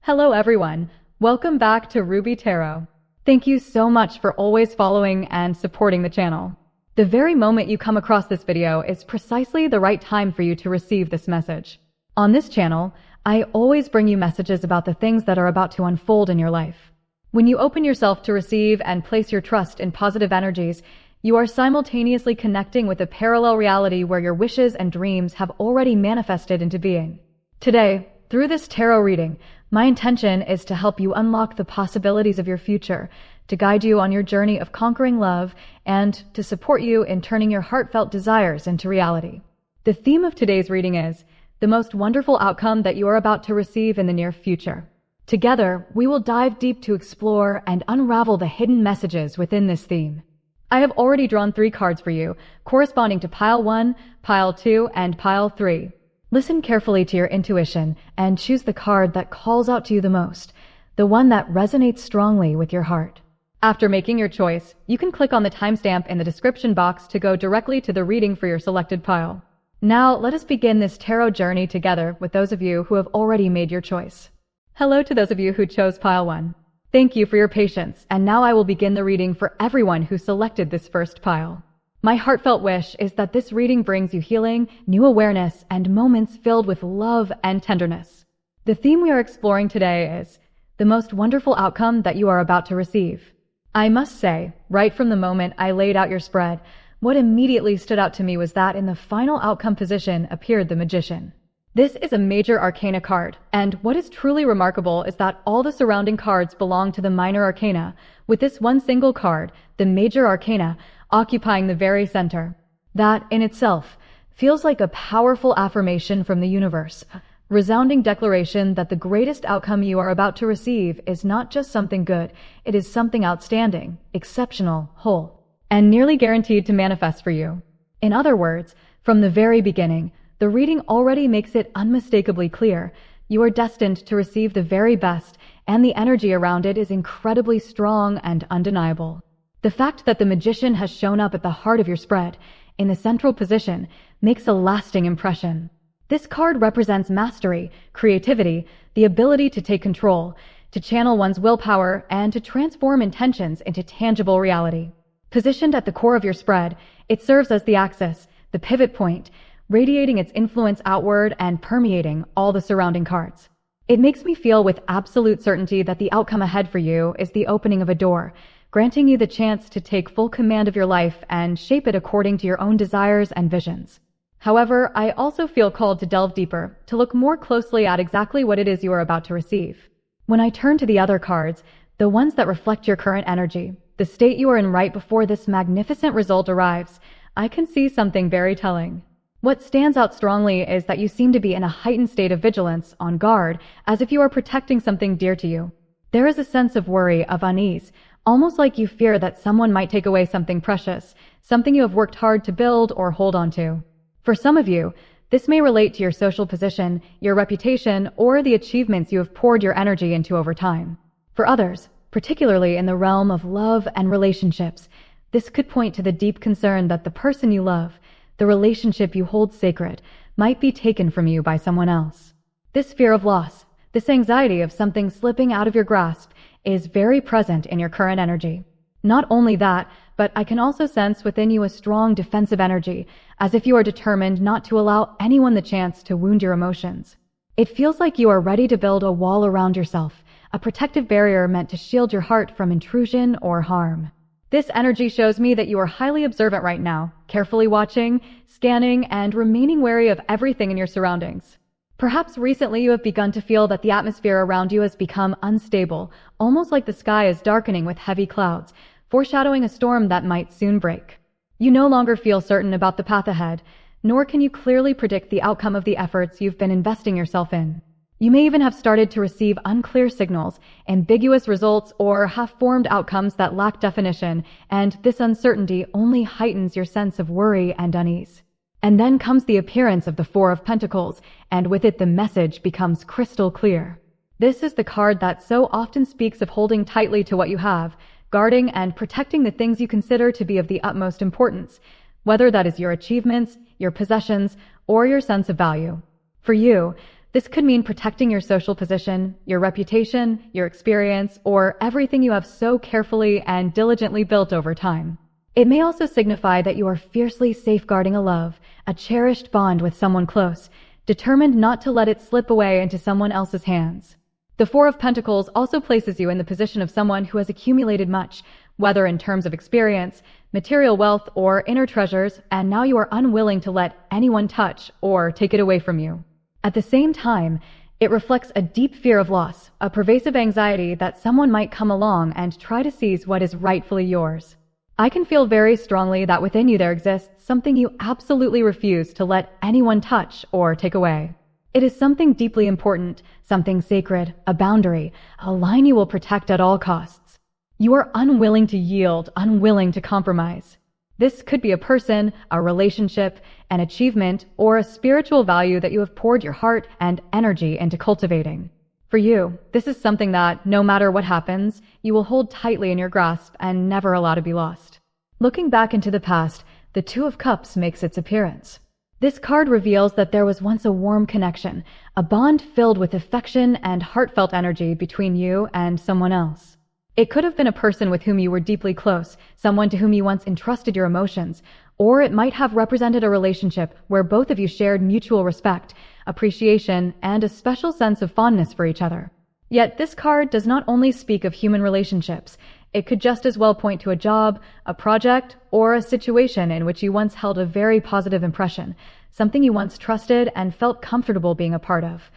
Hello everyone, welcome back to Ruby Tarot. Thank you so much for always following and supporting the channel. The very moment you come across this video is precisely the right time for you to receive this message. On this channel, I always bring you messages about the things that are about to unfold in your life. When you open yourself to receive and place your trust in positive energies, you are simultaneously connecting with a parallel reality where your wishes and dreams have already manifested into being. Today, through this tarot reading, my intention is to help you unlock the possibilities of your future, to guide you on your journey of conquering love, and to support you in turning your heartfelt desires into reality. The theme of today's reading is the most wonderful outcome that you are about to receive in the near future. Together, we will dive deep to explore and unravel the hidden messages within this theme. I have already drawn 3 cards for you, corresponding to Pile 1, Pile 2, and Pile 3. Listen carefully to your intuition and choose the card that calls out to you the most, the one that resonates strongly with your heart. After making your choice, you can click on the timestamp in the description box to go directly to the reading for your selected pile. Now, let us begin this tarot journey together with those of you who have already made your choice. Hello to those of you who chose Pile 1. Thank you for your patience, and now I will begin the reading for everyone who selected this first pile. My heartfelt wish is that this reading brings you healing, new awareness, and moments filled with love and tenderness. The theme we are exploring today is the most wonderful outcome that you are about to receive. I must say, right from the moment I laid out your spread, what immediately stood out to me was that in the final outcome position appeared the Magician. This is a major arcana card, and what is truly remarkable is that all the surrounding cards belong to the minor arcana, with this one single card, the major arcana, occupying the very center. That, in itself, feels like a powerful affirmation from the universe, a resounding declaration that the greatest outcome you are about to receive is not just something good, it is something outstanding, exceptional, whole, and nearly guaranteed to manifest for you. In other words, from the very beginning, the reading already makes it unmistakably clear you are destined to receive the very best, and the energy around it is incredibly strong and undeniable. The fact that the Magician has shown up at the heart of your spread, in the central position, makes a lasting impression. This card represents mastery, creativity, the ability to take control, to channel one's willpower, and to transform intentions into tangible reality. Positioned at the core of your spread, it serves as the axis, the pivot point, radiating its influence outward and permeating all the surrounding cards. It makes me feel with absolute certainty that the outcome ahead for you is the opening of a door, granting you the chance to take full command of your life and shape it according to your own desires and visions. However, I also feel called to delve deeper, to look more closely at exactly what it is you are about to receive. When I turn to the other cards, the ones that reflect your current energy, the state you are in right before this magnificent result arrives, I can see something very telling. What stands out strongly is that you seem to be in a heightened state of vigilance, on guard, as if you are protecting something dear to you. There is a sense of worry, of unease, almost like you fear that someone might take away something precious, something you have worked hard to build or hold on to. For some of you, this may relate to your social position, your reputation, or the achievements you have poured your energy into over time. For others, particularly in the realm of love and relationships, this could point to the deep concern that the person you love, the relationship you hold sacred, might be taken from you by someone else. This fear of loss, this anxiety of something slipping out of your grasp, is very present in your current energy. Not only that, but I can also sense within you a strong defensive energy, as if you are determined not to allow anyone the chance to wound your emotions. It feels like you are ready to build a wall around yourself, a protective barrier meant to shield your heart from intrusion or harm. This energy shows me that you are highly observant right now, carefully watching, scanning, and remaining wary of everything in your surroundings. Perhaps recently you have begun to feel that the atmosphere around you has become unstable, almost like the sky is darkening with heavy clouds, foreshadowing a storm that might soon break. You no longer feel certain about the path ahead, nor can you clearly predict the outcome of the efforts you've been investing yourself in. You may even have started to receive unclear signals, ambiguous results, or half-formed outcomes that lack definition, and this uncertainty only heightens your sense of worry and unease. And then comes the appearance of the Four of Pentacles, and with it the message becomes crystal clear. This is the card that so often speaks of holding tightly to what you have, guarding and protecting the things you consider to be of the utmost importance, whether that is your achievements, your possessions, or your sense of value. For you, This could mean protecting your social position, your reputation, your experience, or everything you have so carefully and diligently built over time. It may also signify that you are fiercely safeguarding a love, a cherished bond with someone close, determined not to let it slip away into someone else's hands. The Four of Pentacles also places you in the position of someone who has accumulated much, whether in terms of experience, material wealth, or inner treasures, and now you are unwilling to let anyone touch or take it away from you. At the same time, it reflects a deep fear of loss, a pervasive anxiety that someone might come along and try to seize what is rightfully yours. I can feel very strongly that within you there exists something you absolutely refuse to let anyone touch or take away. It is something deeply important, something sacred, a boundary, a line you will protect at all costs. You are unwilling to yield, unwilling to compromise. This could be a person, a relationship, an achievement, or a spiritual value that you have poured your heart and energy into cultivating. For you, this is something that, no matter what happens, you will hold tightly in your grasp and never allow to be lost. Looking back into the past, the Two of Cups makes its appearance. This card reveals that there was once a warm connection, a bond filled with affection and heartfelt energy between you and someone else. It could have been a person with whom you were deeply close, someone to whom you once entrusted your emotions, or it might have represented a relationship where both of you shared mutual respect, appreciation, and a special sense of fondness for each other. Yet this card does not only speak of human relationships. It could just as well point to a job, a project, or a situation in which you once held a very positive impression, something you once trusted and felt comfortable being a part of,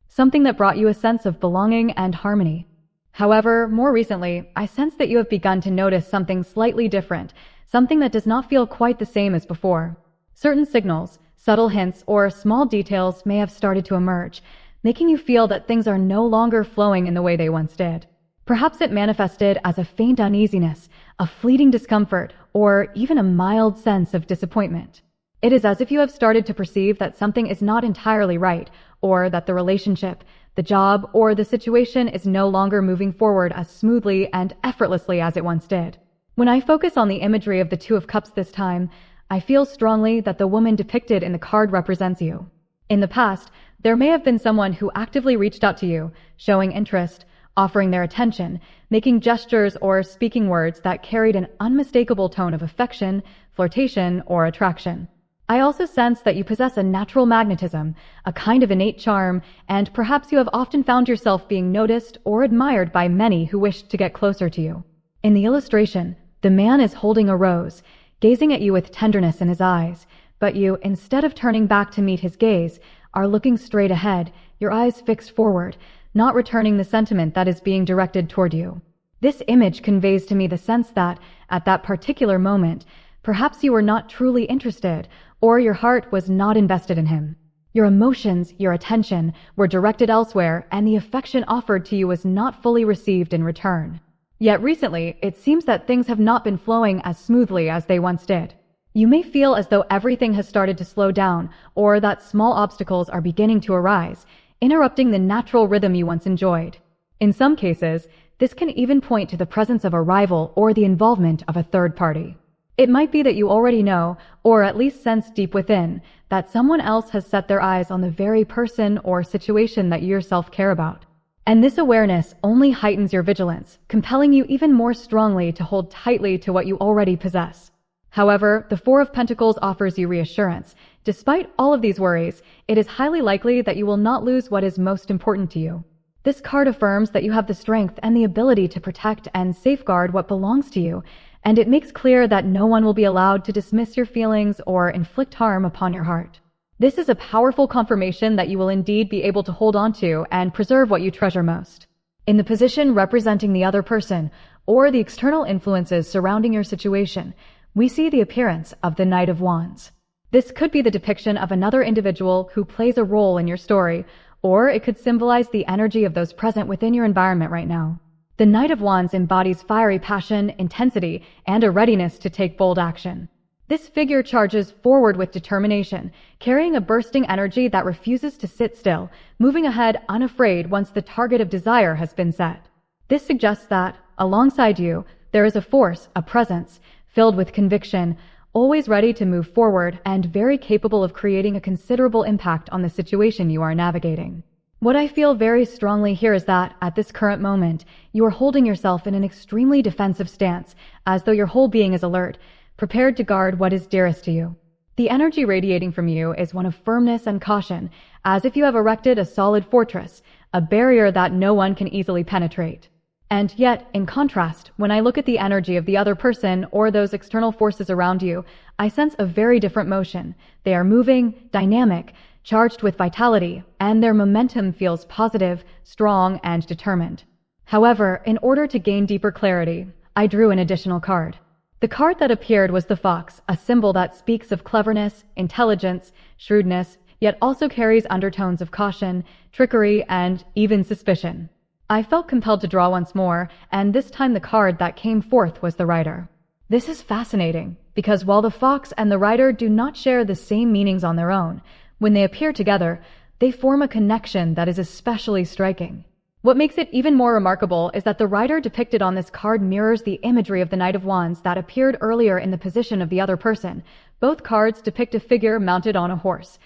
something that brought you a sense of belonging and harmony. However, more recently, I sense that you have begun to notice something slightly different, something that does not feel quite the same as before. Certain signals, subtle hints, or small details may have started to emerge, making you feel that things are no longer flowing in the way they once did. Perhaps it manifested as a faint uneasiness, a fleeting discomfort, or even a mild sense of disappointment. It is as if you have started to perceive that something is not entirely right, or that the relationship, the job, or the situation is no longer moving forward as smoothly and effortlessly as it once did. When I focus on the imagery of the Two of Cups this time, I feel strongly that the woman depicted in the card represents you. In the past, there may have been someone who actively reached out to you, showing interest, offering their attention, making gestures or speaking words that carried an unmistakable tone of affection, flirtation, or attraction. I also sense that you possess a natural magnetism, a kind of innate charm, and perhaps you have often found yourself being noticed or admired by many who wished to get closer to you. In the illustration, the man is holding a rose, gazing at you with tenderness in his eyes, but you, instead of turning back to meet his gaze, are looking straight ahead, your eyes fixed forward, not returning the sentiment that is being directed toward you. This image conveys to me the sense that, at that particular moment, perhaps you were not truly interested, or your heart was not invested in him. Your emotions, your attention, were directed elsewhere, and the affection offered to you was not fully received in return. Yet recently, it seems that things have not been flowing as smoothly as they once did. You may feel as though everything has started to slow down, or that small obstacles are beginning to arise, interrupting the natural rhythm you once enjoyed. In some cases, this can even point to the presence of a rival or the involvement of a third party. It might be that you already know, or at least sense deep within, that someone else has set their eyes on the very person or situation that you yourself care about. And this awareness only heightens your vigilance, compelling you even more strongly to hold tightly to what you already possess. However, the Four of Pentacles offers you reassurance. Despite all of these worries, it is highly likely that you will not lose what is most important to you. This card affirms that you have the strength and the ability to protect and safeguard what belongs to you, and it makes clear that no one will be allowed to dismiss your feelings or inflict harm upon your heart. This is a powerful confirmation that you will indeed be able to hold on to and preserve what you treasure most. In the position representing the other person, or the external influences surrounding your situation, we see the appearance of the Knight of Wands. This could be the depiction of another individual who plays a role in your story, or it could symbolize the energy of those present within your environment right now. The Knight of Wands embodies fiery passion, intensity, and a readiness to take bold action. This figure charges forward with determination, carrying a bursting energy that refuses to sit still, moving ahead unafraid once the target of desire has been set. This suggests that, alongside you, there is a force, a presence, filled with conviction, always ready to move forward and very capable of creating a considerable impact on the situation you are navigating. What I feel very strongly here is that, at this current moment, you are holding yourself in an extremely defensive stance, as though your whole being is alert, prepared to guard what is dearest to you. The energy radiating from you is one of firmness and caution, as if you have erected a solid fortress, a barrier that no one can easily penetrate. And yet, in contrast, when I look at the energy of the other person or those external forces around you, I sense a very different motion. They are moving, dynamic, charged with vitality, and their momentum feels positive, strong, and determined. However, in order to gain deeper clarity, I drew an additional card. The card that appeared was the fox, a symbol that speaks of cleverness, intelligence, shrewdness, yet also carries undertones of caution, trickery, and even suspicion. I felt compelled to draw once more, and this time the card that came forth was the Rider. This is fascinating, because while the fox and the Rider do not share the same meanings on their own, when they appear together, they form a connection that is especially striking. What makes it even more remarkable is that the Rider depicted on this card mirrors the imagery of the Knight of Wands that appeared earlier in the position of the other person. Both cards depict a figure mounted on a horse,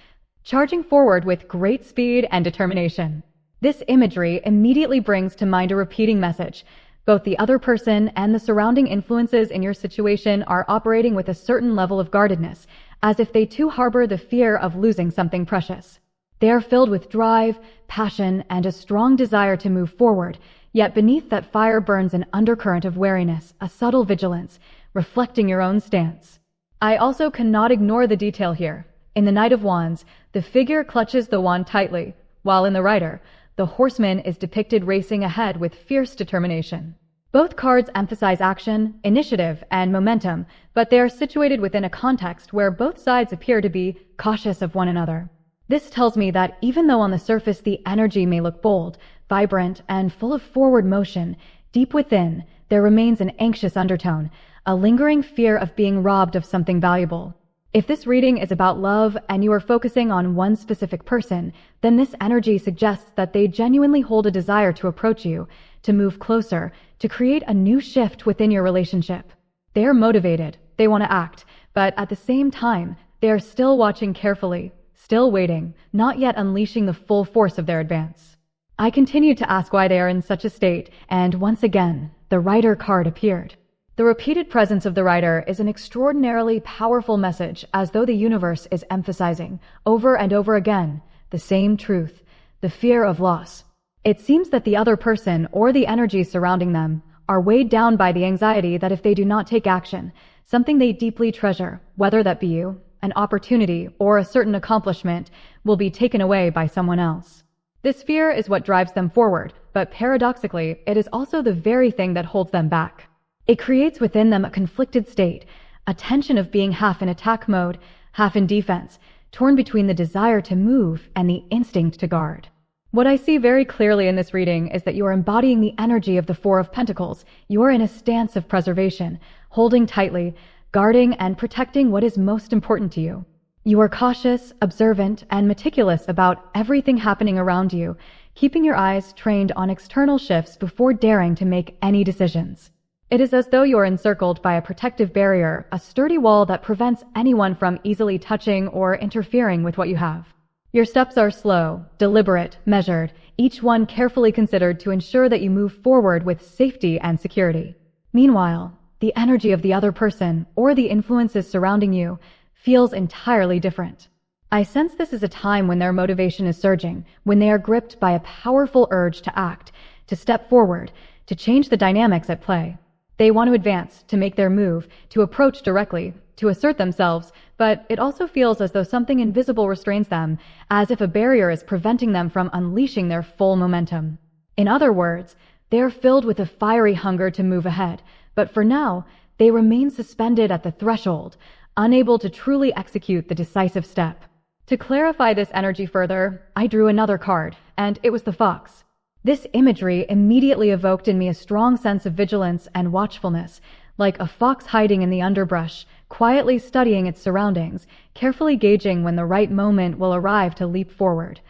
charging forward with great speed and determination. This imagery immediately brings to mind a repeating message. Both the other person and the surrounding influences in your situation are operating with a certain level of guardedness, as if they too harbor the fear of losing something precious. They are filled with drive, passion, and a strong desire to move forward, yet beneath that fire burns an undercurrent of wariness, a subtle vigilance, reflecting your own stance. I also cannot ignore the detail here. In the Knight of Wands, the figure clutches the wand tightly, while in the Rider, the horseman is depicted racing ahead with fierce determination. Both cards emphasize action, initiative, and momentum, but they are situated within a context where both sides appear to be cautious of one another. This tells me that even though on the surface the energy may look bold, vibrant, and full of forward motion, deep within there remains an anxious undertone, a lingering fear of being robbed of something valuable. If this reading is about love and you are focusing on one specific person, then this energy suggests that they genuinely hold a desire to approach you, to move closer, to create a new shift within your relationship. They are motivated, they want to act, but at the same time, they are still watching carefully, still waiting, not yet unleashing the full force of their advance. I continued to ask why they are in such a state, and once again, the Rider card appeared. The repeated presence of the Rider is an extraordinarily powerful message, as though the universe is emphasizing, over and over again, the same truth, the fear of loss. It seems that the other person, or the energy surrounding them, are weighed down by the anxiety that if they do not take action, something they deeply treasure, whether that be you, an opportunity, or a certain accomplishment, will be taken away by someone else. This fear is what drives them forward, but paradoxically, it is also the very thing that holds them back. It creates within them a conflicted state, a tension of being half in attack mode, half in defense, torn between the desire to move and the instinct to guard. What I see very clearly in this reading is that you are embodying the energy of the Four of Pentacles. You are in a stance of preservation, holding tightly, guarding and protecting what is most important to you. You are cautious, observant, and meticulous about everything happening around you, keeping your eyes trained on external shifts before daring to make any decisions. It is as though you are encircled by a protective barrier, a sturdy wall that prevents anyone from easily touching or interfering with what you have. Your steps are slow, deliberate, measured, each one carefully considered to ensure that you move forward with safety and security. Meanwhile, the energy of the other person, or the influences surrounding you, feels entirely different. I sense this is a time when their motivation is surging, when they are gripped by a powerful urge to act, to step forward, to change the dynamics at play. They want to advance, to make their move, to approach directly, to assert themselves, but it also feels as though something invisible restrains them, as if a barrier is preventing them from unleashing their full momentum. In other words, they are filled with a fiery hunger to move ahead, but for now, they remain suspended at the threshold, unable to truly execute the decisive step. To clarify this energy further, I drew another card, and it was the fox. This imagery immediately evoked in me a strong sense of vigilance and watchfulness, like a fox hiding in the underbrush, quietly studying its surroundings, carefully gauging when the right moment will arrive to leap forward,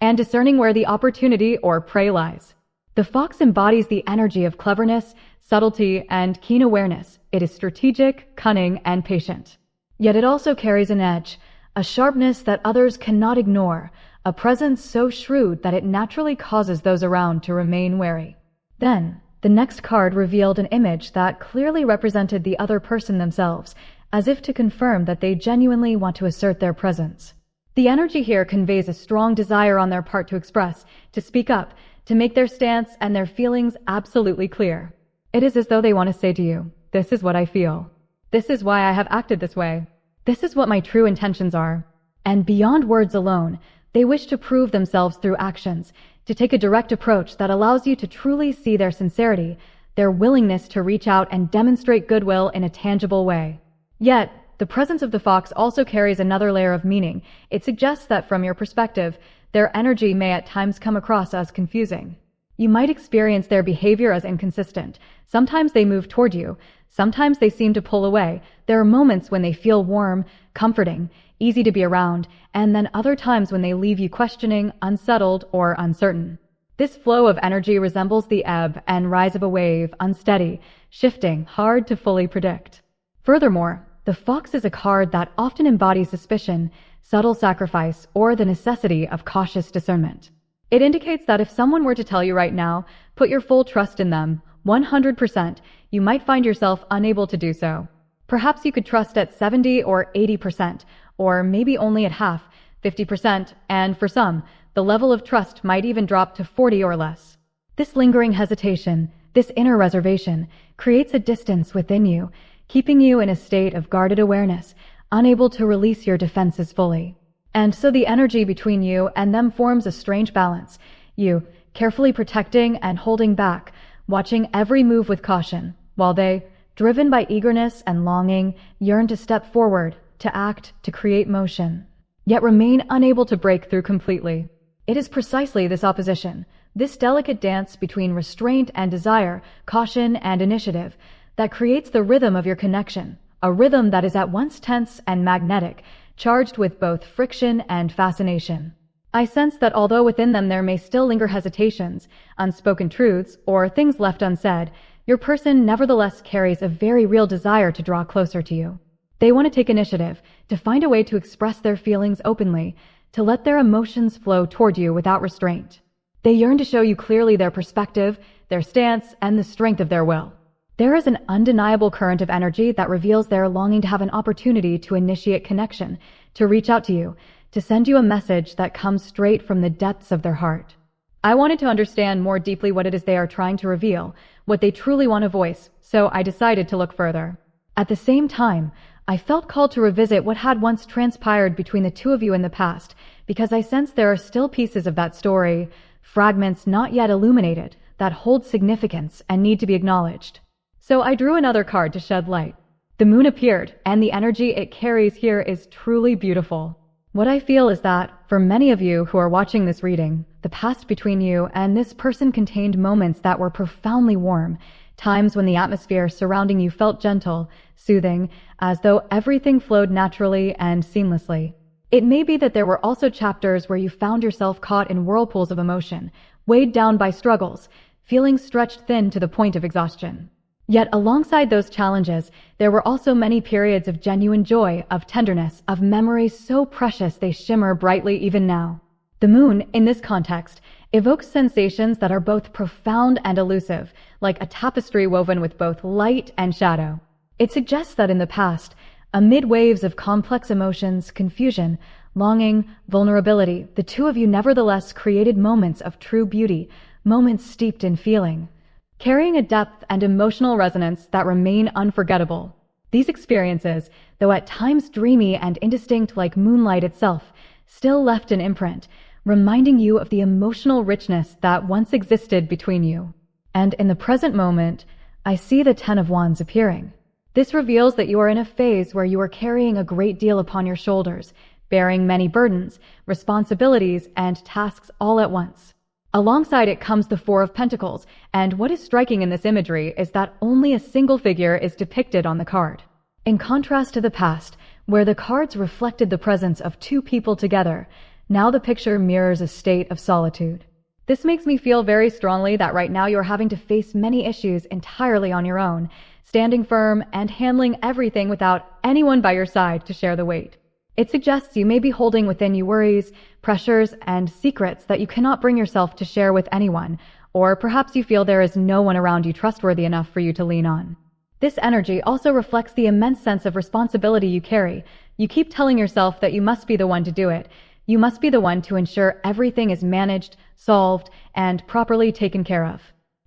and discerning where the opportunity or prey lies. The fox embodies the energy of cleverness, subtlety, and keen awareness. It is strategic, cunning, and patient. Yet it also carries an edge, a sharpness that others cannot ignore, a presence so shrewd that it naturally causes those around to remain wary. Then, the next card revealed an image that clearly represented the other person themselves, as if to confirm that they genuinely want to assert their presence. The energy here conveys a strong desire on their part to express, to speak up, to make their stance and their feelings absolutely clear. It is as though they want to say to you, "This is what I feel. This is why I have acted this way. This is what my true intentions are." And beyond words alone, they wish to prove themselves through actions, to take a direct approach that allows you to truly see their sincerity, their willingness to reach out and demonstrate goodwill in a tangible way. Yet, the presence of the fox also carries another layer of meaning. It suggests that from your perspective, their energy may at times come across as confusing. You might experience their behavior as inconsistent. Sometimes they move toward you. Sometimes they seem to pull away. There are moments when they feel warm, comforting, easy to be around, and then other times when they leave you questioning, unsettled, or uncertain. This flow of energy resembles the ebb and rise of a wave, unsteady, shifting, hard to fully predict. Furthermore, the fox is a card that often embodies suspicion, subtle sacrifice, or the necessity of cautious discernment. It indicates that if someone were to tell you right now, put your full trust in them, 100%, you might find yourself unable to do so. Perhaps you could trust at 70 or 80%, or maybe only at half, 50%, and for some, the level of trust might even drop to 40 or less. This lingering hesitation, this inner reservation, creates a distance within you, keeping you in a state of guarded awareness, unable to release your defenses fully. And so the energy between you and them forms a strange balance, you carefully protecting and holding back, watching every move with caution, while they, driven by eagerness and longing, yearn to step forward, to act, to create motion, yet remain unable to break through completely. It is precisely this opposition, this delicate dance between restraint and desire, caution and initiative, that creates the rhythm of your connection, a rhythm that is at once tense and magnetic, charged with both friction and fascination. I sense that although within them there may still linger hesitations, unspoken truths, or things left unsaid, your person nevertheless carries a very real desire to draw closer to you. They want to take initiative, to find a way to express their feelings openly, to let their emotions flow toward you without restraint. They yearn to show you clearly their perspective, their stance, and the strength of their will. There is an undeniable current of energy that reveals their longing to have an opportunity to initiate connection, to reach out to you, to send you a message that comes straight from the depths of their heart. I wanted to understand more deeply what it is they are trying to reveal, what they truly want to voice, so I decided to look further. At the same time, I felt called to revisit what had once transpired between the two of you in the past, because I sensed there are still pieces of that story, fragments not yet illuminated, that hold significance and need to be acknowledged. So I drew another card to shed light. The moon appeared, and the energy it carries here is truly beautiful. What I feel is that, for many of you who are watching this reading, the past between you and this person contained moments that were profoundly warm, times when the atmosphere surrounding you felt gentle, soothing, as though everything flowed naturally and seamlessly. It may be that there were also chapters where you found yourself caught in whirlpools of emotion, weighed down by struggles, feeling stretched thin to the point of exhaustion. Yet alongside those challenges, there were also many periods of genuine joy, of tenderness, of memories so precious they shimmer brightly even now. The moon, in this context, evokes sensations that are both profound and elusive, like a tapestry woven with both light and shadow. It suggests that in the past, amid waves of complex emotions, confusion, longing, vulnerability, the two of you nevertheless created moments of true beauty, moments steeped in feeling, carrying a depth and emotional resonance that remain unforgettable. These experiences, though at times dreamy and indistinct like moonlight itself, still left an imprint, reminding you of the emotional richness that once existed between you. And in the present moment, I see the Ten of Wands appearing. This reveals that you are in a phase where you are carrying a great deal upon your shoulders, bearing many burdens, responsibilities, and tasks all at once. Alongside it comes the Four of Pentacles, and what is striking in this imagery is that only a single figure is depicted on the card. In contrast to the past, where the cards reflected the presence of two people together, now the picture mirrors a state of solitude. This makes me feel very strongly that right now you're having to face many issues entirely on your own, standing firm and handling everything without anyone by your side to share the weight. It suggests you may be holding within you worries, pressures, and secrets that you cannot bring yourself to share with anyone, or perhaps you feel there is no one around you trustworthy enough for you to lean on. This energy also reflects the immense sense of responsibility you carry. You keep telling yourself that you must be the one to do it. You must be the one to ensure everything is managed, solved, and properly taken care of.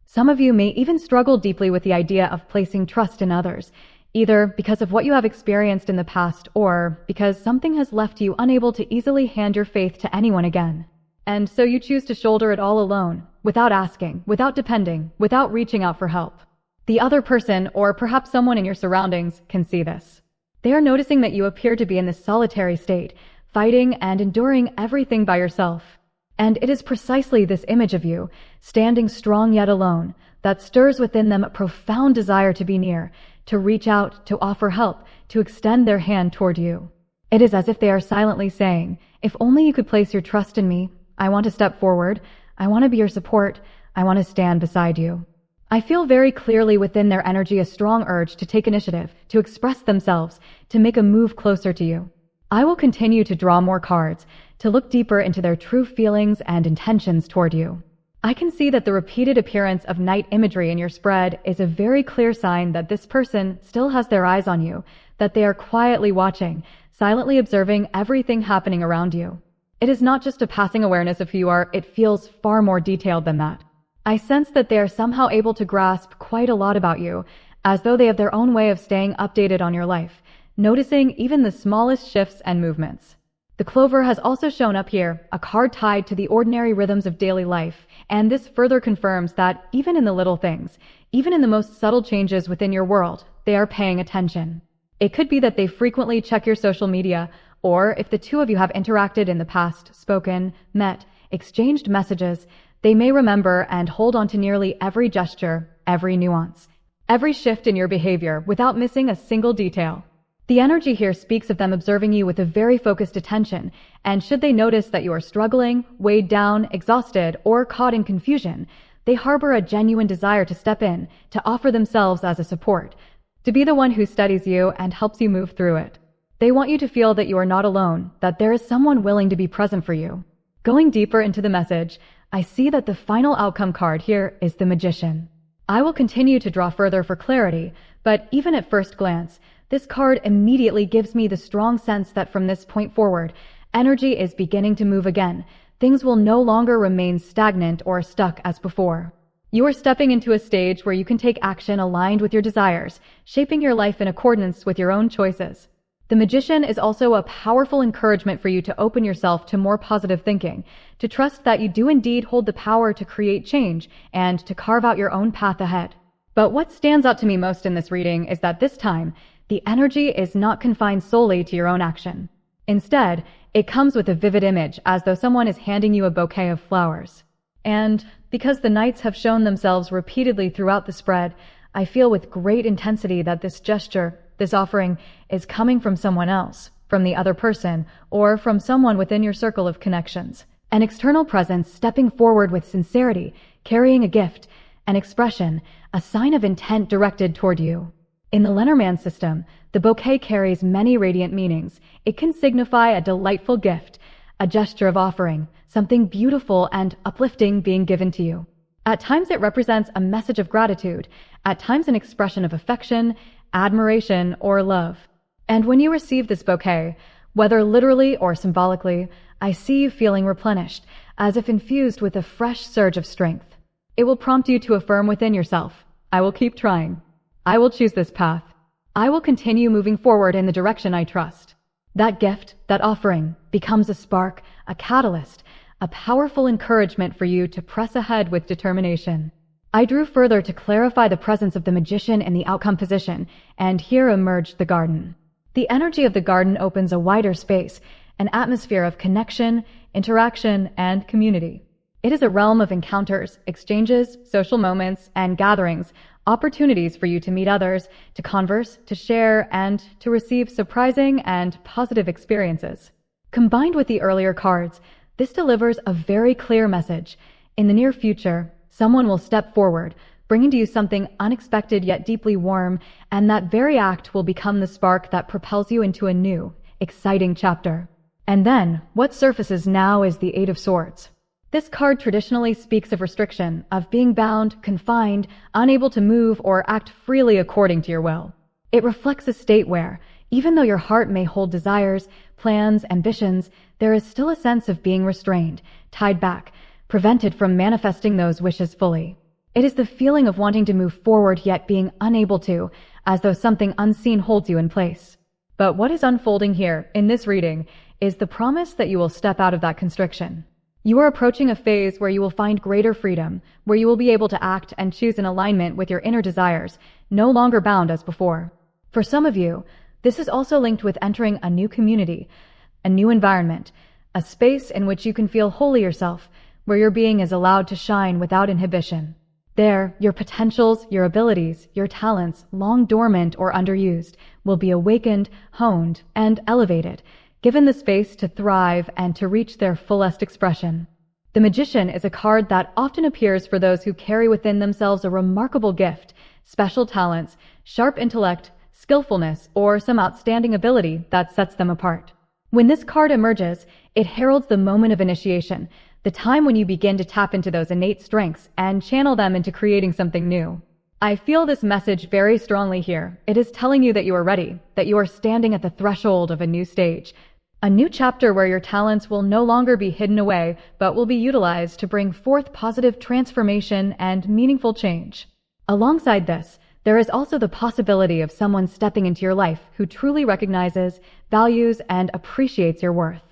Some of you may even struggle deeply with the idea of placing trust in others, either because of what you have experienced in the past or because something has left you unable to easily hand your faith to anyone again. And so you choose to shoulder it all alone, without asking, without depending, without reaching out for help. The other person, or perhaps someone in your surroundings, can see this. They are noticing that you appear to be in this solitary state, fighting and enduring everything by yourself. And it is precisely this image of you, standing strong yet alone, that stirs within them a profound desire to be near, to reach out, to offer help, to extend their hand toward you. It is as if they are silently saying, if only you could place your trust in me, I want to step forward, I want to be your support, I want to stand beside you. I feel very clearly within their energy a strong urge to take initiative, to express themselves, to make a move closer to you. I will continue to draw more cards, to look deeper into their true feelings and intentions toward you. I can see that the repeated appearance of night imagery in your spread is a very clear sign that this person still has their eyes on you, that they are quietly watching, silently observing everything happening around you. It is not just a passing awareness of who you are, it feels far more detailed than that. I sense that they are somehow able to grasp quite a lot about you, as though they have their own way of staying updated on your life, noticing even the smallest shifts and movements. The clover has also shown up here, a card tied to the ordinary rhythms of daily life, and this further confirms that even in the little things, even in the most subtle changes within your world, they are paying attention. It could be that they frequently check your social media, or if the two of you have interacted in the past, spoken, met, exchanged messages, they may remember and hold on to nearly every gesture, every nuance, every shift in your behavior without missing a single detail. The energy here speaks of them observing you with a very focused attention, and should they notice that you are struggling, weighed down, exhausted, or caught in confusion, they harbor a genuine desire to step in, to offer themselves as a support, to be the one who steadies you and helps you move through it. They want you to feel that you are not alone, that there is someone willing to be present for you. Going deeper into the message, I see that the final outcome card here is the Magician. I will continue to draw further for clarity, but even at first glance, this card immediately gives me the strong sense that from this point forward, energy is beginning to move again. Things will no longer remain stagnant or stuck as before. You are stepping into a stage where you can take action aligned with your desires, shaping your life in accordance with your own choices. The Magician is also a powerful encouragement for you to open yourself to more positive thinking, to trust that you do indeed hold the power to create change and to carve out your own path ahead. But what stands out to me most in this reading is that this time, the energy is not confined solely to your own action. Instead, it comes with a vivid image, as though someone is handing you a bouquet of flowers. And because the knights have shown themselves repeatedly throughout the spread, I feel with great intensity that this gesture, this offering, is coming from someone else, from the other person, or from someone within your circle of connections. An external presence stepping forward with sincerity, carrying a gift, an expression, a sign of intent directed toward you. In the Lenormand system, the bouquet carries many radiant meanings. It can signify a delightful gift, a gesture of offering, something beautiful and uplifting being given to you. At times it represents a message of gratitude, at times an expression of affection, admiration, or love. And when you receive this bouquet, whether literally or symbolically, I see you feeling replenished, as if infused with a fresh surge of strength. It will prompt you to affirm within yourself, I will keep trying. I will choose this path. I will continue moving forward in the direction I trust. That gift, that offering, becomes a spark, a catalyst, a powerful encouragement for you to press ahead with determination. I drew further to clarify the presence of the Magician in the outcome position, and here emerged the garden. The energy of the garden opens a wider space, an atmosphere of connection, interaction, and community. It is a realm of encounters, exchanges, social moments, and gatherings, opportunities for you to meet others, to converse, to share, and to receive surprising and positive experiences. Combined with the earlier cards, this delivers a very clear message. In the near future, someone will step forward, bringing to you something unexpected yet deeply warm, and that very act will become the spark that propels you into a new, exciting chapter. And then, what surfaces now is the Eight of Swords. This card traditionally speaks of restriction, of being bound, confined, unable to move or act freely according to your will. It reflects a state where, even though your heart may hold desires, plans, ambitions, there is still a sense of being restrained, tied back, prevented from manifesting those wishes fully. It is the feeling of wanting to move forward yet being unable to, as though something unseen holds you in place. But what is unfolding here, in this reading, is the promise that you will step out of that constriction. You are approaching a phase where you will find greater freedom, where you will be able to act and choose in alignment with your inner desires, no longer bound as before. For some of you, this is also linked with entering a new community, a new environment, a space in which you can feel wholly yourself, where your being is allowed to shine without inhibition. There, your potentials, your abilities, your talents, long dormant or underused, will be awakened, honed, and elevated, given the space to thrive and to reach their fullest expression. The Magician is a card that often appears for those who carry within themselves a remarkable gift, special talents, sharp intellect, skillfulness, or some outstanding ability that sets them apart. When this card emerges, it heralds the moment of initiation, the time when you begin to tap into those innate strengths and channel them into creating something new. I feel this message very strongly here. It is telling you that you are ready, that you are standing at the threshold of a new stage, a new chapter where your talents will no longer be hidden away, but will be utilized to bring forth positive transformation and meaningful change. Alongside this, there is also the possibility of someone stepping into your life who truly recognizes, values, and appreciates your worth.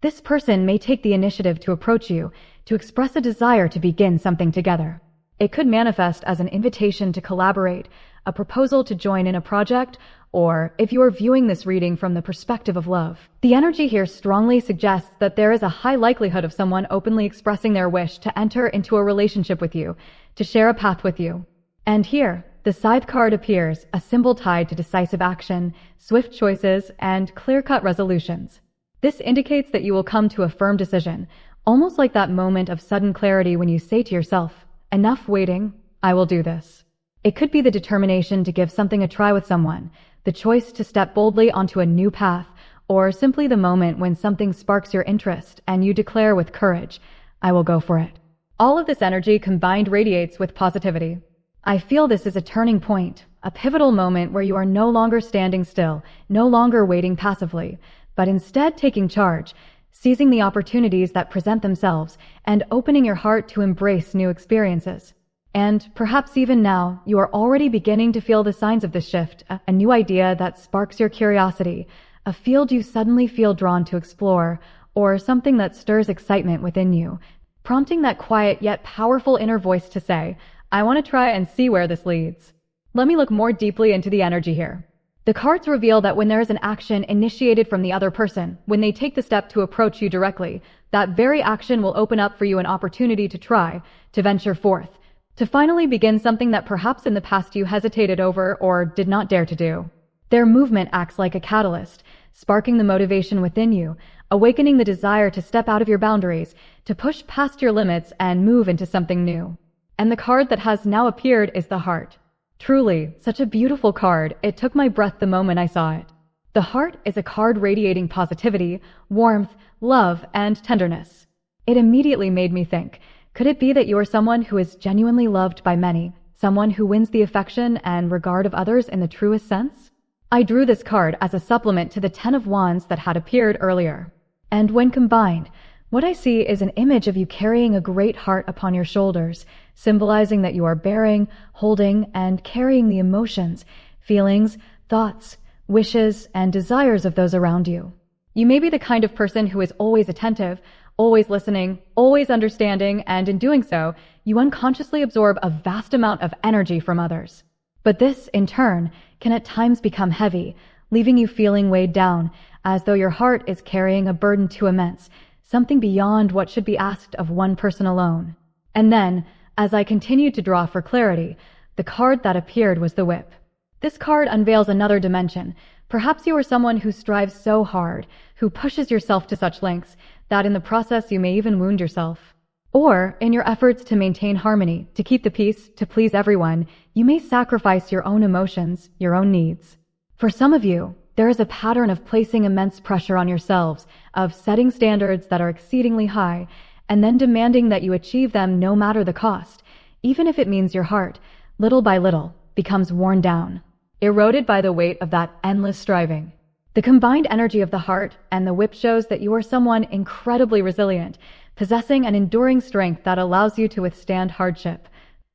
This person may take the initiative to approach you, to express a desire to begin something together. It could manifest as an invitation to collaborate, a proposal to join in a project, or if you are viewing this reading from the perspective of love. The energy here strongly suggests that there is a high likelihood of someone openly expressing their wish to enter into a relationship with you, to share a path with you. And here, the Scythe card appears, a symbol tied to decisive action, swift choices, and clear-cut resolutions. This indicates that you will come to a firm decision, almost like that moment of sudden clarity when you say to yourself, "Enough waiting, I will do this." It could be the determination to give something a try with someone, the choice to step boldly onto a new path, or simply the moment when something sparks your interest and you declare with courage, "I will go for it." All of this energy combined radiates with positivity. I feel this is a turning point, a pivotal moment where you are no longer standing still, no longer waiting passively, but instead taking charge, seizing the opportunities that present themselves, and opening your heart to embrace new experiences. And perhaps even now, you are already beginning to feel the signs of this shift, a new idea that sparks your curiosity, a field you suddenly feel drawn to explore, or something that stirs excitement within you, prompting that quiet yet powerful inner voice to say, "I want to try and see where this leads." Let me look more deeply into the energy here. The cards reveal that when there is an action initiated from the other person, when they take the step to approach you directly, that very action will open up for you an opportunity to try, to venture forth, to finally begin something that perhaps in the past you hesitated over or did not dare to do. Their movement acts like a catalyst, sparking the motivation within you, awakening the desire to step out of your boundaries, to push past your limits and move into something new. And the card that has now appeared is the Heart. Truly, such a beautiful card, it took my breath the moment I saw it. The Heart is a card radiating positivity, warmth, love, and tenderness. It immediately made me think, could it be that you are someone who is genuinely loved by many, someone who wins the affection and regard of others in the truest sense? I drew this card as a supplement to the Ten of Wands that had appeared earlier. And when combined, what I see is an image of you carrying a great heart upon your shoulders, symbolizing that you are bearing, holding, and carrying the emotions, feelings, thoughts, wishes, and desires of those around you. You may be the kind of person who is always attentive, always listening, always understanding, and in doing so, you unconsciously absorb a vast amount of energy from others. But this, in turn, can at times become heavy, leaving you feeling weighed down, as though your heart is carrying a burden too immense, something beyond what should be asked of one person alone. And then, as I continued to draw for clarity, the card that appeared was the Whip. This card unveils another dimension. Perhaps you are someone who strives so hard, who pushes yourself to such lengths, that in the process you may even wound yourself. Or, in your efforts to maintain harmony, to keep the peace, to please everyone, you may sacrifice your own emotions, your own needs. For some of you, There is a pattern of placing immense pressure on yourselves, of setting standards that are exceedingly high, and then demanding that you achieve them no matter the cost, even if it means your heart, little by little, becomes worn down, eroded by the weight of that endless striving. The combined energy of the heart and the whip shows that you are someone incredibly resilient, possessing an enduring strength that allows you to withstand hardship,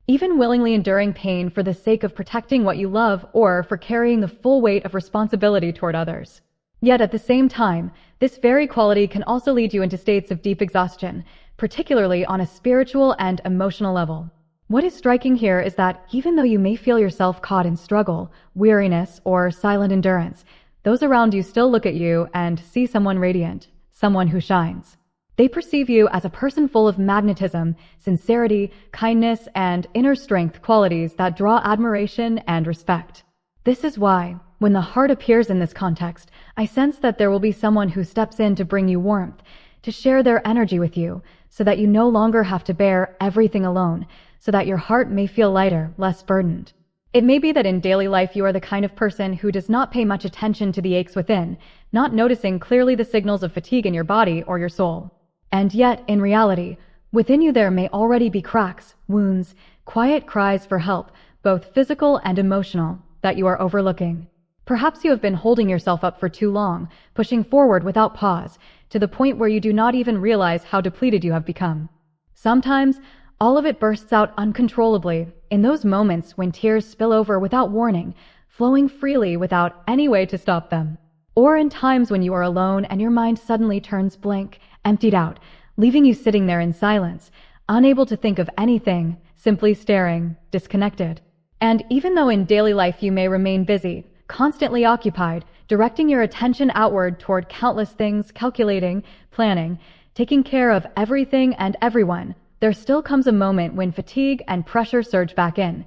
even willingly enduring pain for the sake of protecting what you love or for carrying the full weight of responsibility toward others. Yet at the same time, this very quality can also lead you into states of deep exhaustion, particularly on a spiritual and emotional level. What is striking here is that even though you may feel yourself caught in struggle, weariness, or silent endurance, those around you still look at you and see someone radiant, someone who shines. They perceive you as a person full of magnetism, sincerity, kindness, and inner strength, qualities that draw admiration and respect. This is why, when the heart appears in this context, I sense that there will be someone who steps in to bring you warmth, to share their energy with you, so that you no longer have to bear everything alone, so that your heart may feel lighter, less burdened. It may be that in daily life you are the kind of person who does not pay much attention to the aches within, not noticing clearly the signals of fatigue in your body or your soul. And yet, in reality, within you there may already be cracks, wounds, quiet cries for help, both physical and emotional, that you are overlooking. Perhaps you have been holding yourself up for too long, pushing forward without pause, to the point where you do not even realize how depleted you have become. Sometimes, all of it bursts out uncontrollably, in those moments when tears spill over without warning, flowing freely without any way to stop them. Or in times when you are alone and your mind suddenly turns blank, emptied out, leaving you sitting there in silence, unable to think of anything, simply staring, disconnected. And even though in daily life you may remain busy, constantly occupied, directing your attention outward toward countless things, calculating, planning, taking care of everything and everyone, there still comes a moment when fatigue and pressure surge back in,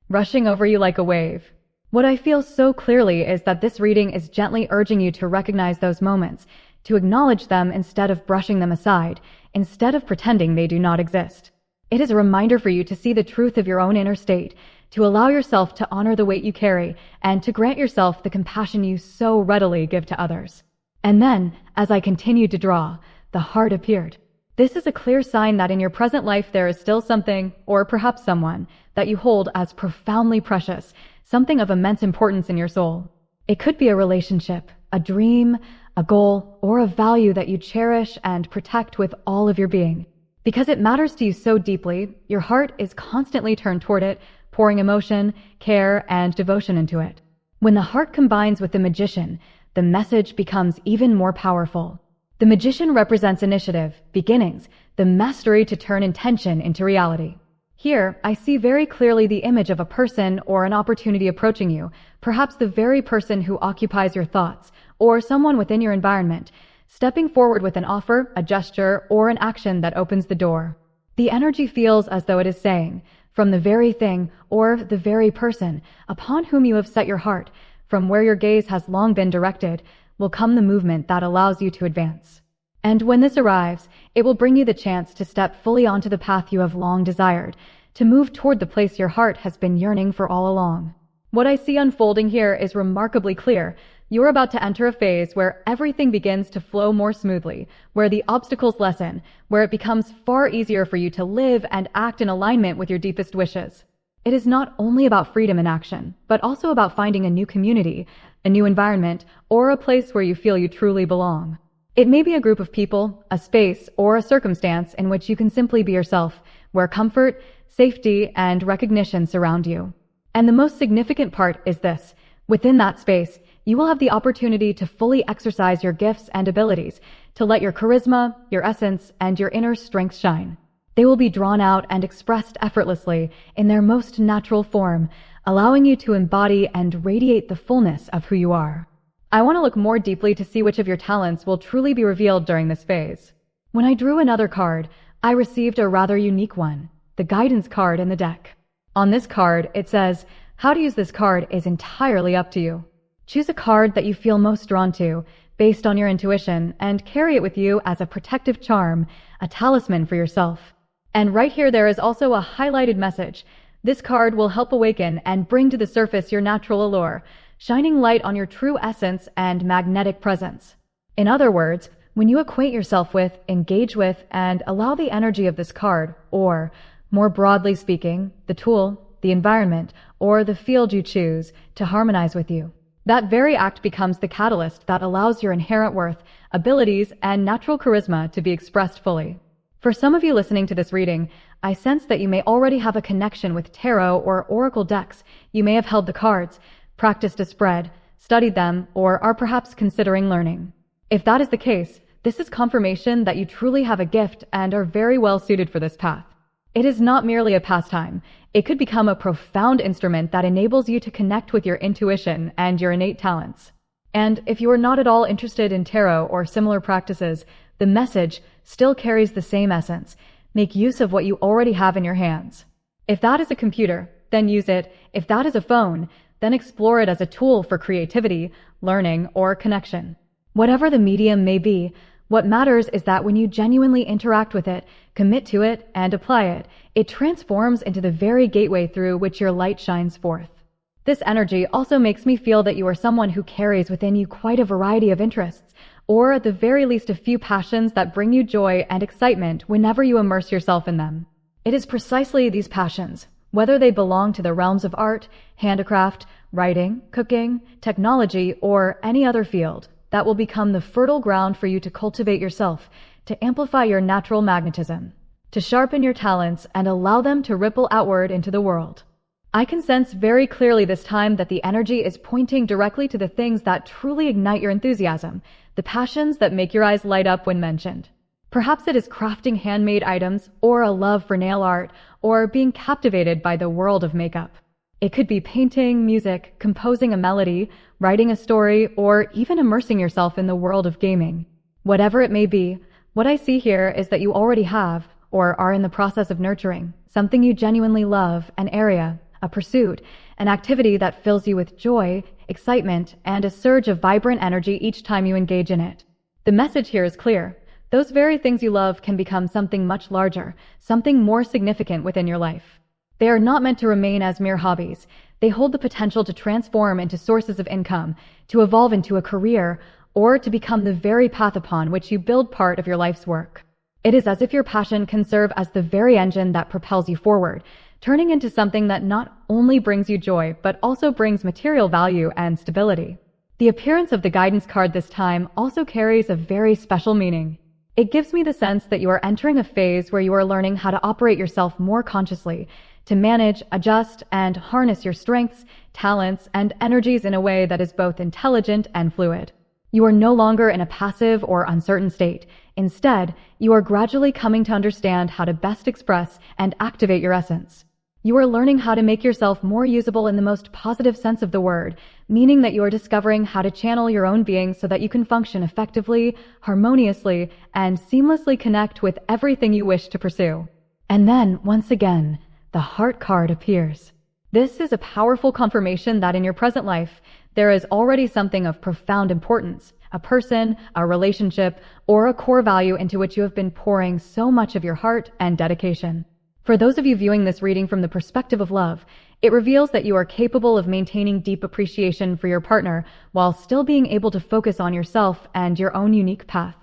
rushing over you like a wave. What I feel so clearly is that this reading is gently urging you to recognize those moments, to acknowledge them instead of brushing them aside, instead of pretending they do not exist. It is a reminder for you to see the truth of your own inner state, to allow yourself to honor the weight you carry, and to grant yourself the compassion you so readily give to others. And then, as I continued to draw, the heart appeared. This is a clear sign that in your present life there is still something, or perhaps someone, that you hold as profoundly precious, something of immense importance in your soul. It could be a relationship, a dream, a goal, or a value that you cherish and protect with all of your being. Because it matters to you so deeply, your heart is constantly turned toward it, pouring emotion, care, and devotion into it. When the heart combines with the magician, the message becomes even more powerful. The magician represents initiative, beginnings, the mastery to turn intention into reality. Here, I see very clearly the image of a person or an opportunity approaching you, perhaps the very person who occupies your thoughts, or someone within your environment, stepping forward with an offer, a gesture, or an action that opens the door. The energy feels as though it is saying, from the very thing or the very person upon whom you have set your heart, from where your gaze has long been directed, will come the movement that allows you to advance. And when this arrives, it will bring you the chance to step fully onto the path you have long desired, to move toward the place your heart has been yearning for all along. What I see unfolding here is remarkably clear. You're about to enter a phase where everything begins to flow more smoothly, where the obstacles lessen, where it becomes far easier for you to live and act in alignment with your deepest wishes. It is not only about freedom in action, but also about finding a new community, a new environment, or a place where you feel you truly belong. It may be a group of people, a space, or a circumstance in which you can simply be yourself, where comfort, safety, and recognition surround you. And the most significant part is this: within that space, you will have the opportunity to fully exercise your gifts and abilities, to let your charisma, your essence, and your inner strength shine. They will be drawn out and expressed effortlessly in their most natural form, allowing you to embody and radiate the fullness of who you are. I want to look more deeply to see which of your talents will truly be revealed during this phase. When I drew another card, I received a rather unique one, the guidance card in the deck. On this card, it says, how to use this card is entirely up to you. Choose a card that you feel most drawn to, based on your intuition, and carry it with you as a protective charm, a talisman for yourself. And right here there is also a highlighted message. This card will help awaken and bring to the surface your natural allure, shining light on your true essence and magnetic presence. In other words, when you acquaint yourself with, engage with, and allow the energy of this card, or, more broadly speaking, the tool, the environment, or the field you choose, to harmonize with you, that very act becomes the catalyst that allows your inherent worth, abilities, and natural charisma to be expressed fully. For some of you listening to this reading, I sense that you may already have a connection with tarot or oracle decks. You may have held the cards, practiced a spread, studied them, or are perhaps considering learning. If that is the case, this is confirmation that you truly have a gift and are very well suited for this path. It is not merely a pastime. It could become a profound instrument that enables you to connect with your intuition and your innate talents. And if you are not at all interested in tarot or similar practices, the message still carries the same essence. Make use of what you already have in your hands. If that is a computer, then use it. If that is a phone, then explore it as a tool for creativity, learning, or connection. Whatever the medium may be, what matters is that when you genuinely interact with it, commit to it, and apply it, it transforms into the very gateway through which your light shines forth. This energy also makes me feel that you are someone who carries within you quite a variety of interests, or at the very least a few passions that bring you joy and excitement whenever you immerse yourself in them. It is precisely these passions, whether they belong to the realms of art, handicraft, writing, cooking, technology, or any other field, that will become the fertile ground for you to cultivate yourself, to amplify your natural magnetism, to sharpen your talents and allow them to ripple outward into the world. I can sense very clearly this time that the energy is pointing directly to the things that truly ignite your enthusiasm, the passions that make your eyes light up when mentioned. Perhaps it is crafting handmade items, or a love for nail art, or being captivated by the world of makeup. It could be painting, music, composing a melody, writing a story, or even immersing yourself in the world of gaming. Whatever it may be, what I see here is that you already have, or are in the process of nurturing, something you genuinely love, an area, a pursuit, an activity that fills you with joy, excitement, and a surge of vibrant energy each time you engage in it. The message here is clear. Those very things you love can become something much larger, something more significant within your life. They are not meant to remain as mere hobbies. They hold the potential to transform into sources of income, to evolve into a career, or to become the very path upon which you build part of your life's work. It is as if your passion can serve as the very engine that propels you forward, turning into something that not only brings you joy, but also brings material value and stability. The appearance of the guidance card this time also carries a very special meaning. It gives me the sense that you are entering a phase where you are learning how to operate yourself more consciously, to manage, adjust, and harness your strengths, talents, and energies in a way that is both intelligent and fluid. You are no longer in a passive or uncertain state. Instead, you are gradually coming to understand how to best express and activate your essence. You are learning how to make yourself more usable in the most positive sense of the word, meaning that you are discovering how to channel your own being so that you can function effectively, harmoniously, and seamlessly connect with everything you wish to pursue. And then, once again, the heart card appears. This is a powerful confirmation that in your present life, there is already something of profound importance, a person, a relationship, or a core value into which you have been pouring so much of your heart and dedication. For those of you viewing this reading from the perspective of love, it reveals that you are capable of maintaining deep appreciation for your partner while still being able to focus on yourself and your own unique path.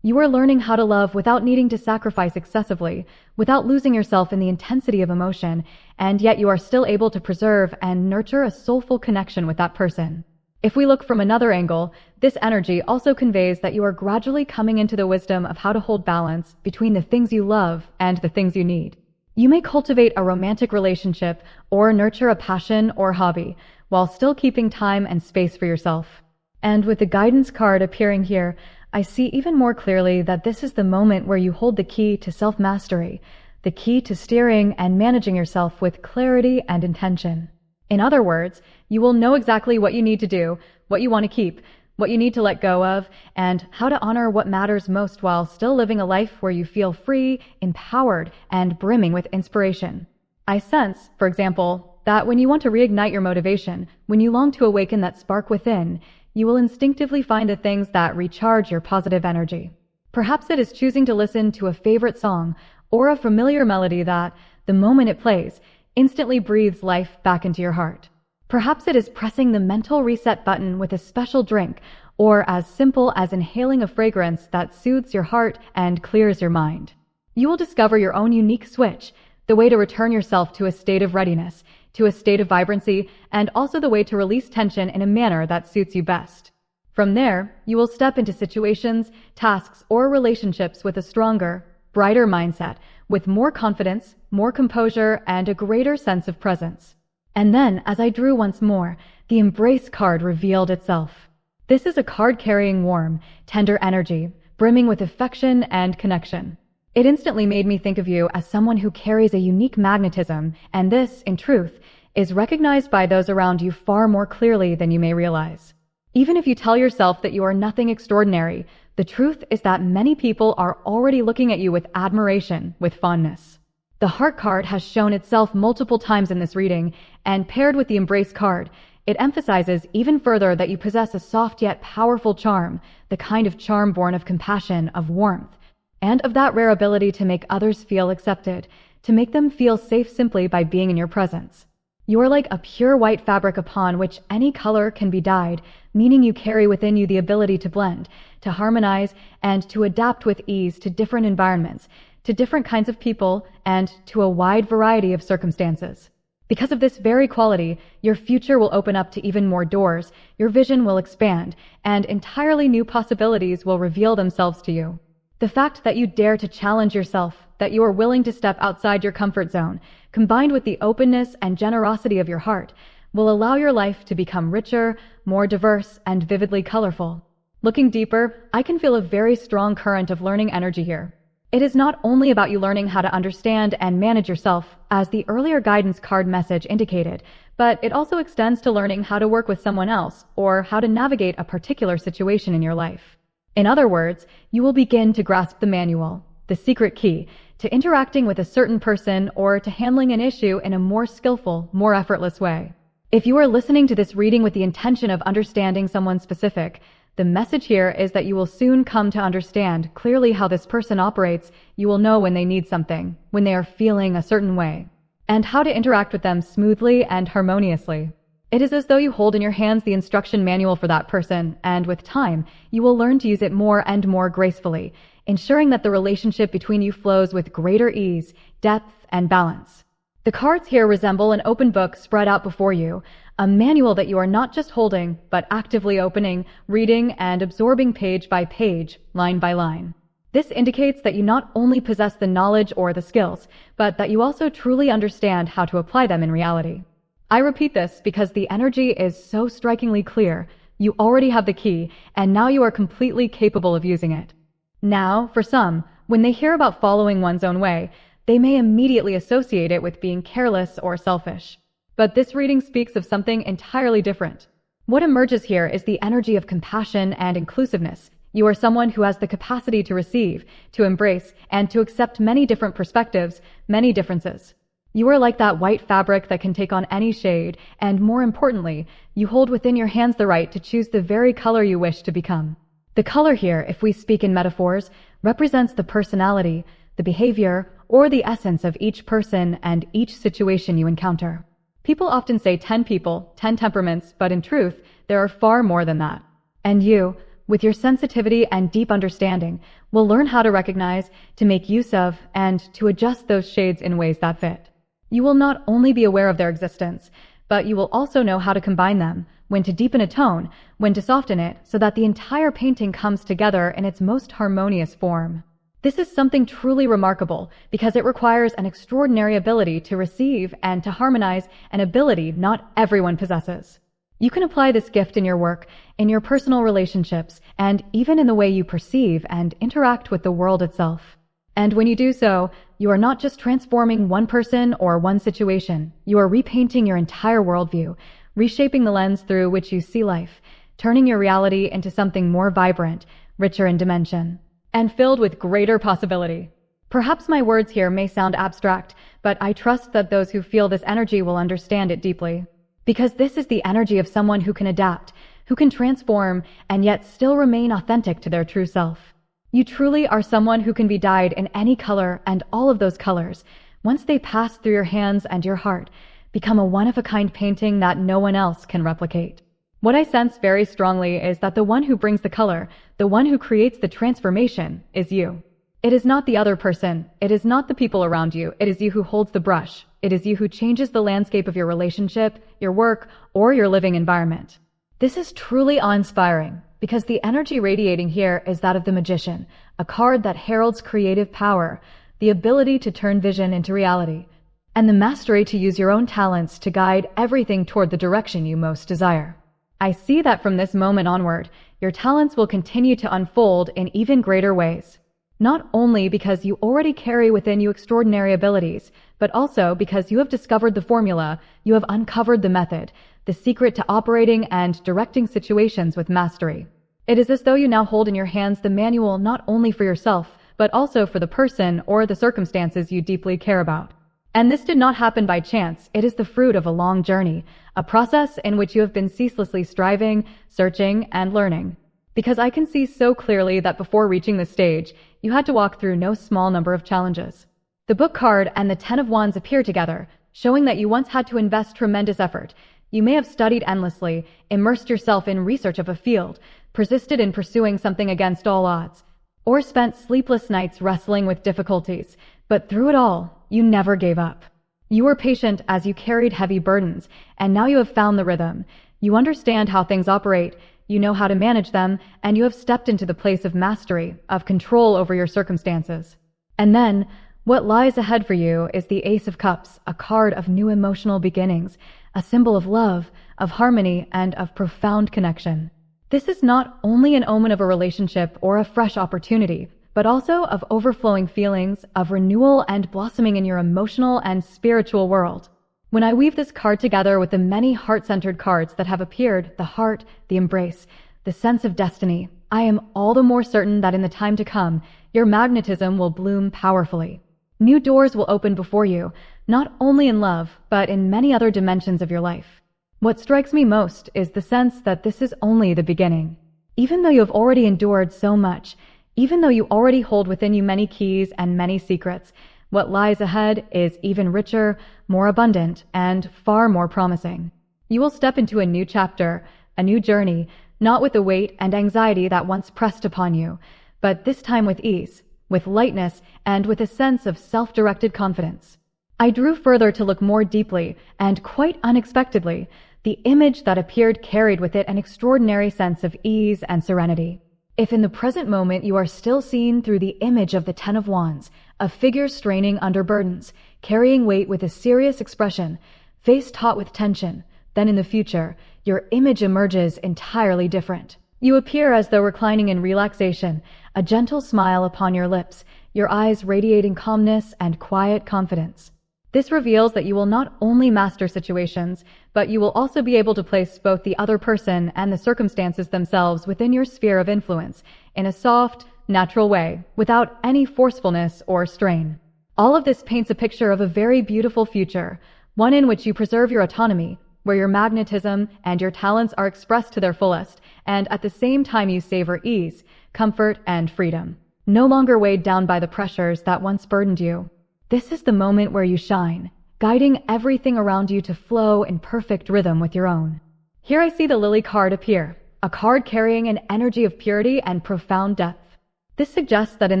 You are learning how to love without needing to sacrifice excessively, without losing yourself in the intensity of emotion, and yet you are still able to preserve and nurture a soulful connection with that person. If we look from another angle, this energy also conveys that you are gradually coming into the wisdom of how to hold balance between the things you love and the things you need. You may cultivate a romantic relationship or nurture a passion or hobby while still keeping time and space for yourself. And with the guidance card appearing here, I see even more clearly that this is the moment where you hold the key to self-mastery, the key to steering and managing yourself with clarity and intention. In other words, you will know exactly what you need to do, what you want to keep, what you need to let go of, and how to honor what matters most while still living a life where you feel free, empowered, and brimming with inspiration. I sense, for example, that when you want to reignite your motivation, when you long to awaken that spark within, you will instinctively find the things that recharge your positive energy. Perhaps it is choosing to listen to a favorite song or a familiar melody that, the moment it plays, instantly breathes life back into your heart. Perhaps it is pressing the mental reset button with a special drink, or as simple as inhaling a fragrance that soothes your heart and clears your mind. You will discover your own unique switch, the way to return yourself to a state of readiness, to a state of vibrancy, and also the way to release tension in a manner that suits you best. From there, you will step into situations, tasks, or relationships with a stronger, brighter mindset, with more confidence, more composure, and a greater sense of presence. And then, as I drew once more, the Embrace card revealed itself. This is a card carrying warm, tender energy, brimming with affection and connection. It instantly made me think of you as someone who carries a unique magnetism, and this, in truth, is recognized by those around you far more clearly than you may realize. Even if you tell yourself that you are nothing extraordinary, the truth is that many people are already looking at you with admiration, with fondness. The Heart card has shown itself multiple times in this reading, and paired with the Embrace card, it emphasizes even further that you possess a soft yet powerful charm, the kind of charm born of compassion, of warmth, and of that rare ability to make others feel accepted, to make them feel safe simply by being in your presence. You are like a pure white fabric upon which any color can be dyed, meaning you carry within you the ability to blend, to harmonize, and to adapt with ease to different environments, to different kinds of people, and to a wide variety of circumstances. Because of this very quality, your future will open up to even more doors, your vision will expand, and entirely new possibilities will reveal themselves to you. The fact that you dare to challenge yourself, that you are willing to step outside your comfort zone, combined with the openness and generosity of your heart, will allow your life to become richer, more diverse, and vividly colorful. Looking deeper, I can feel a very strong current of learning energy here. It is not only about you learning how to understand and manage yourself, as the earlier guidance card message indicated, but it also extends to learning how to work with someone else or how to navigate a particular situation in your life. In other words, you will begin to grasp the manual, the secret key, to interacting with a certain person or to handling an issue in a more skillful, more effortless way. If you are listening to this reading with the intention of understanding someone specific, the message here is that you will soon come to understand clearly how this person operates. You will know when they need something, when they are feeling a certain way, and how to interact with them smoothly and harmoniously. It is as though you hold in your hands the instruction manual for that person, and with time, you will learn to use it more and more gracefully, ensuring that the relationship between you flows with greater ease, depth, and balance. The cards here resemble an open book spread out before you, a manual that you are not just holding, but actively opening, reading, and absorbing page by page, line by line. This indicates that you not only possess the knowledge or the skills, but that you also truly understand how to apply them in reality. I repeat this because the energy is so strikingly clear. You already have the key, and now you are completely capable of using it. Now, for some, when they hear about following one's own way, they may immediately associate it with being careless or selfish. But this reading speaks of something entirely different. What emerges here is the energy of compassion and inclusiveness. You are someone who has the capacity to receive, to embrace, and to accept many different perspectives, many differences. You are like that white fabric that can take on any shade, and more importantly, you hold within your hands the right to choose the very color you wish to become. The color here, if we speak in metaphors, represents the personality, the behavior, or the essence of each person and each situation you encounter. People often say 10 people, 10 temperaments, but in truth, there are far more than that. And you, with your sensitivity and deep understanding, will learn how to recognize, to make use of, and to adjust those shades in ways that fit. You will not only be aware of their existence, but you will also know how to combine them, when to deepen a tone, when to soften it, so that the entire painting comes together in its most harmonious form. This is something truly remarkable because it requires an extraordinary ability to receive and to harmonize, an ability not everyone possesses. You can apply this gift in your work, in your personal relationships, and even in the way you perceive and interact with the world itself. And when you do so, you are not just transforming one person or one situation. You are repainting your entire worldview, reshaping the lens through which you see life, turning your reality into something more vibrant, richer in dimension, and filled with greater possibility. Perhaps my words here may sound abstract, but I trust that those who feel this energy will understand it deeply. Because this is the energy of someone who can adapt, who can transform, and yet still remain authentic to their true self. You truly are someone who can be dyed in any color, and all of those colors, once they pass through your hands and your heart, become a one-of-a-kind painting that no one else can replicate. What I sense very strongly is that the one who brings the color, the one who creates the transformation, is you. It is not the other person. It is not the people around you. It is you who holds the brush. It is you who changes the landscape of your relationship, your work, or your living environment. This is truly awe-inspiring because the energy radiating here is that of the Magician, a card that heralds creative power, the ability to turn vision into reality, and the mastery to use your own talents to guide everything toward the direction you most desire. I see that from this moment onward, your talents will continue to unfold in even greater ways. Not only because you already carry within you extraordinary abilities, but also because you have discovered the formula, you have uncovered the method, the secret to operating and directing situations with mastery. It is as though you now hold in your hands the manual not only for yourself, but also for the person or the circumstances you deeply care about. And this did not happen by chance. It is the fruit of a long journey, a process in which you have been ceaselessly striving, searching, and learning. Because I can see so clearly that before reaching this stage, you had to walk through no small number of challenges. The Book card and the Ten of Wands appear together, showing that you once had to invest tremendous effort. You may have studied endlessly, immersed yourself in research of a field, persisted in pursuing something against all odds, or spent sleepless nights wrestling with difficulties. But through it all, you never gave up. You were patient as you carried heavy burdens, and now you have found the rhythm. You understand how things operate, you know how to manage them, and you have stepped into the place of mastery, of control over your circumstances. And then, what lies ahead for you is the Ace of Cups, a card of new emotional beginnings, a symbol of love, of harmony, and of profound connection. This is not only an omen of a relationship or a fresh opportunity, but also of overflowing feelings, of renewal and blossoming in your emotional and spiritual world. When I weave this card together with the many heart-centered cards that have appeared, the heart, the embrace, the sense of destiny, I am all the more certain that in the time to come, your magnetism will bloom powerfully. New doors will open before you, not only in love, but in many other dimensions of your life. What strikes me most is the sense that this is only the beginning. Even though you have already endured so much, even though you already hold within you many keys and many secrets, what lies ahead is even richer, more abundant, and far more promising. You will step into a new chapter, a new journey, not with the weight and anxiety that once pressed upon you, but this time with ease, with lightness, and with a sense of self-directed confidence. I drew further to look more deeply, and quite unexpectedly, the image that appeared carried with it an extraordinary sense of ease and serenity. If in the present moment you are still seen through the image of the Ten of Wands, a figure straining under burdens, carrying weight with a serious expression, face taut with tension, then in the future, your image emerges entirely different. You appear as though reclining in relaxation, a gentle smile upon your lips, your eyes radiating calmness and quiet confidence. This reveals that you will not only master situations, but you will also be able to place both the other person and the circumstances themselves within your sphere of influence in a soft, natural way, without any forcefulness or strain. All of this paints a picture of a very beautiful future, one in which you preserve your autonomy, where your magnetism and your talents are expressed to their fullest, and at the same time you savor ease, comfort, and freedom, no longer weighed down by the pressures that once burdened you. This is the moment where you shine, guiding everything around you to flow in perfect rhythm with your own. Here I see the Lily card appear, a card carrying an energy of purity and profound depth. This suggests that in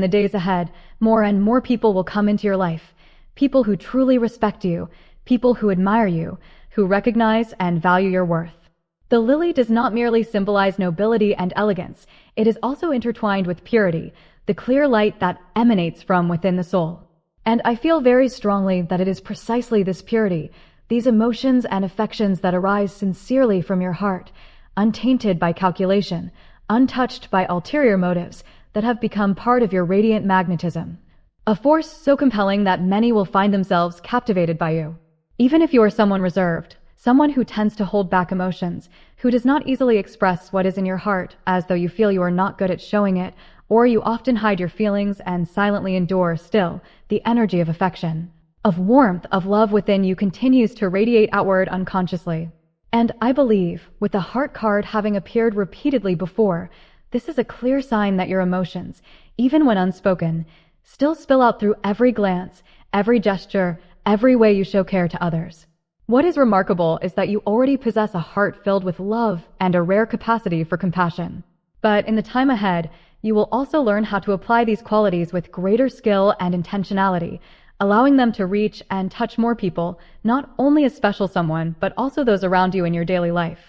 the days ahead, more and more people will come into your life, people who truly respect you, people who admire you, who recognize and value your worth. The lily does not merely symbolize nobility and elegance, it is also intertwined with purity, the clear light that emanates from within the soul. And I feel very strongly that it is precisely this purity, these emotions and affections that arise sincerely from your heart, untainted by calculation, untouched by ulterior motives, that have become part of your radiant magnetism. A force so compelling that many will find themselves captivated by you. Even if you are someone reserved, someone who tends to hold back emotions, who does not easily express what is in your heart as though you feel you are not good at showing it, or you often hide your feelings and silently endure still the energy of affection, of warmth, of love within you continues to radiate outward unconsciously. And I believe, with the heart card having appeared repeatedly before, this is a clear sign that your emotions, even when unspoken, still spill out through every glance, every gesture, every way you show care to others. What is remarkable is that you already possess a heart filled with love and a rare capacity for compassion. But in the time ahead, you will also learn how to apply these qualities with greater skill and intentionality, allowing them to reach and touch more people, not only a special someone, but also those around you in your daily life.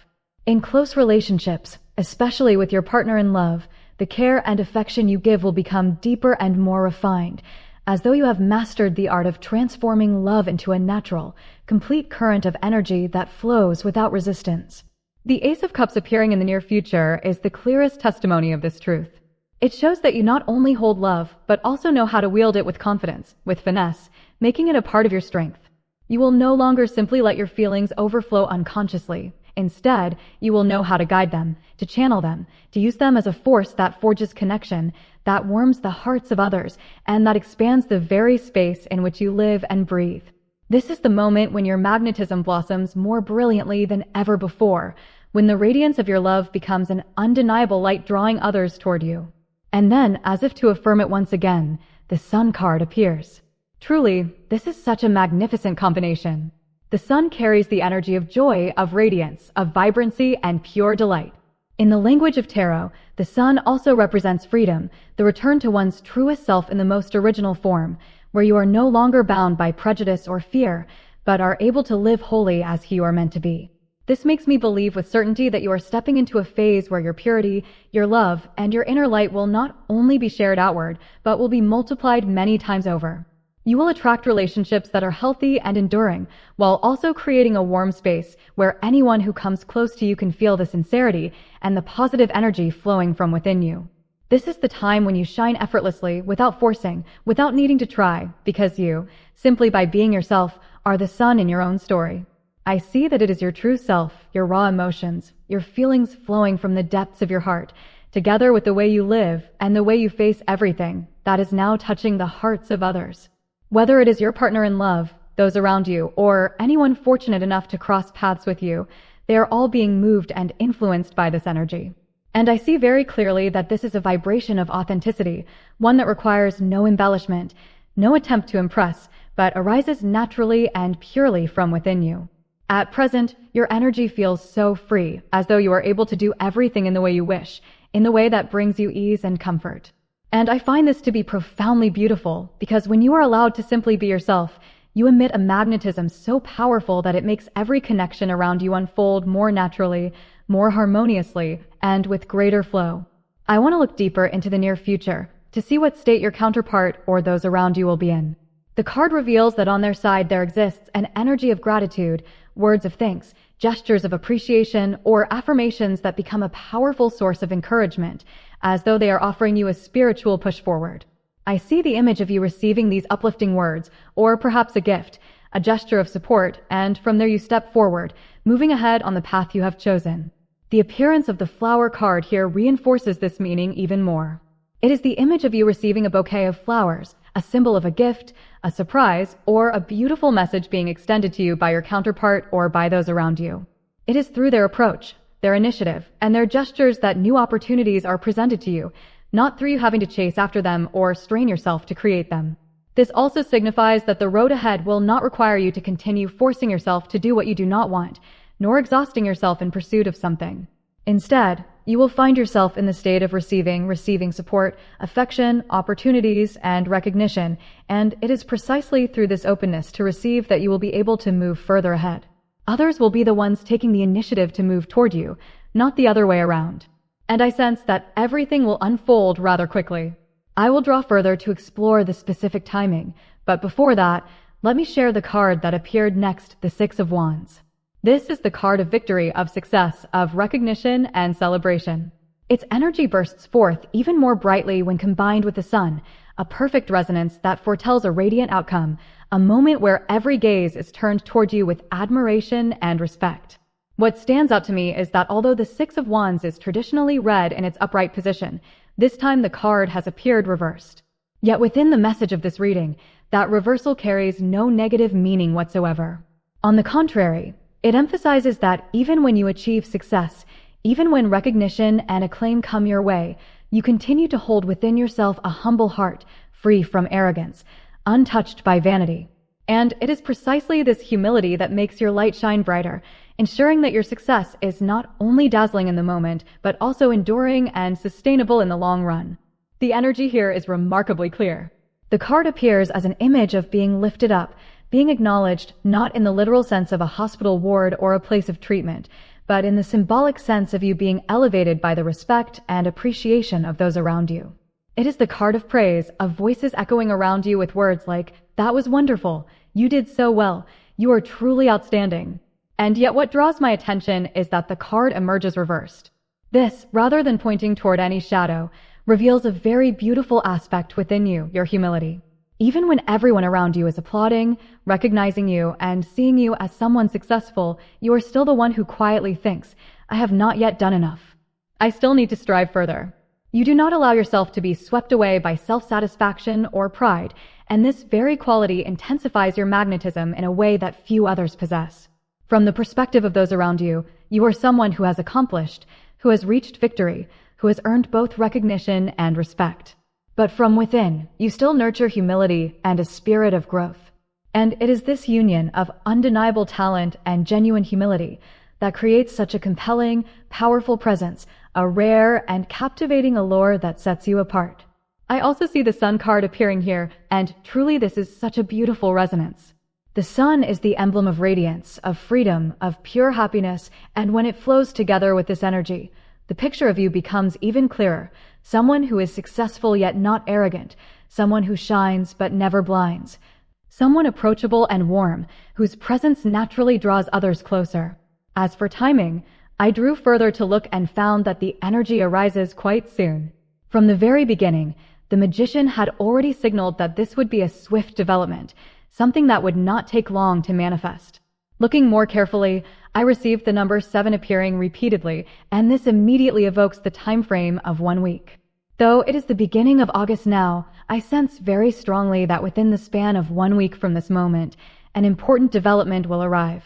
In close relationships, especially with your partner in love, the care and affection you give will become deeper and more refined, as though you have mastered the art of transforming love into a natural, complete current of energy that flows without resistance. The Ace of Cups appearing in the near future is the clearest testimony of this truth. It shows that you not only hold love, but also know how to wield it with confidence, with finesse, making it a part of your strength. You will no longer simply let your feelings overflow unconsciously. Instead, you will know how to guide them, to channel them, to use them as a force that forges connection, that warms the hearts of others, and that expands the very space in which you live and breathe. This is the moment when your magnetism blossoms more brilliantly than ever before, when the radiance of your love becomes an undeniable light drawing others toward you. And then, as if to affirm it once again, the Sun card appears. Truly, this is such a magnificent combination. The Sun carries the energy of joy, of radiance, of vibrancy, and pure delight. In the language of tarot, the Sun also represents freedom, the return to one's truest self in the most original form, where you are no longer bound by prejudice or fear, but are able to live wholly as you are meant to be. This makes me believe with certainty that you are stepping into a phase where your purity, your love, and your inner light will not only be shared outward, but will be multiplied many times over. You will attract relationships that are healthy and enduring, while also creating a warm space where anyone who comes close to you can feel the sincerity and the positive energy flowing from within you. This is the time when you shine effortlessly, without forcing, without needing to try, because you, simply by being yourself, are the sun in your own story. I see that it is your true self, your raw emotions, your feelings flowing from the depths of your heart, together with the way you live and the way you face everything, that is now touching the hearts of others. Whether it is your partner in love, those around you, or anyone fortunate enough to cross paths with you, they are all being moved and influenced by this energy. And I see very clearly that this is a vibration of authenticity, one that requires no embellishment, no attempt to impress, but arises naturally and purely from within you. At present, your energy feels so free, as though you are able to do everything in the way you wish, in the way that brings you ease and comfort. And I find this to be profoundly beautiful, because when you are allowed to simply be yourself, you emit a magnetism so powerful that it makes every connection around you unfold more naturally, more harmoniously, and with greater flow. I want to look deeper into the near future, to see what state your counterpart or those around you will be in. The card reveals that on their side there exists an energy of gratitude, words of thanks, gestures of appreciation, or affirmations that become a powerful source of encouragement, as though they are offering you a spiritual push forward. I see the image of you receiving these uplifting words, or perhaps a gift, a gesture of support, and from there you step forward, moving ahead on the path you have chosen. The appearance of the flower card here reinforces this meaning even more. It is the image of you receiving a bouquet of flowers, a symbol of a gift, a surprise, or a beautiful message being extended to you by your counterpart or by those around you. It is through their approach, their initiative, and their gestures that new opportunities are presented to you, not through you having to chase after them or strain yourself to create them. This also signifies that the road ahead will not require you to continue forcing yourself to do what you do not want, nor exhausting yourself in pursuit of something. Instead, you will find yourself in the state of receiving support, affection, opportunities, and recognition, and it is precisely through this openness to receive that you will be able to move further ahead. Others will be the ones taking the initiative to move toward you, not the other way around. And I sense that everything will unfold rather quickly. I will draw further to explore the specific timing, but before that, let me share the card that appeared next, the Six of Wands. This is the card of victory, of success, of recognition and celebration. Its energy bursts forth even more brightly when combined with the sun, a perfect resonance that foretells a radiant outcome, a moment where every gaze is turned toward you with admiration and respect. What stands out to me is that although the Six of Wands is traditionally read in its upright position, this time the card has appeared reversed. Yet within the message of this reading, that reversal carries no negative meaning whatsoever. On the contrary, it emphasizes that even when you achieve success, even when recognition and acclaim come your way, you continue to hold within yourself a humble heart, free from arrogance, untouched by vanity. And it is precisely this humility that makes your light shine brighter, ensuring that your success is not only dazzling in the moment, but also enduring and sustainable in the long run. The energy here is remarkably clear. The card appears as an image of being lifted up, being acknowledged not in the literal sense of a hospital ward or a place of treatment, but in the symbolic sense of you being elevated by the respect and appreciation of those around you. It is the card of praise, of voices echoing around you with words like, "That was wonderful. You did so well. You are truly outstanding." And yet what draws my attention is that the card emerges reversed. This, rather than pointing toward any shadow, reveals a very beautiful aspect within you, your humility. Even when everyone around you is applauding, recognizing you, and seeing you as someone successful, you are still the one who quietly thinks, "I have not yet done enough. I still need to strive further." You do not allow yourself to be swept away by self-satisfaction or pride, and this very quality intensifies your magnetism in a way that few others possess. From the perspective of those around you, you are someone who has accomplished, who has reached victory, who has earned both recognition and respect. But from within, you still nurture humility and a spirit of growth. And it is this union of undeniable talent and genuine humility that creates such a compelling, powerful presence, a rare and captivating allure that sets you apart. I also see the Sun card appearing here, and truly this is such a beautiful resonance. The sun is the emblem of radiance, of freedom, of pure happiness, and when it flows together with this energy, the picture of you becomes even clearer. Someone who is successful yet not arrogant, someone who shines but never blinds, someone approachable and warm, whose presence naturally draws others closer. As for timing, I drew further to look and found that the energy arises quite soon. From the very beginning, the magician had already signaled that this would be a swift development, something that would not take long to manifest. Looking more carefully, I received the number 7 appearing repeatedly, and this immediately evokes the time frame of 1 week. Though it is the beginning of August now, I sense very strongly that within the span of 1 week from this moment, an important development will arrive.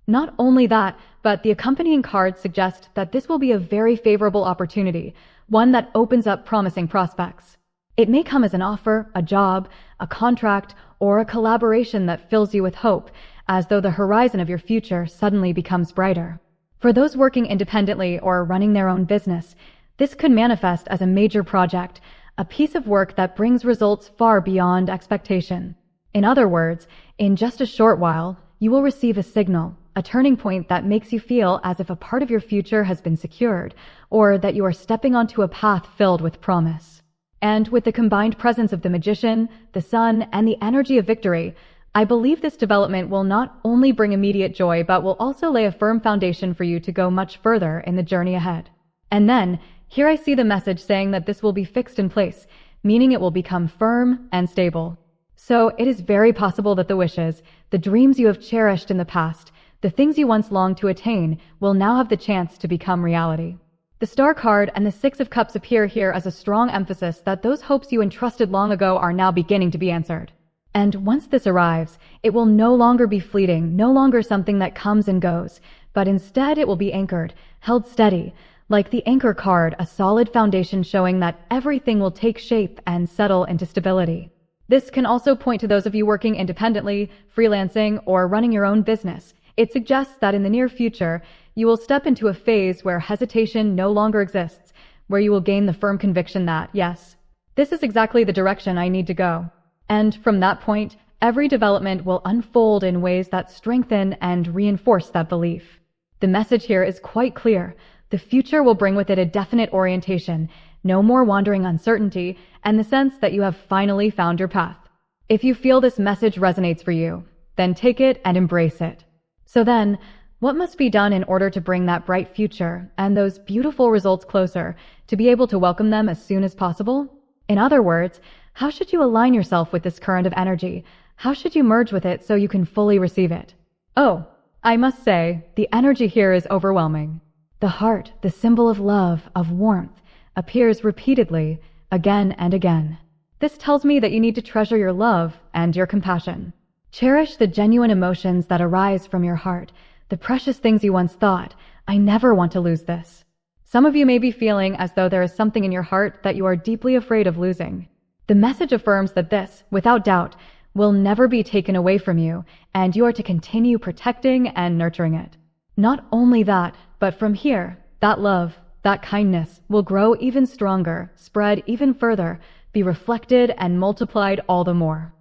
Not only that, but the accompanying cards suggest that this will be a very favorable opportunity, one that opens up promising prospects. It may come as an offer, a job, a contract, or a collaboration that fills you with hope, as though the horizon of your future suddenly becomes brighter. For those working independently or running their own business, this could manifest as a major project, a piece of work that brings results far beyond expectation. In other words, in just a short while, you will receive a signal, a turning point that makes you feel as if a part of your future has been secured, or that you are stepping onto a path filled with promise. And with the combined presence of the magician, the sun, and the energy of victory, I believe this development will not only bring immediate joy, but will also lay a firm foundation for you to go much further in the journey ahead. And then, here I see the message saying that this will be fixed in place, meaning it will become firm and stable. So it is very possible that the wishes, the dreams you have cherished in the past, the things you once longed to attain, will now have the chance to become reality. The Star card and the 6 of Cups appear here as a strong emphasis that those hopes you entrusted long ago are now beginning to be answered. And once this arrives, it will no longer be fleeting, no longer something that comes and goes, but instead it will be anchored, held steady, like the Anchor card, a solid foundation showing that everything will take shape and settle into stability. This can also point to those of you working independently, freelancing, or running your own business. It suggests that in the near future, you will step into a phase where hesitation no longer exists, where you will gain the firm conviction that, yes, this is exactly the direction I need to go. And from that point, every development will unfold in ways that strengthen and reinforce that belief. The message here is quite clear. The future will bring with it a definite orientation, no more wandering uncertainty, and the sense that you have finally found your path. If you feel this message resonates for you, then take it and embrace it. So then, what must be done in order to bring that bright future and those beautiful results closer, to be able to welcome them as soon as possible? In other words, how should you align yourself with this current of energy? How should you merge with it so you can fully receive it? Oh, I must say, the energy here is overwhelming. The heart, the symbol of love, of warmth, appears repeatedly, again and again. This tells me that you need to treasure your love and your compassion. Cherish the genuine emotions that arise from your heart, the precious things you once thought, I never want to lose this. Some of you may be feeling as though there is something in your heart that you are deeply afraid of losing. The message affirms that this, without doubt, will never be taken away from you, and you are to continue protecting and nurturing it. Not only that, but from here, that love, that kindness will grow even stronger, spread even further, be reflected and multiplied all the more.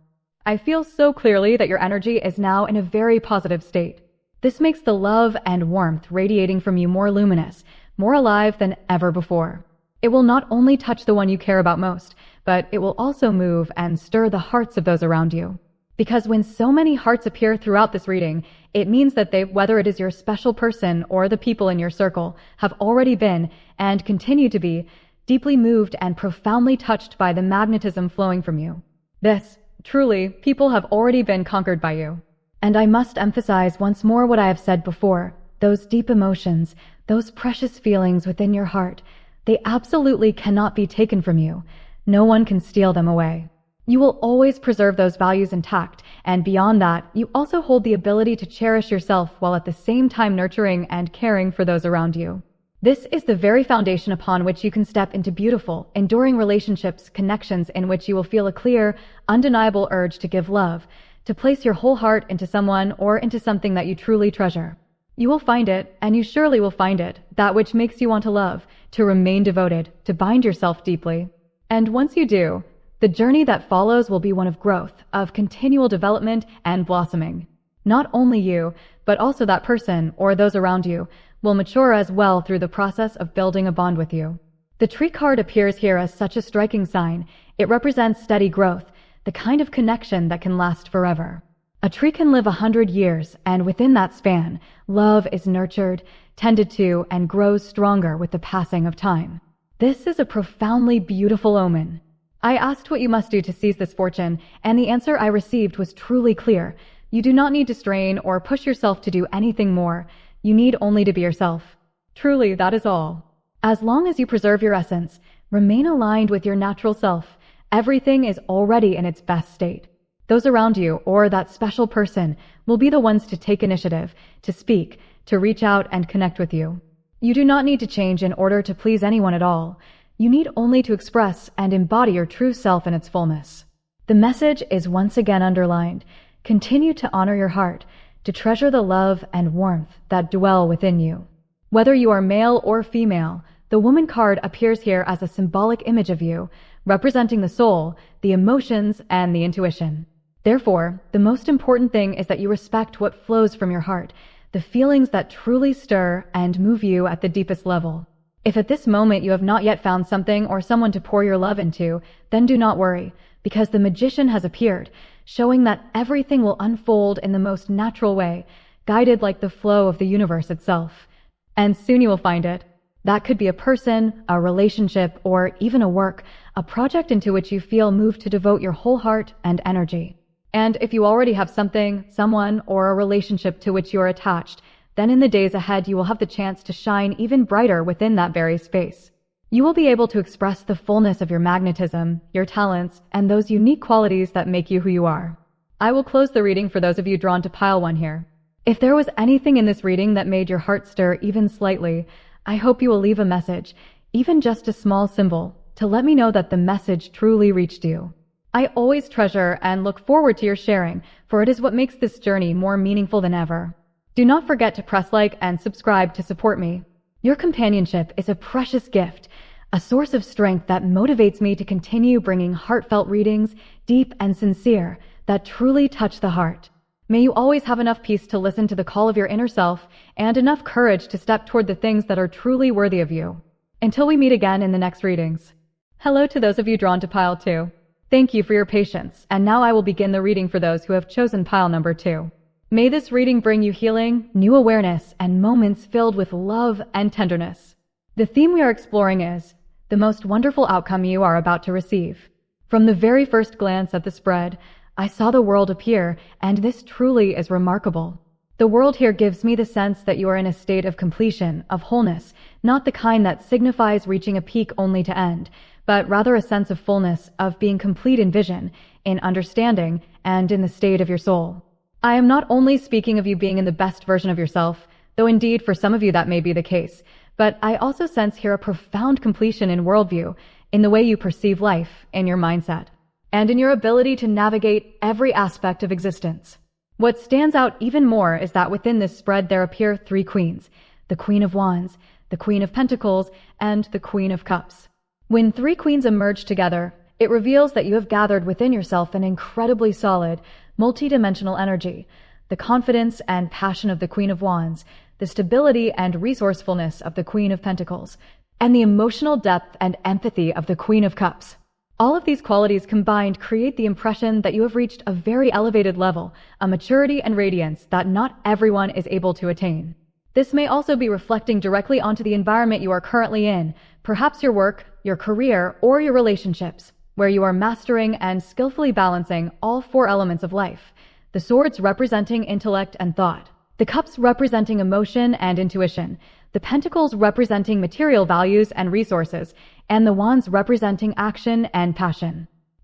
I feel so clearly that your energy is now in a very positive state. This makes the love and warmth radiating from you more luminous, more alive than ever before. It will not only touch the one you care about most, but it will also move and stir the hearts of those around you. Because when so many hearts appear throughout this reading, it means that they, whether it is your special person or the people in your circle, have already been, and continue to be, deeply moved and profoundly touched by the magnetism flowing from you. This, truly, people have already been conquered by you. And I must emphasize once more what I have said before, those deep emotions, those precious feelings within your heart, they absolutely cannot be taken from you. No one can steal them away. You will always preserve those values intact, and beyond that, you also hold the ability to cherish yourself while at the same time nurturing and caring for those around you. This is the very foundation upon which you can step into beautiful, enduring relationships, connections in which you will feel a clear, undeniable urge to give love, to place your whole heart into someone or into something that you truly treasure. You will find it, and you surely will find it, that which makes you want to love, to remain devoted, to bind yourself deeply. And once you do, the journey that follows will be one of growth, of continual development and blossoming. Not only you, but also that person or those around you will mature as well through the process of building a bond with you. The tree card appears here as such a striking sign. It represents steady growth, the kind of connection that can last forever. A tree can live 100 years, and within that span, love is nurtured, tended to, and grows stronger with the passing of time. This is a profoundly beautiful omen. I asked what you must do to seize this fortune, and the answer I received was truly clear. You do not need to strain or push yourself to do anything more. You need only to be yourself. Truly, that is all. As long as you preserve your essence, remain aligned with your natural self, everything is already in its best state. Those around you, or that special person, will be the ones to take initiative, to speak, to reach out and connect with you. You do not need to change in order to please anyone at all. You need only to express and embody your true self in its fullness. The message is once again underlined. Continue to honor your heart, to treasure the love and warmth that dwell within you. Whether you are male or female, the woman card appears here as a symbolic image of you, representing the soul, the emotions, and the intuition. Therefore, the most important thing is that you respect what flows from your heart, the feelings that truly stir and move you at the deepest level. If at this moment you have not yet found something or someone to pour your love into, then do not worry, because the magician has appeared, showing that everything will unfold in the most natural way, guided like the flow of the universe itself. And soon you will find it. That could be a person, a relationship, or even a work, a project into which you feel moved to devote your whole heart and energy. And if you already have something, someone, or a relationship to which you are attached, then in the days ahead you will have the chance to shine even brighter within that very space. You will be able to express the fullness of your magnetism, your talents, and those unique qualities that make you who you are. I will close the reading for those of you drawn to pile 1 here. If there was anything in this reading that made your heart stir even slightly, I hope you will leave a message, even just a small symbol, to let me know that the message truly reached you. I always treasure and look forward to your sharing, for it is what makes this journey more meaningful than ever. Do not forget to press like and subscribe to support me. Your companionship is a precious gift, a source of strength that motivates me to continue bringing heartfelt readings, deep and sincere, that truly touch the heart. May you always have enough peace to listen to the call of your inner self and enough courage to step toward the things that are truly worthy of you. Until we meet again in the next readings. Hello to those of you drawn to pile 2. Thank you for your patience, and now I will begin the reading for those who have chosen pile number 2. May this reading bring you healing, new awareness, and moments filled with love and tenderness. The theme we are exploring is the most wonderful outcome you are about to receive. From the very first glance at the spread, I saw the world appear, and this truly is remarkable. The world here gives me the sense that you are in a state of completion, of wholeness, not the kind that signifies reaching a peak only to end, but rather a sense of fullness, of being complete in vision, in understanding, and in the state of your soul. I am not only speaking of you being in the best version of yourself, though indeed for some of you that may be the case, but I also sense here a profound completion in worldview, in the way you perceive life, in your mindset. and in your ability to navigate every aspect of existence. What stands out even more is that within this spread there appear three queens: the Queen of Wands, the Queen of Pentacles, and the Queen of Cups. When three queens emerge together, it reveals that you have gathered within yourself an incredibly solid, multidimensional energy: the confidence and passion of the Queen of Wands, the stability and resourcefulness of the Queen of Pentacles, and the emotional depth and empathy of the Queen of Cups. All of these qualities combined create the impression that you have reached a very elevated level, a maturity and radiance that not everyone is able to attain. This may also be reflecting directly onto the environment you are currently in, perhaps your work, your career, or your relationships, where you are mastering and skillfully balancing all four elements of life: the swords representing intellect and thought, the cups representing emotion and intuition, the pentacles representing material values and resources, and the wands representing action and passion.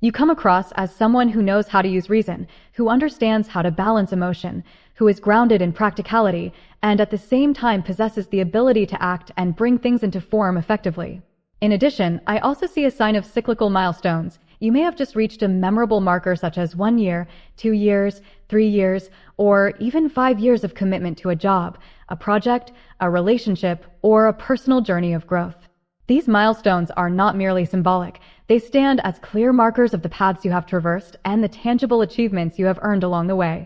You come across as someone who knows how to use reason, who understands how to balance emotion, who is grounded in practicality, and at the same time possesses the ability to act and bring things into form effectively. In addition, I also see a sign of cyclical milestones. You may have just reached a memorable marker such as 1 year, 2 years, 3 years, or even 5 years of commitment to a job, a project, a relationship, or a personal journey of growth. These milestones are not merely symbolic. They stand as clear markers of the paths you have traversed and the tangible achievements you have earned along the way.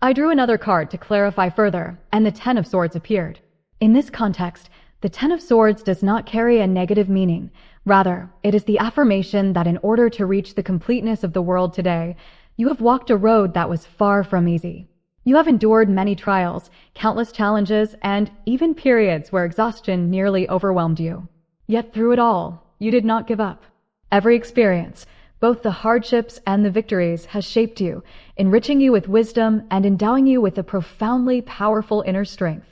I drew another card to clarify further, and the Ten of Swords appeared. In this context, the Ten of Swords does not carry a negative meaning. Rather, it is the affirmation that in order to reach the completeness of the world today, you have walked a road that was far from easy. You have endured many trials, countless challenges, and even periods where exhaustion nearly overwhelmed you. Yet through it all, you did not give up. Every experience, both the hardships and the victories, has shaped you, enriching you with wisdom and endowing you with a profoundly powerful inner strength.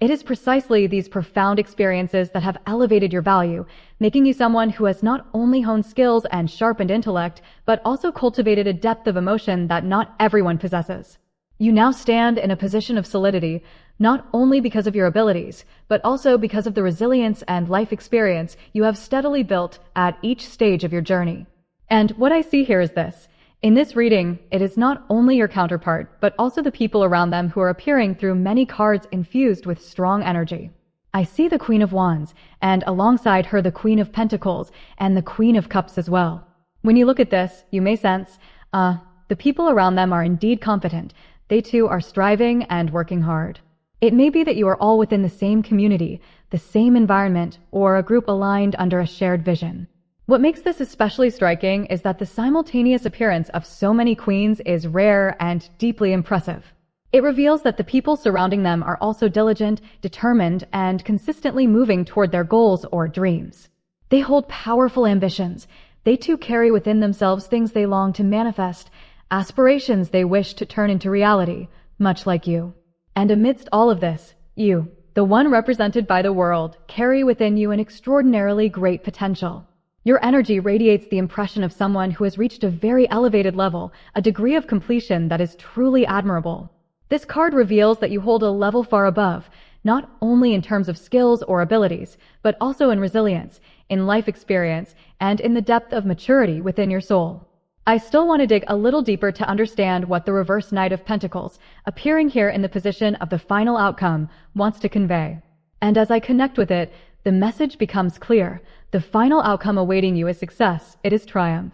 It is precisely these profound experiences that have elevated your value, making you someone who has not only honed skills and sharpened intellect, but also cultivated a depth of emotion that not everyone possesses. You now stand in a position of solidity, not only because of your abilities, but also because of the resilience and life experience you have steadily built at each stage of your journey. And what I see here is this. In this reading, it is not only your counterpart, but also the people around them who are appearing through many cards infused with strong energy. I see the Queen of Wands, and alongside her the Queen of Pentacles, and the Queen of Cups as well. When you look at this, you may sense, the people around them are indeed competent. They too are striving and working hard. It may be that you are all within the same community, the same environment, or a group aligned under a shared vision. What makes this especially striking is that the simultaneous appearance of so many queens is rare and deeply impressive. It reveals that the people surrounding them are also diligent, determined, and consistently moving toward their goals or dreams. They hold powerful ambitions. They too carry within themselves things they long to manifest, aspirations they wish to turn into reality, much like you. And amidst all of this, you, the one represented by the world, carry within you an extraordinarily great potential. Your energy radiates the impression of someone who has reached a very elevated level, a degree of completion that is truly admirable. This card reveals that you hold a level far above, not only in terms of skills or abilities, but also in resilience, in life experience, and in the depth of maturity within your soul. I still want to dig a little deeper to understand what the reverse Knight of Pentacles, appearing here in the position of the final outcome, wants to convey. And as I connect with it, the message becomes clear. The final outcome awaiting you is success. It is triumph.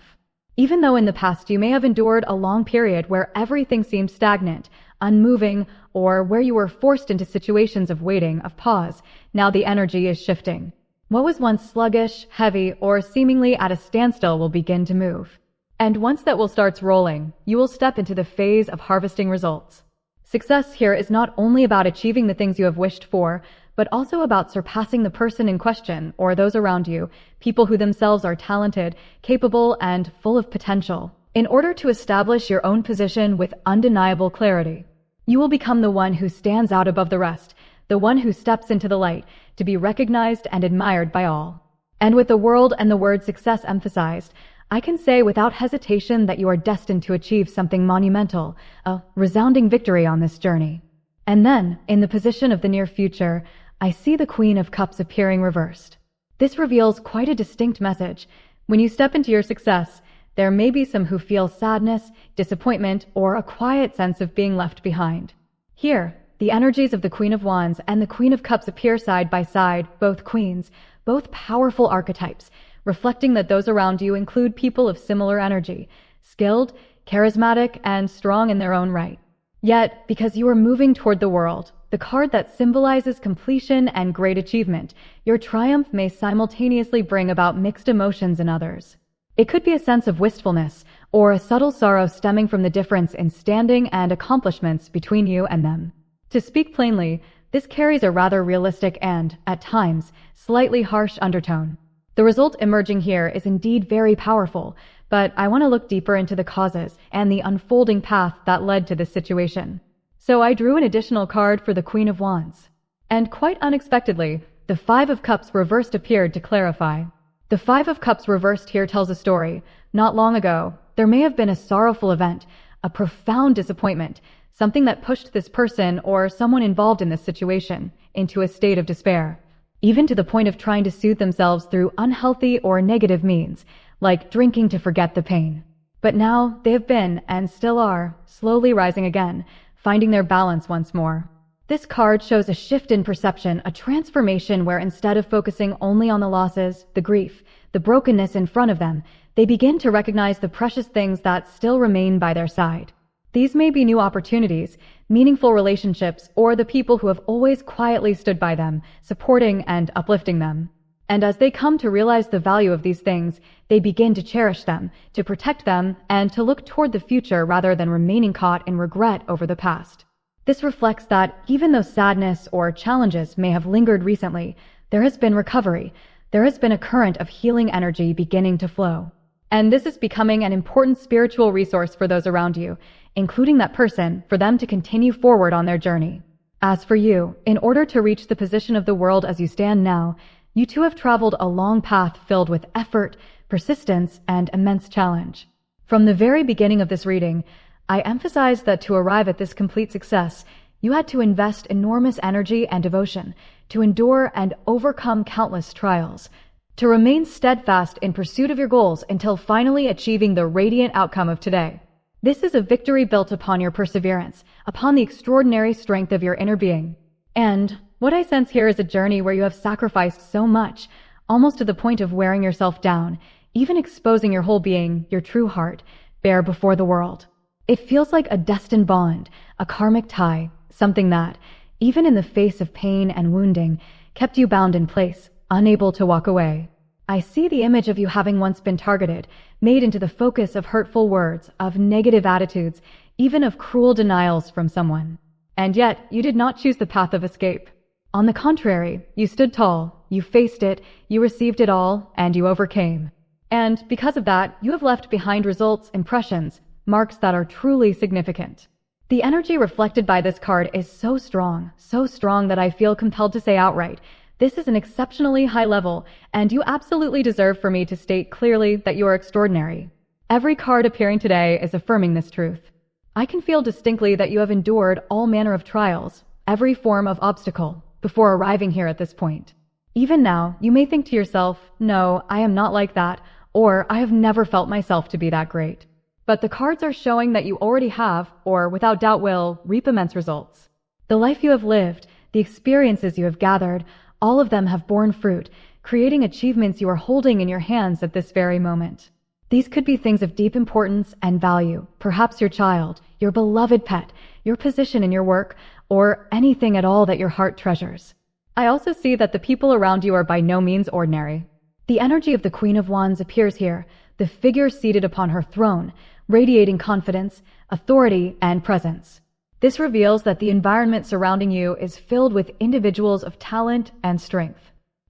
Even though in the past you may have endured a long period where everything seemed stagnant, unmoving, or where you were forced into situations of waiting, of pause, now the energy is shifting. What was once sluggish, heavy, or seemingly at a standstill will begin to move. And once that will starts rolling, you will step into the phase of harvesting results. Success here is not only about achieving the things you have wished for, but also about surpassing the person in question or those around you, people who themselves are talented, capable, and full of potential, in order to establish your own position with undeniable clarity. You will become the one who stands out above the rest, the one who steps into the light, to be recognized and admired by all. And with the world and the word success emphasized, I can say without hesitation that you are destined to achieve something monumental, a resounding victory on this journey. And then, in the position of the near future, I see the Queen of Cups appearing reversed. This reveals quite a distinct message. When you step into your success, there may be some who feel sadness, disappointment, or a quiet sense of being left behind. Here, the energies of the Queen of Wands and the Queen of Cups appear side by side, both queens, both powerful archetypes, reflecting that those around you include people of similar energy, skilled, charismatic, and strong in their own right. Yet, because you are moving toward the world, the card that symbolizes completion and great achievement, your triumph may simultaneously bring about mixed emotions in others. It could be a sense of wistfulness, or a subtle sorrow stemming from the difference in standing and accomplishments between you and them. To speak plainly, this carries a rather realistic and, at times, slightly harsh undertone. The result emerging here is indeed very powerful, but I want to look deeper into the causes and the unfolding path that led to this situation. So I drew an additional card for the Queen of Wands. And quite unexpectedly, the Five of Cups reversed appeared to clarify. The Five of Cups reversed here tells a story. Not long ago, there may have been a sorrowful event, a profound disappointment, something that pushed this person or someone involved in this situation into a state of despair, even to the point of trying to soothe themselves through unhealthy or negative means, like drinking to forget the pain. But now they have been, and still are, slowly rising again, finding their balance once more. This card shows a shift in perception, a transformation where instead of focusing only on the losses, the grief, the brokenness in front of them, they begin to recognize the precious things that still remain by their side. These may be new opportunities, meaningful relationships, or the people who have always quietly stood by them, supporting and uplifting them. And as they come to realize the value of these things, they begin to cherish them, to protect them, and to look toward the future rather than remaining caught in regret over the past. This reflects that even though sadness or challenges may have lingered recently, there has been recovery. There has been a current of healing energy beginning to flow. And this is becoming an important spiritual resource for those around you, including that person, for them to continue forward on their journey. As for you, in order to reach the position of the world as you stand now, you too have traveled a long path filled with effort, persistence, and immense challenge. From the very beginning of this reading, I emphasized that to arrive at this complete success, you had to invest enormous energy and devotion, to endure and overcome countless trials, to remain steadfast in pursuit of your goals until finally achieving the radiant outcome of today. This is a victory built upon your perseverance, upon the extraordinary strength of your inner being. And what I sense here is a journey where you have sacrificed so much, almost to the point of wearing yourself down, even exposing your whole being, your true heart, bare before the world. It feels like a destined bond, a karmic tie, something that, even in the face of pain and wounding, kept you bound in place, unable to walk away. I see the image of you having once been targeted, made into the focus of hurtful words, of negative attitudes, even of cruel denials from someone. And yet, you did not choose the path of escape. On the contrary, you stood tall, you faced it, you received it all, and you overcame. And because of that, you have left behind results, impressions, marks that are truly significant. The energy reflected by this card is so strong that I feel compelled to say outright, this is an exceptionally high level, and you absolutely deserve for me to state clearly that you are extraordinary. Every card appearing today is affirming this truth. I can feel distinctly that you have endured all manner of trials, every form of obstacle, before arriving here at this point. Even now, you may think to yourself, no, I am not like that, or I have never felt myself to be that great. But the cards are showing that you already have, or without doubt will, reap immense results. The life you have lived, the experiences you have gathered, all of them have borne fruit, creating achievements you are holding in your hands at this very moment. These could be things of deep importance and value, perhaps your child, your beloved pet, your position in your work, or anything at all that your heart treasures. I also see that the people around you are by no means ordinary. The energy of the Queen of Wands appears here, the figure seated upon her throne, radiating confidence, authority, and presence. This reveals that the environment surrounding you is filled with individuals of talent and strength.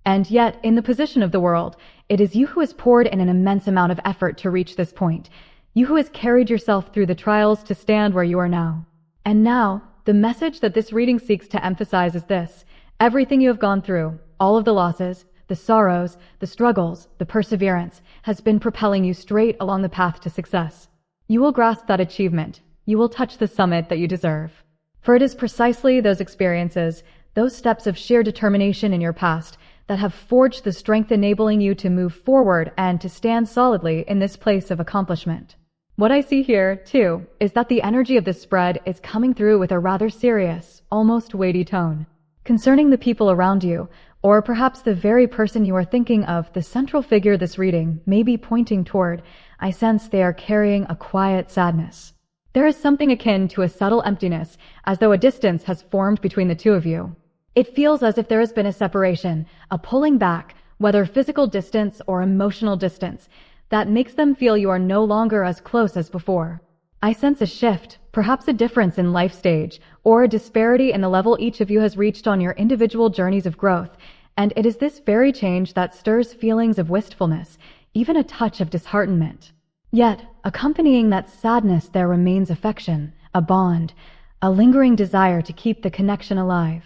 And yet, in the position of the world, it is you who has poured in an immense amount of effort to reach this point, you who has carried yourself through the trials to stand where you are now. And now, the message that this reading seeks to emphasize is this: everything you have gone through, all of the losses, the sorrows, the struggles, the perseverance, has been propelling you straight along the path to success. You will grasp that achievement. You will touch the summit that you deserve. For it is precisely those experiences, those steps of sheer determination in your past, that have forged the strength enabling you to move forward and to stand solidly in this place of accomplishment. What I see here, too, is that the energy of this spread is coming through with a rather serious, almost weighty tone. Concerning the people around you, or perhaps the very person you are thinking of, the central figure this reading may be pointing toward, I sense they are carrying a quiet sadness. There is something akin to a subtle emptiness, as though a distance has formed between the two of you. It feels as if there has been a separation, a pulling back, whether physical distance or emotional distance, that makes them feel you are no longer as close as before. I sense a shift, perhaps a difference in life stage, or a disparity in the level each of you has reached on your individual journeys of growth, and it is this very change that stirs feelings of wistfulness, even a touch of disheartenment. Yet, accompanying that sadness there remains affection, a bond, a lingering desire to keep the connection alive.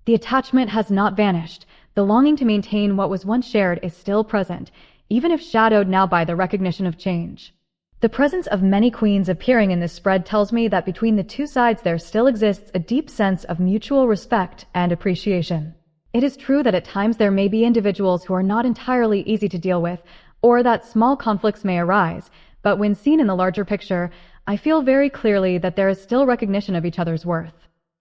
The attachment has not vanished. The longing to maintain what was once shared is still present, even if shadowed now by the recognition of change. The presence of many queens appearing in this spread tells me that between the two sides there still exists a deep sense of mutual respect and appreciation. It is true that at times there may be individuals who are not entirely easy to deal with, or that small conflicts may arise, but when seen in the larger picture, I feel very clearly that there is still recognition of each other's worth.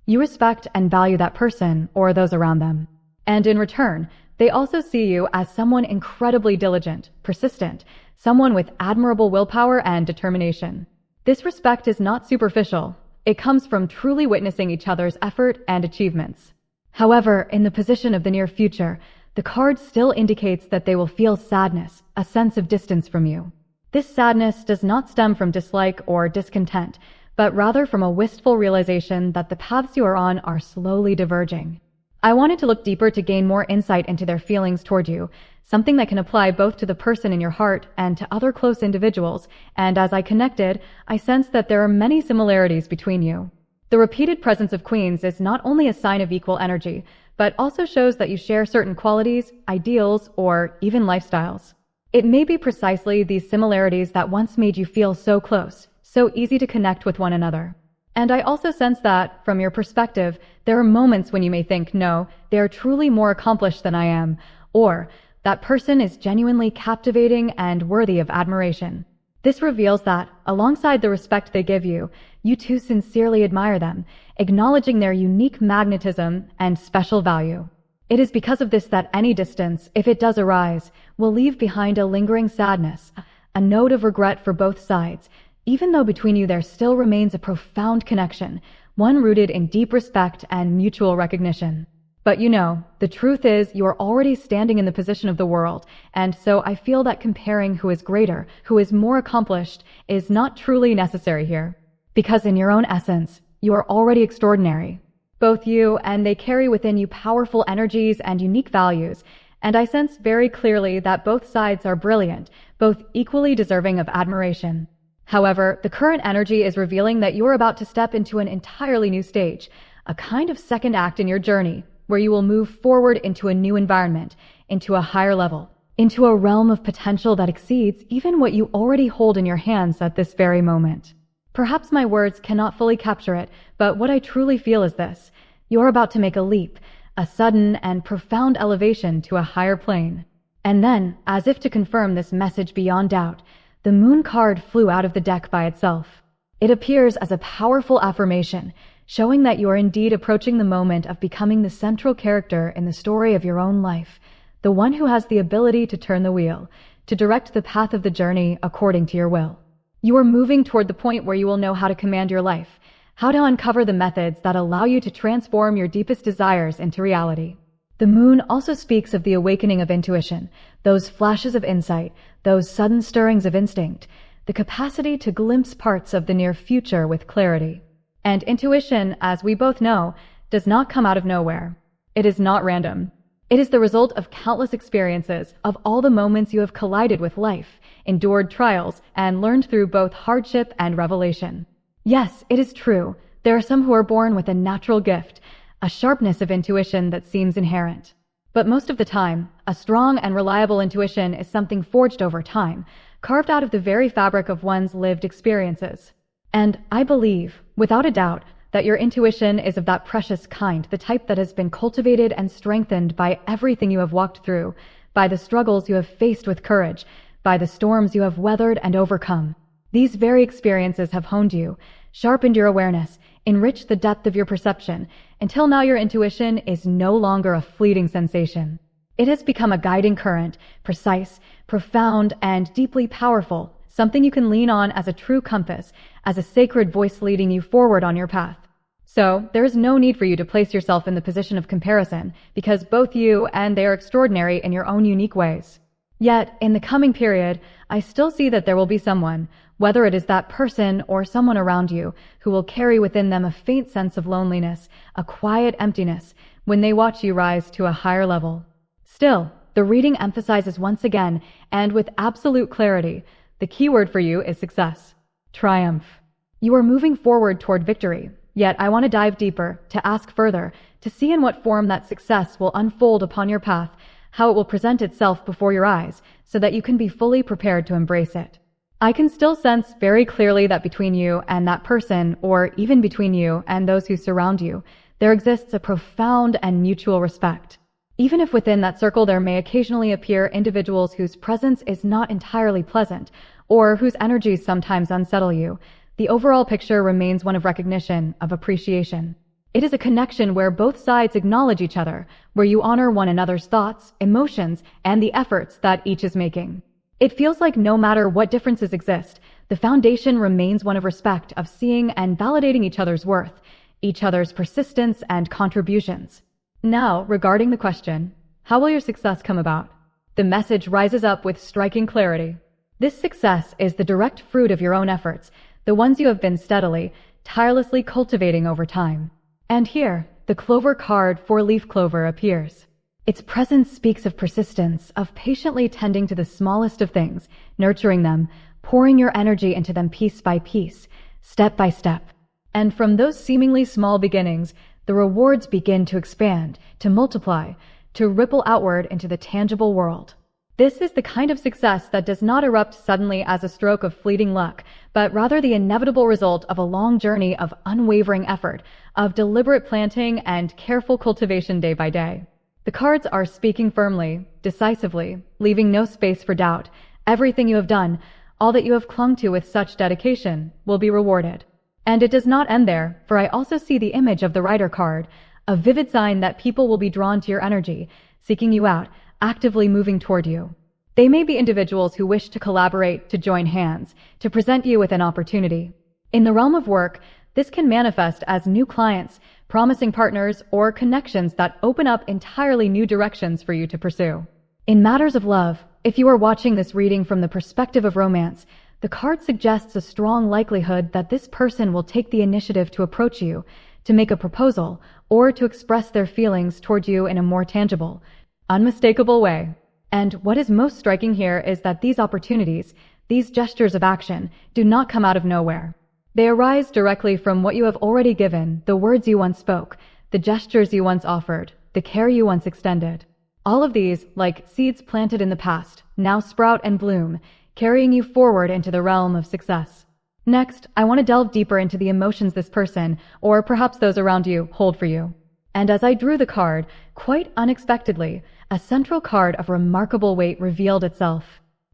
You respect and value that person or those around them. And in return, they also see you as someone incredibly diligent, persistent, someone with admirable willpower and determination. This respect is not superficial. It comes from truly witnessing each other's effort and achievements. However, in the position of the near future, the card still indicates that they will feel sadness, a sense of distance from you. This sadness does not stem from dislike or discontent, but rather from a wistful realization that the paths you are on are slowly diverging. I wanted to look deeper to gain more insight into their feelings toward you, something that can apply both to the person in your heart and to other close individuals, and as I connected, I sensed that there are many similarities between you. The repeated presence of queens is not only a sign of equal energy, but also shows that you share certain qualities, ideals, or even lifestyles. It may be precisely these similarities that once made you feel so close, so easy to connect with one another. And I also sense that, from your perspective, there are moments when you may think, no, they are truly more accomplished than I am, or that person is genuinely captivating and worthy of admiration. This reveals that, alongside the respect they give you, you too sincerely admire them, acknowledging their unique magnetism and special value. It is because of this that any distance, if it does arise, will leave behind a lingering sadness, a note of regret for both sides, even though between you there still remains a profound connection, one rooted in deep respect and mutual recognition. But you know, the truth is you are already standing in the position of the world, and so I feel that comparing who is greater, who is more accomplished, is not truly necessary here. Because in your own essence, you are already extraordinary. Both you and they carry within you powerful energies and unique values, and I sense very clearly that both sides are brilliant, both equally deserving of admiration. However, the current energy is revealing that you are about to step into an entirely new stage, a kind of second act in your journey, where you will move forward into a new environment, into a higher level, into a realm of potential that exceeds even what you already hold in your hands at this very moment. Perhaps my words cannot fully capture it, but what I truly feel is this. You're about to make a leap, a sudden and profound elevation to a higher plane. And then, as if to confirm this message beyond doubt, the moon card flew out of the deck by itself. It appears as a powerful affirmation, showing that you are indeed approaching the moment of becoming the central character in the story of your own life, the one who has the ability to turn the wheel, to direct the path of the journey according to your will. You are moving toward the point where you will know how to command your life, how to uncover the methods that allow you to transform your deepest desires into reality. The moon also speaks of the awakening of intuition, those flashes of insight, those sudden stirrings of instinct, the capacity to glimpse parts of the near future with clarity. And intuition, as we both know, does not come out of nowhere. It is not random. It is the result of countless experiences, of all the moments you have collided with life, endured trials, and learned through both hardship and revelation. Yes, it is true. There are some who are born with a natural gift, a sharpness of intuition that seems inherent. But most of the time, a strong and reliable intuition is something forged over time, carved out of the very fabric of one's lived experiences. And I believe, without a doubt, that your intuition is of that precious kind, the type that has been cultivated and strengthened by everything you have walked through, by the struggles you have faced with courage, by the storms you have weathered and overcome. These very experiences have honed you, sharpened your awareness, enriched the depth of your perception, until now your intuition is no longer a fleeting sensation. It has become a guiding current, precise, profound, and deeply powerful, something you can lean on as a true compass, as a sacred voice leading you forward on your path. So, there is no need for you to place yourself in the position of comparison, because both you and they are extraordinary in your own unique ways. Yet, in the coming period, I still see that there will be someone, whether it is that person or someone around you, who will carry within them a faint sense of loneliness, a quiet emptiness, when they watch you rise to a higher level. Still, the reading emphasizes once again, and with absolute clarity, the key word for you is success. Triumph. You are moving forward toward victory, yet I want to dive deeper, to ask further, to see in what form that success will unfold upon your path, how it will present itself before your eyes, so that you can be fully prepared to embrace it. I can still sense very clearly that between you and that person, or even between you and those who surround you, there exists a profound and mutual respect. Even if within that circle there may occasionally appear individuals whose presence is not entirely pleasant, or whose energies sometimes unsettle you, the overall picture remains one of recognition, of appreciation. It is a connection where both sides acknowledge each other, where you honor one another's thoughts, emotions, and the efforts that each is making. It feels like no matter what differences exist, the foundation remains one of respect, of seeing and validating each other's worth, each other's persistence and contributions. Now, regarding the question, how will your success come about? The message rises up with striking clarity. This success is the direct fruit of your own efforts, the ones you have been steadily, tirelessly cultivating over time. And here, the clover card, four-leaf clover, appears. Its presence speaks of persistence, of patiently tending to the smallest of things, nurturing them, pouring your energy into them piece by piece, step by step. And from those seemingly small beginnings, the rewards begin to expand, to multiply, to ripple outward into the tangible world. This is the kind of success that does not erupt suddenly as a stroke of fleeting luck, but rather the inevitable result of a long journey of unwavering effort, of deliberate planting and careful cultivation day by day. The cards are speaking firmly, decisively, leaving no space for doubt. Everything you have done, all that you have clung to with such dedication, will be rewarded. And it does not end there, for I also see the image of the Rider card, a vivid sign that people will be drawn to your energy, seeking you out, actively moving toward you. They may be individuals who wish to collaborate, to join hands, to present you with an opportunity. In the realm of work, this can manifest as new clients, promising partners, or connections that open up entirely new directions for you to pursue. In matters of love, if you are watching this reading from the perspective of romance, the card suggests a strong likelihood that this person will take the initiative to approach you, to make a proposal, or to express their feelings toward you in a more tangible, unmistakable way. And what is most striking here is that these opportunities, these gestures of action, do not come out of nowhere. They arise directly from what you have already given, the words you once spoke, the gestures you once offered, the care you once extended. All of these, like seeds planted in the past, now sprout and bloom, carrying you forward into the realm of success. Next, I want to delve deeper into the emotions this person, or perhaps those around you, hold for you. And as I drew the card, quite unexpectedly, a central card of remarkable weight revealed itself.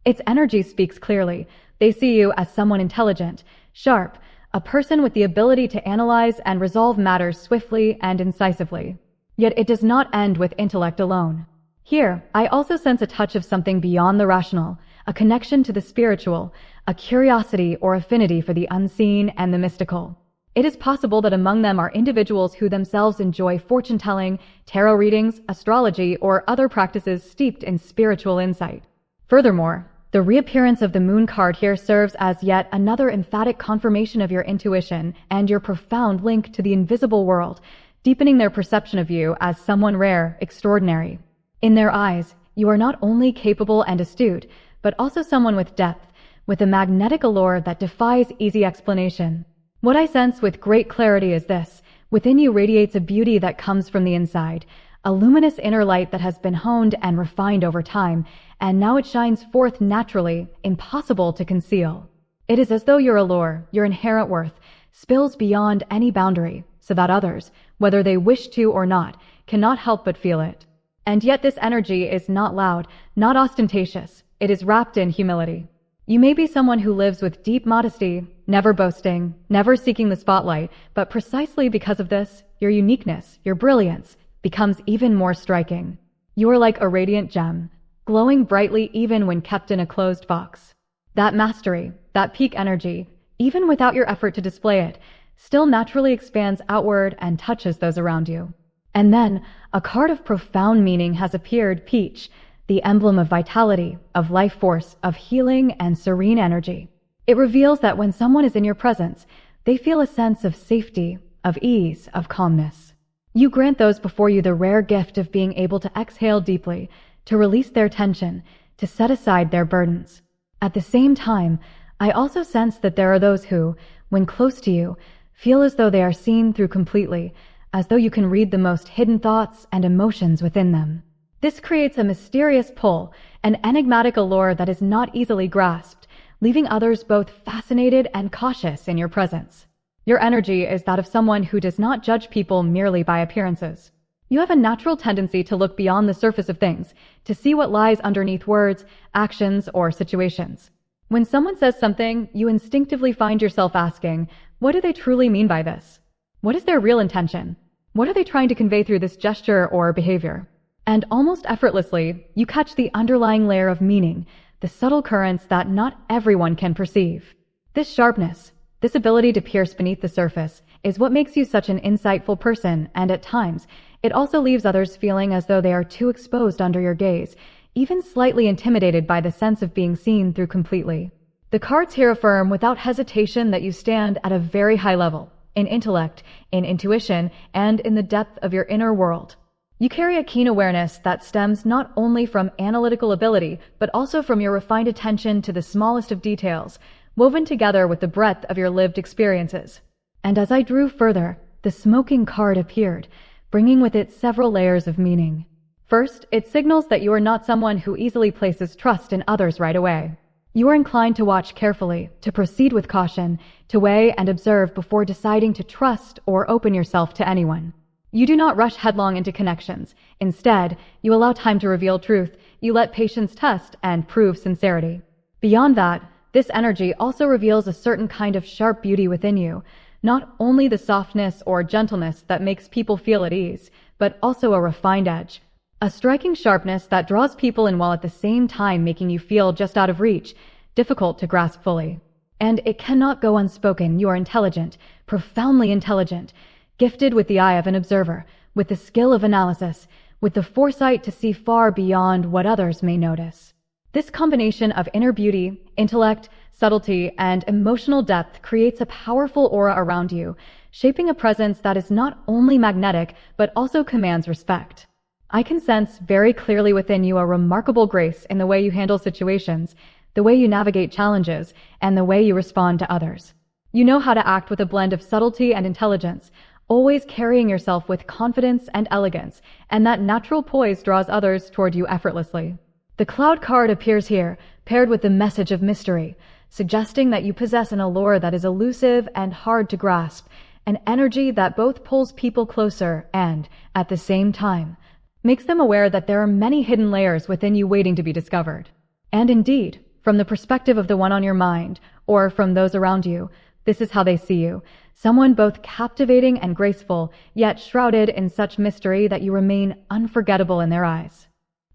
Its energy speaks clearly. They see you as someone intelligent, sharp, a person with the ability to analyze and resolve matters swiftly and incisively. Yet it does not end with intellect alone. Here, I also sense a touch of something beyond the rational, a connection to the spiritual, a curiosity or affinity for the unseen and the mystical. It is possible that among them are individuals who themselves enjoy fortune-telling, tarot readings, astrology, or other practices steeped in spiritual insight. Furthermore, the reappearance of the Moon card here serves as yet another emphatic confirmation of your intuition and your profound link to the invisible world, deepening their perception of you as someone rare, extraordinary. In their eyes, you are not only capable and astute, but also someone with depth, with a magnetic allure that defies easy explanation. What I sense with great clarity is this: within you radiates a beauty that comes from the inside, a luminous inner light that has been honed and refined over time, and now it shines forth naturally, impossible to conceal. It is as though your allure, your inherent worth, spills beyond any boundary, so that others, whether they wish to or not, cannot help but feel it. And yet this energy is not loud, not ostentatious. It is wrapped in humility. You may be someone who lives with deep modesty, never boasting, never seeking the spotlight, but precisely because of this, your uniqueness, your brilliance, becomes even more striking. You are like a radiant gem, glowing brightly even when kept in a closed box. That mastery, that peak energy, even without your effort to display it, still naturally expands outward and touches those around you. And then, a card of profound meaning has appeared, Peach, the emblem of vitality, of life force, of healing and serene energy. It reveals that when someone is in your presence, they feel a sense of safety, of ease, of calmness. You grant those before you the rare gift of being able to exhale deeply, to release their tension, to set aside their burdens. At the same time, I also sense that there are those who, when close to you, feel as though they are seen through completely, as though you can read the most hidden thoughts and emotions within them. This creates a mysterious pull, an enigmatic allure that is not easily grasped, leaving others both fascinated and cautious in your presence. Your energy is that of someone who does not judge people merely by appearances. You have a natural tendency to look beyond the surface of things, to see what lies underneath words, actions, or situations. When someone says something, you instinctively find yourself asking, what do they truly mean by this? What is their real intention? What are they trying to convey through this gesture or behavior? And almost effortlessly, you catch the underlying layer of meaning, the subtle currents that not everyone can perceive. This sharpness, this ability to pierce beneath the surface, is what makes you such an insightful person, and at times, it also leaves others feeling as though they are too exposed under your gaze, even slightly intimidated by the sense of being seen through completely. The cards here affirm without hesitation that you stand at a very high level, in intellect, in intuition, and in the depth of your inner world. You carry a keen awareness that stems not only from analytical ability, but also from your refined attention to the smallest of details, woven together with the breadth of your lived experiences. And as I drew further, the smoking card appeared, bringing with it several layers of meaning. First, it signals that you are not someone who easily places trust in others right away. You are inclined to watch carefully, to proceed with caution, to weigh and observe before deciding to trust or open yourself to anyone. You do not rush headlong into connections. Instead, you allow time to reveal truth. You let patience test and prove sincerity. Beyond that, this energy also reveals a certain kind of sharp beauty within you, not only the softness or gentleness that makes people feel at ease, but also a refined edge, a striking sharpness that draws people in while at the same time making you feel just out of reach, difficult to grasp fully. And it cannot go unspoken. You are intelligent, profoundly intelligent, gifted with the eye of an observer, with the skill of analysis, with the foresight to see far beyond what others may notice. This combination of inner beauty, intellect, subtlety, and emotional depth creates a powerful aura around you, shaping a presence that is not only magnetic, but also commands respect. I can sense very clearly within you a remarkable grace in the way you handle situations, the way you navigate challenges, and the way you respond to others. You know how to act with a blend of subtlety and intelligence, always carrying yourself with confidence and elegance, and that natural poise draws others toward you effortlessly. The Cloud card appears here, paired with the message of mystery, suggesting that you possess an allure that is elusive and hard to grasp, an energy that both pulls people closer and, at the same time, makes them aware that there are many hidden layers within you waiting to be discovered. And indeed, from the perspective of the one on your mind, or from those around you, this is how they see you, someone both captivating and graceful, yet shrouded in such mystery that you remain unforgettable in their eyes.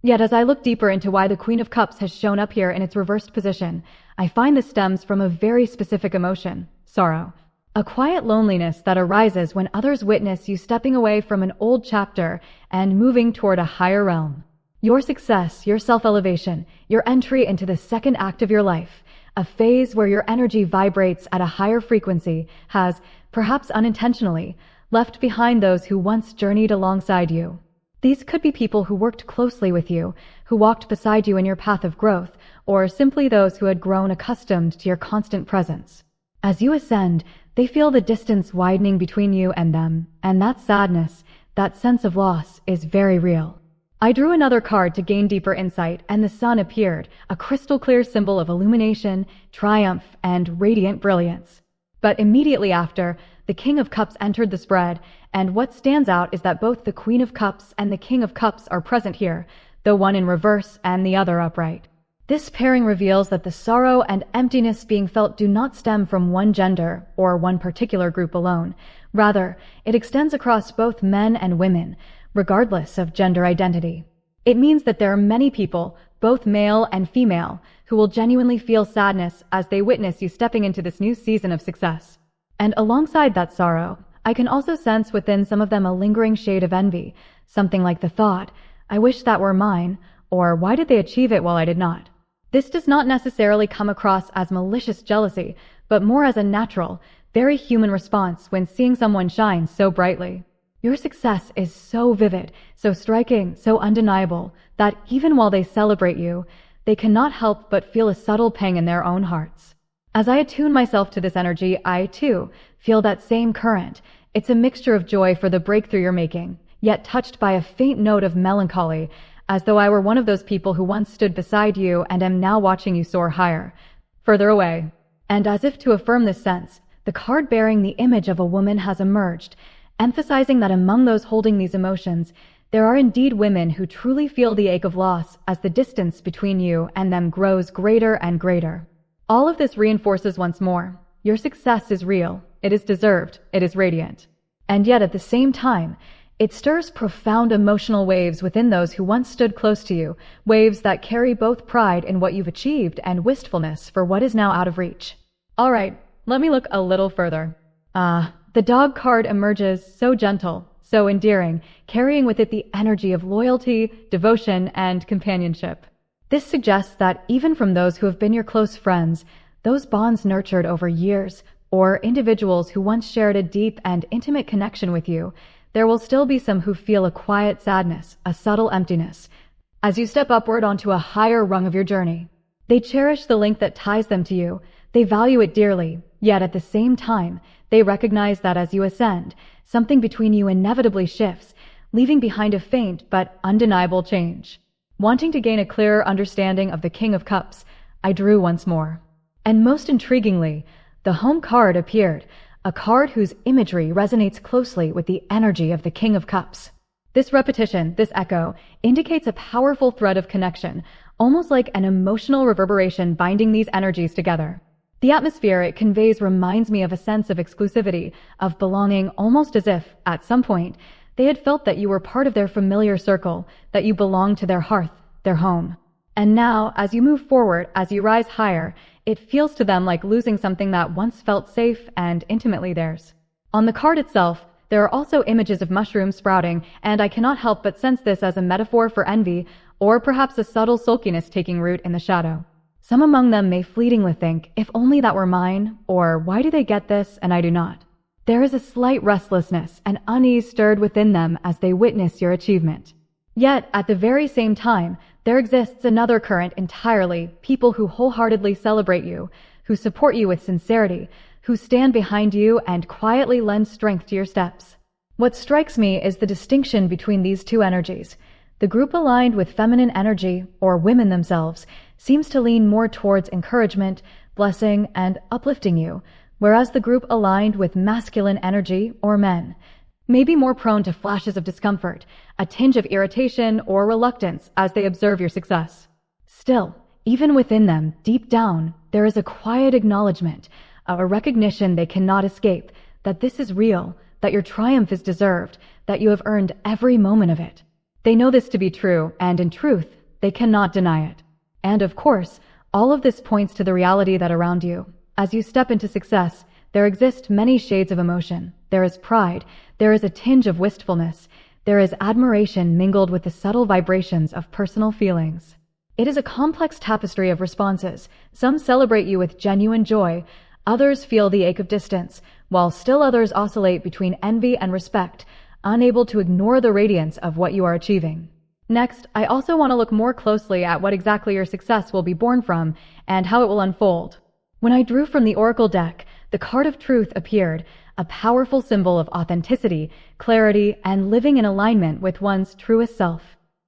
Yet as I look deeper into why the Queen of Cups has shown up here in its reversed position, I find this stems from a very specific emotion, sorrow. A quiet loneliness that arises when others witness you stepping away from an old chapter and moving toward a higher realm. Your success, your self-elevation, your entry into the second act of your life, a phase where your energy vibrates at a higher frequency, has, perhaps unintentionally, left behind those who once journeyed alongside you. These could be people who worked closely with you, who walked beside you in your path of growth, or simply those who had grown accustomed to your constant presence. As you ascend, they feel the distance widening between you and them, and that sadness, that sense of loss, is very real. I drew another card to gain deeper insight, and the sun appeared, a crystal clear symbol of illumination, triumph, and radiant brilliance. But immediately after, the King of Cups entered the spread, and what stands out is that both the Queen of Cups and the King of Cups are present here, though one in reverse and the other upright. This pairing reveals that the sorrow and emptiness being felt do not stem from one gender or one particular group alone. Rather, it extends across both men and women, regardless of gender identity. It means that there are many people, both male and female, who will genuinely feel sadness as they witness you stepping into this new season of success. And alongside that sorrow, I can also sense within some of them a lingering shade of envy, something like the thought, "I wish that were mine," or "Why did they achieve it while I did not?" This does not necessarily come across as malicious jealousy, but more as a natural, very human response when seeing someone shine so brightly. Your success is so vivid, so striking, so undeniable, that even while they celebrate you, they cannot help but feel a subtle pang in their own hearts. As I attune myself to this energy, I, too, feel that same current. It's a mixture of joy for the breakthrough you're making, yet touched by a faint note of melancholy, as though I were one of those people who once stood beside you and am now watching you soar higher, further away. And as if to affirm this sense, the card bearing the image of a woman has emerged, emphasizing that among those holding these emotions, there are indeed women who truly feel the ache of loss as the distance between you and them grows greater and greater. All of this reinforces once more, your success is real, it is deserved, it is radiant. And yet at the same time, it stirs profound emotional waves within those who once stood close to you, waves that carry both pride in what you've achieved and wistfulness for what is now out of reach. All right, let me look a little further. The dog card emerges so gentle, so endearing, carrying with it the energy of loyalty, devotion, and companionship. This suggests that even from those who have been your close friends, those bonds nurtured over years, or individuals who once shared a deep and intimate connection with you, there will still be some who feel a quiet sadness, a subtle emptiness, as you step upward onto a higher rung of your journey. They cherish the link that ties them to you, they value it dearly, yet at the same time, they recognize that as you ascend, something between you inevitably shifts, leaving behind a faint but undeniable change. Wanting to gain a clearer understanding of the King of Cups, I drew once more. And most intriguingly, the home card appeared, a card whose imagery resonates closely with the energy of the King of Cups. This repetition, this echo, indicates a powerful thread of connection, almost like an emotional reverberation binding these energies together. The atmosphere it conveys reminds me of a sense of exclusivity, of belonging, almost as if, at some point, they had felt that you were part of their familiar circle, that you belonged to their hearth, their home. And now, as you move forward, as you rise higher, it feels to them like losing something that once felt safe and intimately theirs. On the card itself, there are also images of mushrooms sprouting, and I cannot help but sense this as a metaphor for envy, or perhaps a subtle sulkiness taking root in the shadow. Some among them may fleetingly think, if only that were mine, or why do they get this and I do not? There is a slight restlessness and unease stirred within them as they witness your achievement. Yet, at the very same time, there exists another current entirely, people who wholeheartedly celebrate you, who support you with sincerity, who stand behind you and quietly lend strength to your steps. What strikes me is the distinction between these two energies. The group aligned with feminine energy, or women themselves, seems to lean more towards encouragement, blessing, and uplifting you, whereas the group aligned with masculine energy, or men, may be more prone to flashes of discomfort, a tinge of irritation or reluctance as they observe your success. Still, even within them, deep down, there is a quiet acknowledgement, a recognition they cannot escape, that this is real, that your triumph is deserved, that you have earned every moment of it. They know this to be true, and in truth, they cannot deny it. And of course, all of this points to the reality that around you, as you step into success, there exist many shades of emotion. There is pride, there is a tinge of wistfulness, there is admiration mingled with the subtle vibrations of personal feelings. It is a complex tapestry of responses. Some celebrate you with genuine joy, others feel the ache of distance, while still others oscillate between envy and respect, unable to ignore the radiance of what you are achieving. Next, I also want to look more closely at what exactly your success will be born from and how it will unfold. When I drew from the Oracle deck, the card of Truth appeared, a powerful symbol of authenticity, clarity, and living in alignment with one's truest self.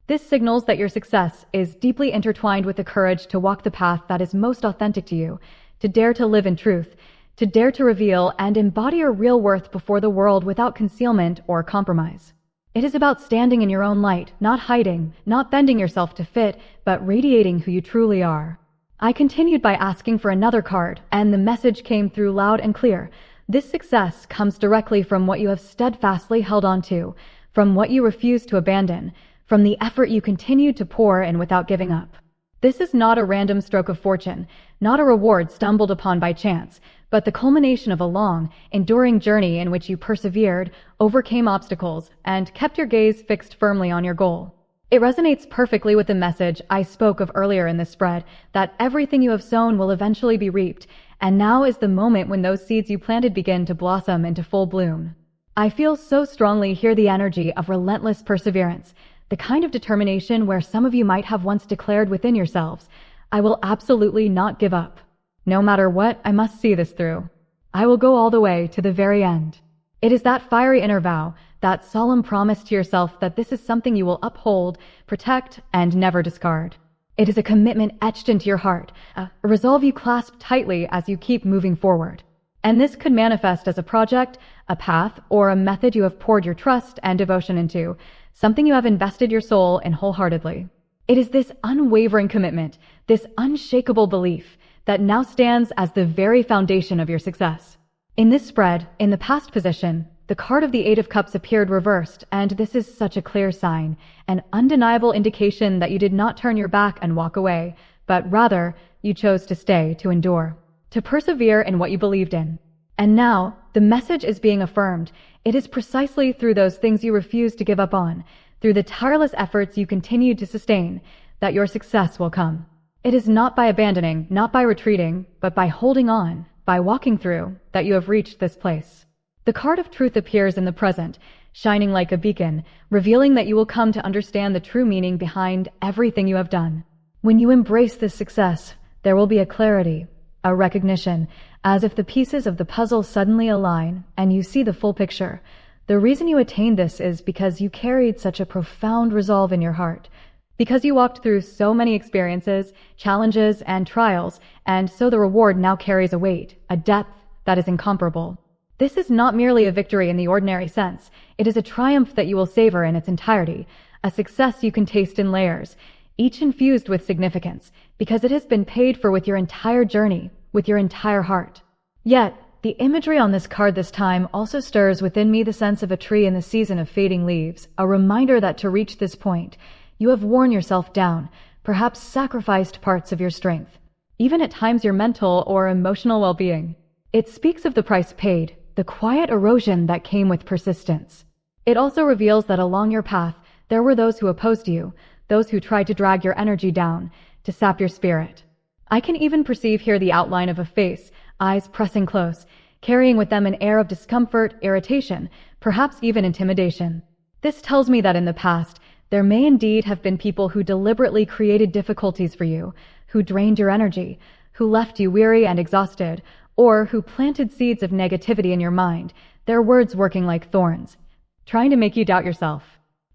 This signals that your success is deeply intertwined with the courage to walk the path that is most authentic to you, to dare to live in truth, to dare to reveal and embody your real worth before the world without concealment or compromise. It is about standing in your own light, not hiding, not bending yourself to fit, but radiating who you truly are. I continued by asking for another card, and the message came through loud and clear. This success comes directly from what you have steadfastly held on to, from what you refuse to abandon, from the effort you continue to pour in without giving up. This is not a random stroke of fortune, not a reward stumbled upon by chance, but the culmination of a long, enduring journey in which you persevered, overcame obstacles, and kept your gaze fixed firmly on your goal. It resonates perfectly with the message I spoke of earlier in this spread, that everything you have sown will eventually be reaped, and now is the moment when those seeds you planted begin to blossom into full bloom. I feel so strongly here the energy of relentless perseverance, the kind of determination where some of you might have once declared within yourselves, I will absolutely not give up. No matter what, I must see this through. I will go all the way to the very end. It is that fiery inner vow, that solemn promise to yourself that this is something you will uphold, protect, and never discard. It is a commitment etched into your heart, a resolve you clasp tightly as you keep moving forward. And this could manifest as a project, a path, or a method you have poured your trust and devotion into, something you have invested your soul in wholeheartedly. It is this unwavering commitment, this unshakable belief, that now stands as the very foundation of your success. In this spread, in the past position, the card of the Eight of Cups appeared reversed, and this is such a clear sign, an undeniable indication that you did not turn your back and walk away, but rather, you chose to stay, to endure, to persevere in what you believed in. And now, the message is being affirmed. It is precisely through those things you refuse to give up on, through the tireless efforts you continue to sustain, that your success will come. It is not by abandoning, not by retreating, but by holding on, by walking through, that you have reached this place. The card of truth appears in the present, shining like a beacon, revealing that you will come to understand the true meaning behind everything you have done. When you embrace this success, there will be a clarity, a recognition, as if the pieces of the puzzle suddenly align and you see the full picture. The reason you attained this is because you carried such a profound resolve in your heart, because you walked through so many experiences, challenges, and trials, and so the reward now carries a weight, a depth that is incomparable. This is not merely a victory in the ordinary sense. It is a triumph that you will savor in its entirety, a success you can taste in layers, each infused with significance, because it has been paid for with your entire journey, with your entire heart. Yet, the imagery on this card this time also stirs within me the sense of a tree in the season of fading leaves, a reminder that to reach this point, you have worn yourself down, perhaps sacrificed parts of your strength, even at times your mental or emotional well-being. It speaks of the price paid, the quiet erosion that came with persistence. It also reveals that along your path, there were those who opposed you, those who tried to drag your energy down, to sap your spirit. I can even perceive here the outline of a face, eyes pressing close, carrying with them an air of discomfort, irritation, perhaps even intimidation. This tells me that in the past, there may indeed have been people who deliberately created difficulties for you, who drained your energy, who left you weary and exhausted, or who planted seeds of negativity in your mind, their words working like thorns, trying to make you doubt yourself.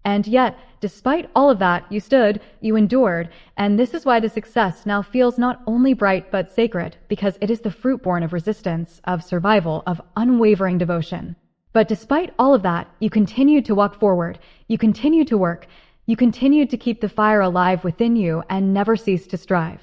And yet, despite all of that, you stood, you endured, and this is why the success now feels not only bright but sacred, because it is the fruit born of resistance, of survival, of unwavering devotion. But despite all of that, you continued to walk forward, you continued to work, you continued to keep the fire alive within you and never ceased to strive.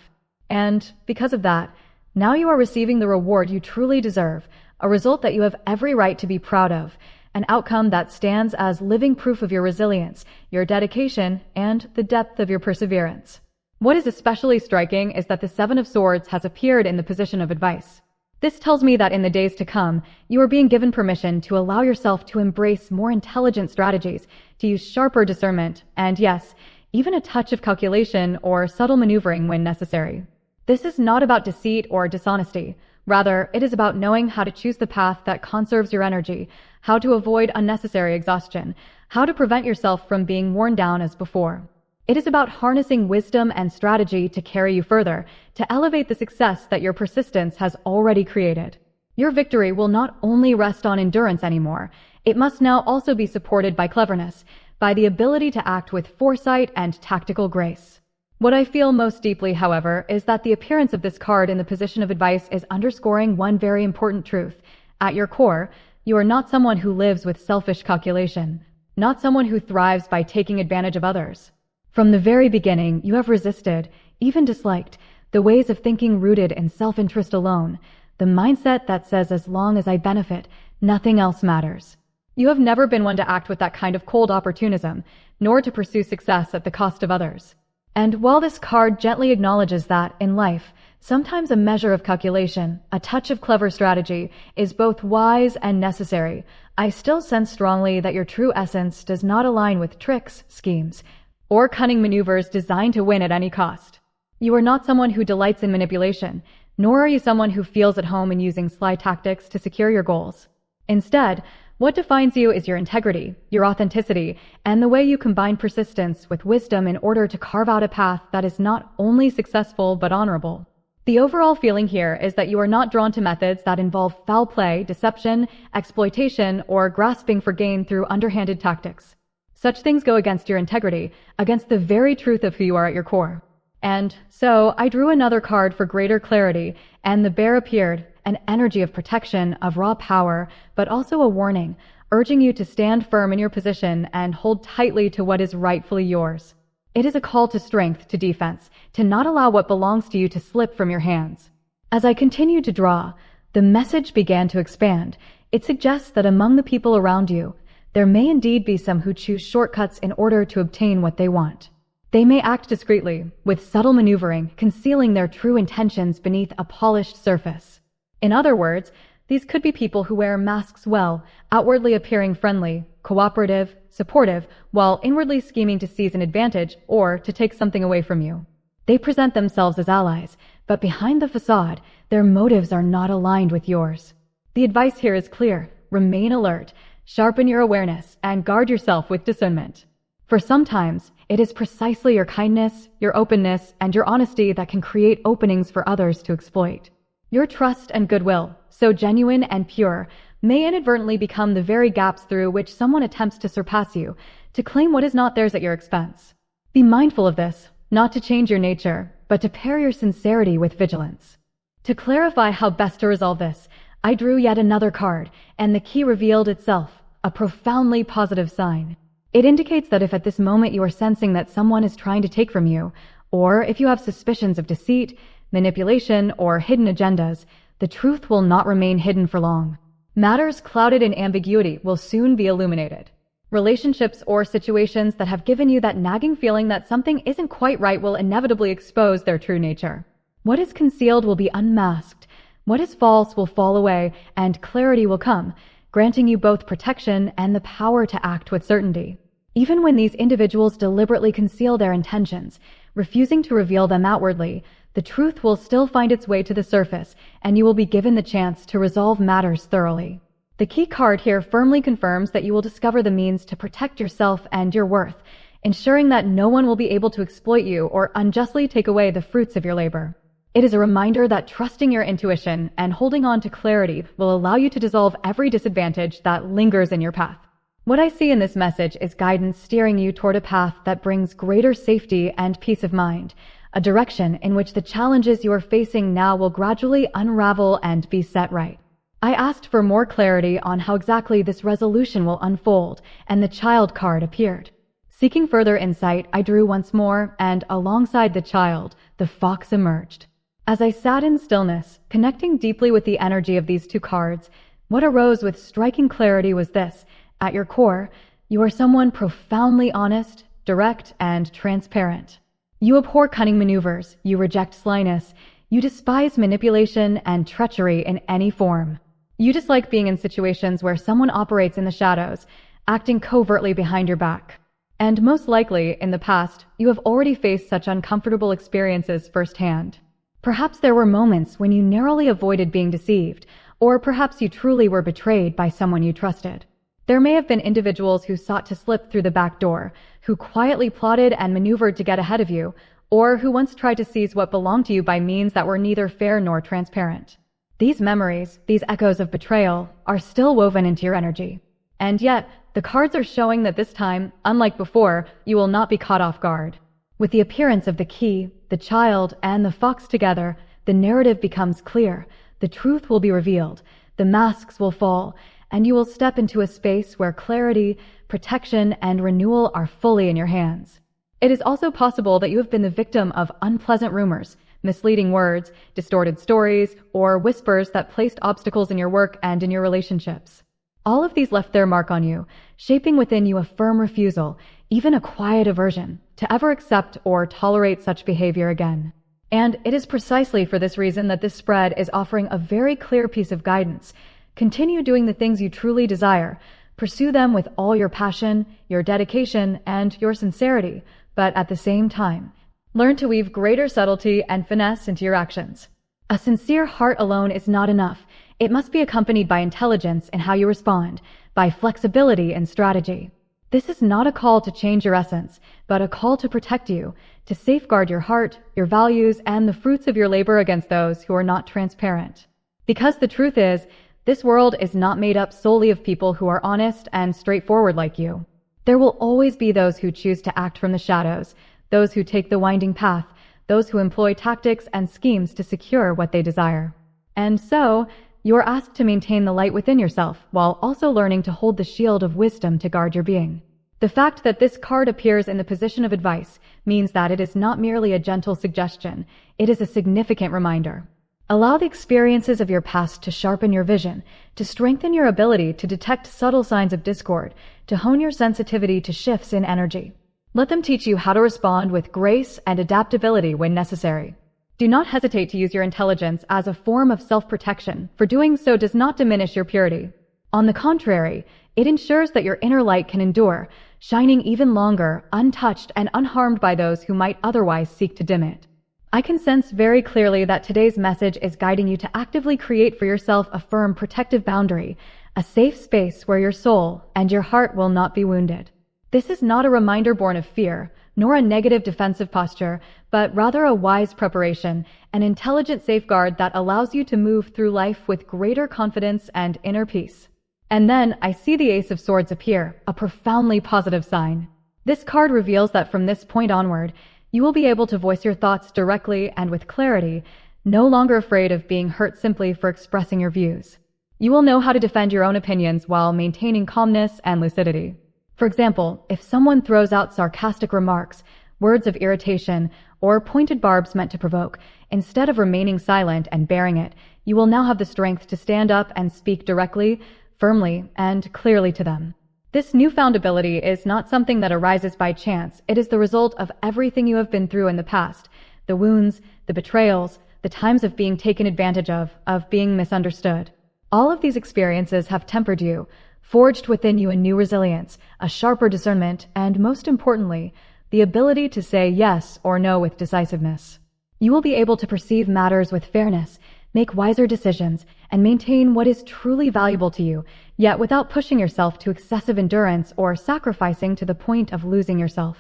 And because of that, now you are receiving the reward you truly deserve, a result that you have every right to be proud of, an outcome that stands as living proof of your resilience, your dedication, and the depth of your perseverance. What is especially striking is that the Seven of Swords has appeared in the position of advice. This tells me that in the days to come, you are being given permission to allow yourself to embrace more intelligent strategies, to use sharper discernment, and yes, even a touch of calculation or subtle maneuvering when necessary. This is not about deceit or dishonesty. Rather, it is about knowing how to choose the path that conserves your energy, how to avoid unnecessary exhaustion, how to prevent yourself from being worn down as before. It is about harnessing wisdom and strategy to carry you further, to elevate the success that your persistence has already created. Your victory will not only rest on endurance anymore, it must now also be supported by cleverness, by the ability to act with foresight and tactical grace. What I feel most deeply, however, is that the appearance of this card in the position of advice is underscoring one very important truth. At your core, you are not someone who lives with selfish calculation, not someone who thrives by taking advantage of others. From the very beginning, you have resisted, even disliked, the ways of thinking rooted in self-interest alone, the mindset that says as long as I benefit, nothing else matters. You have never been one to act with that kind of cold opportunism, nor to pursue success at the cost of others. And while this card gently acknowledges that, in life, sometimes a measure of calculation, a touch of clever strategy, is both wise and necessary, I still sense strongly that your true essence does not align with tricks, schemes, or cunning maneuvers designed to win at any cost. You are not someone who delights in manipulation, nor are you someone who feels at home in using sly tactics to secure your goals. Instead, what defines you is your integrity, your authenticity, and the way you combine persistence with wisdom in order to carve out a path that is not only successful but honorable. The overall feeling here is that you are not drawn to methods that involve foul play, deception, exploitation, or grasping for gain through underhanded tactics. Such things go against your integrity, against the very truth of who you are at your core. And so I drew another card for greater clarity, and the bear appeared, an energy of protection, of raw power, but also a warning, urging you to stand firm in your position and hold tightly to what is rightfully yours. It is a call to strength, to defense, to not allow what belongs to you to slip from your hands. As I continued to draw, the message began to expand. It suggests that among the people around you, there may indeed be some who choose shortcuts in order to obtain what they want. They may act discreetly, with subtle maneuvering, concealing their true intentions beneath a polished surface. In other words, these could be people who wear masks well, outwardly appearing friendly, cooperative, supportive, while inwardly scheming to seize an advantage or to take something away from you. They present themselves as allies, but behind the facade, their motives are not aligned with yours. The advice here is clear. Remain alert, sharpen your awareness, and guard yourself with discernment. For sometimes, it is precisely your kindness, your openness, and your honesty that can create openings for others to exploit. Your trust and goodwill, so genuine and pure, may inadvertently become the very gaps through which someone attempts to surpass you, to claim what is not theirs at your expense. Be mindful of this, not to change your nature, but to pair your sincerity with vigilance. To clarify how best to resolve this, I drew yet another card, and the key revealed itself, a profoundly positive sign. It indicates that if at this moment you are sensing that someone is trying to take from you, or if you have suspicions of deceit, manipulation, or hidden agendas, the truth will not remain hidden for long. Matters clouded in ambiguity will soon be illuminated. Relationships or situations that have given you that nagging feeling that something isn't quite right will inevitably expose their true nature. What is concealed will be unmasked. What is false will fall away, and clarity will come, granting you both protection and the power to act with certainty. Even when these individuals deliberately conceal their intentions, refusing to reveal them outwardly, the truth will still find its way to the surface, and you will be given the chance to resolve matters thoroughly. The key card here firmly confirms that you will discover the means to protect yourself and your worth, ensuring that no one will be able to exploit you or unjustly take away the fruits of your labor. It is a reminder that trusting your intuition and holding on to clarity will allow you to dissolve every disadvantage that lingers in your path. What I see in this message is guidance steering you toward a path that brings greater safety and peace of mind, a direction in which the challenges you are facing now will gradually unravel and be set right. I asked for more clarity on how exactly this resolution will unfold, and the child card appeared. Seeking further insight, I drew once more, and alongside the child, the fox emerged. As I sat in stillness, connecting deeply with the energy of these two cards, what arose with striking clarity was this: at your core, you are someone profoundly honest, direct, and transparent. You abhor cunning maneuvers, you reject slyness, you despise manipulation and treachery in any form. You dislike being in situations where someone operates in the shadows, acting covertly behind your back. And most likely, in the past, you have already faced such uncomfortable experiences firsthand. Perhaps there were moments when you narrowly avoided being deceived, or perhaps you truly were betrayed by someone you trusted. There may have been individuals who sought to slip through the back door, who quietly plotted and maneuvered to get ahead of you, or who once tried to seize what belonged to you by means that were neither fair nor transparent. These memories, these echoes of betrayal, are still woven into your energy. And yet, the cards are showing that this time, unlike before, you will not be caught off guard. With the appearance of the key, the child, and the fox together, the narrative becomes clear. The truth will be revealed, the masks will fall, and you will step into a space where clarity, protection, and renewal are fully in your hands. It is also possible that you have been the victim of unpleasant rumors, misleading words, distorted stories, or whispers that placed obstacles in your work and in your relationships. All of these left their mark on you, shaping within you a firm refusal, even a quiet aversion, to ever accept or tolerate such behavior again. And it is precisely for this reason that this spread is offering a very clear piece of guidance. Continue doing the things you truly desire. Pursue them with all your passion, your dedication, and your sincerity, but at the same time, learn to weave greater subtlety and finesse into your actions. A sincere heart alone is not enough. It must be accompanied by intelligence in how you respond, by flexibility and strategy. This is not a call to change your essence, but a call to protect you, to safeguard your heart, your values, and the fruits of your labor against those who are not transparent. Because the truth is, this world is not made up solely of people who are honest and straightforward like you. There will always be those who choose to act from the shadows, those who take the winding path, those who employ tactics and schemes to secure what they desire. And so, you are asked to maintain the light within yourself while also learning to hold the shield of wisdom to guard your being. The fact that this card appears in the position of advice means that it is not merely a gentle suggestion, it is a significant reminder. Allow the experiences of your past to sharpen your vision, to strengthen your ability to detect subtle signs of discord, to hone your sensitivity to shifts in energy. Let them teach you how to respond with grace and adaptability when necessary. Do not hesitate to use your intelligence as a form of self-protection, for doing so does not diminish your purity. On the contrary, it ensures that your inner light can endure, shining even longer, untouched and unharmed by those who might otherwise seek to dim it. I can sense very clearly that today's message is guiding you to actively create for yourself a firm protective boundary, a safe space where your soul and your heart will not be wounded. This is not a reminder born of fear, nor a negative defensive posture, but rather a wise preparation, an intelligent safeguard that allows you to move through life with greater confidence and inner peace. And then I see the Ace of Swords appear, a profoundly positive sign. This card reveals that from this point onward, you will be able to voice your thoughts directly and with clarity, no longer afraid of being hurt simply for expressing your views. You will know how to defend your own opinions while maintaining calmness and lucidity. For example, if someone throws out sarcastic remarks, words of irritation, or pointed barbs meant to provoke, instead of remaining silent and bearing it, you will now have the strength to stand up and speak directly, firmly, and clearly to them. This newfound ability is not something that arises by chance. It is the result of everything you have been through in the past, the wounds, the betrayals, the times of being taken advantage of being misunderstood. All of these experiences have tempered you, forged within you a new resilience, a sharper discernment, and most importantly, the ability to say yes or no with decisiveness. You will be able to perceive matters with fairness, make wiser decisions, and maintain what is truly valuable to you, yet without pushing yourself to excessive endurance or sacrificing to the point of losing yourself.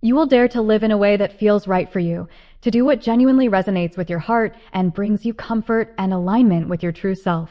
You will dare to live in a way that feels right for you, to do what genuinely resonates with your heart and brings you comfort and alignment with your true self.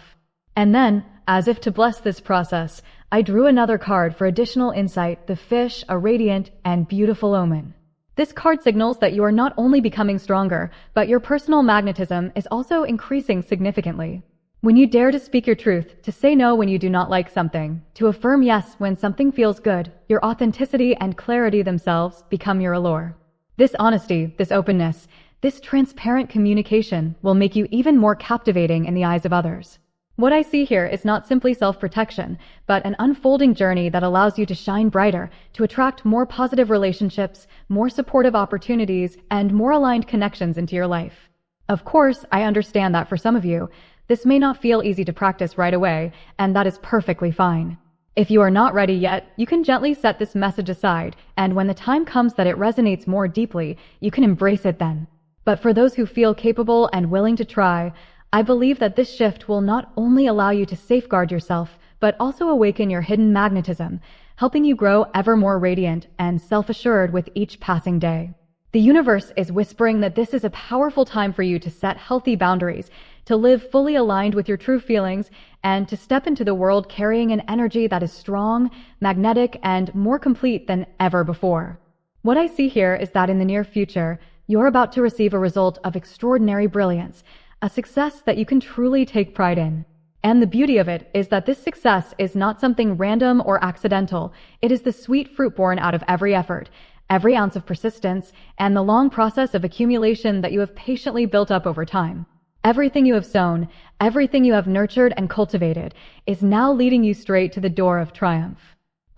And then, as if to bless this process, I drew another card for additional insight, the fish, a radiant and beautiful omen. This card signals that you are not only becoming stronger, but your personal magnetism is also increasing significantly. When you dare to speak your truth, to say no when you do not like something, to affirm yes when something feels good, your authenticity and clarity themselves become your allure. This honesty, this openness, this transparent communication will make you even more captivating in the eyes of others. What I see here is not simply self-protection, but an unfolding journey that allows you to shine brighter, to attract more positive relationships, more supportive opportunities, and more aligned connections into your life. Of course, I understand that for some of you, this may not feel easy to practice right away, and that is perfectly fine. If you are not ready yet, you can gently set this message aside, and when the time comes that it resonates more deeply, you can embrace it then. But for those who feel capable and willing to try, I believe that this shift will not only allow you to safeguard yourself, but also awaken your hidden magnetism, helping you grow ever more radiant and self-assured with each passing day. The universe is whispering that this is a powerful time for you to set healthy boundaries, to live fully aligned with your true feelings, and to step into the world carrying an energy that is strong, magnetic, and more complete than ever before. What I see here is that in the near future, you're about to receive a result of extraordinary brilliance, a success that you can truly take pride in. And the beauty of it is that this success is not something random or accidental. It is the sweet fruit born out of every effort, every ounce of persistence, and the long process of accumulation that you have patiently built up over time. Everything you have sown, everything you have nurtured and cultivated, is now leading you straight to the door of triumph.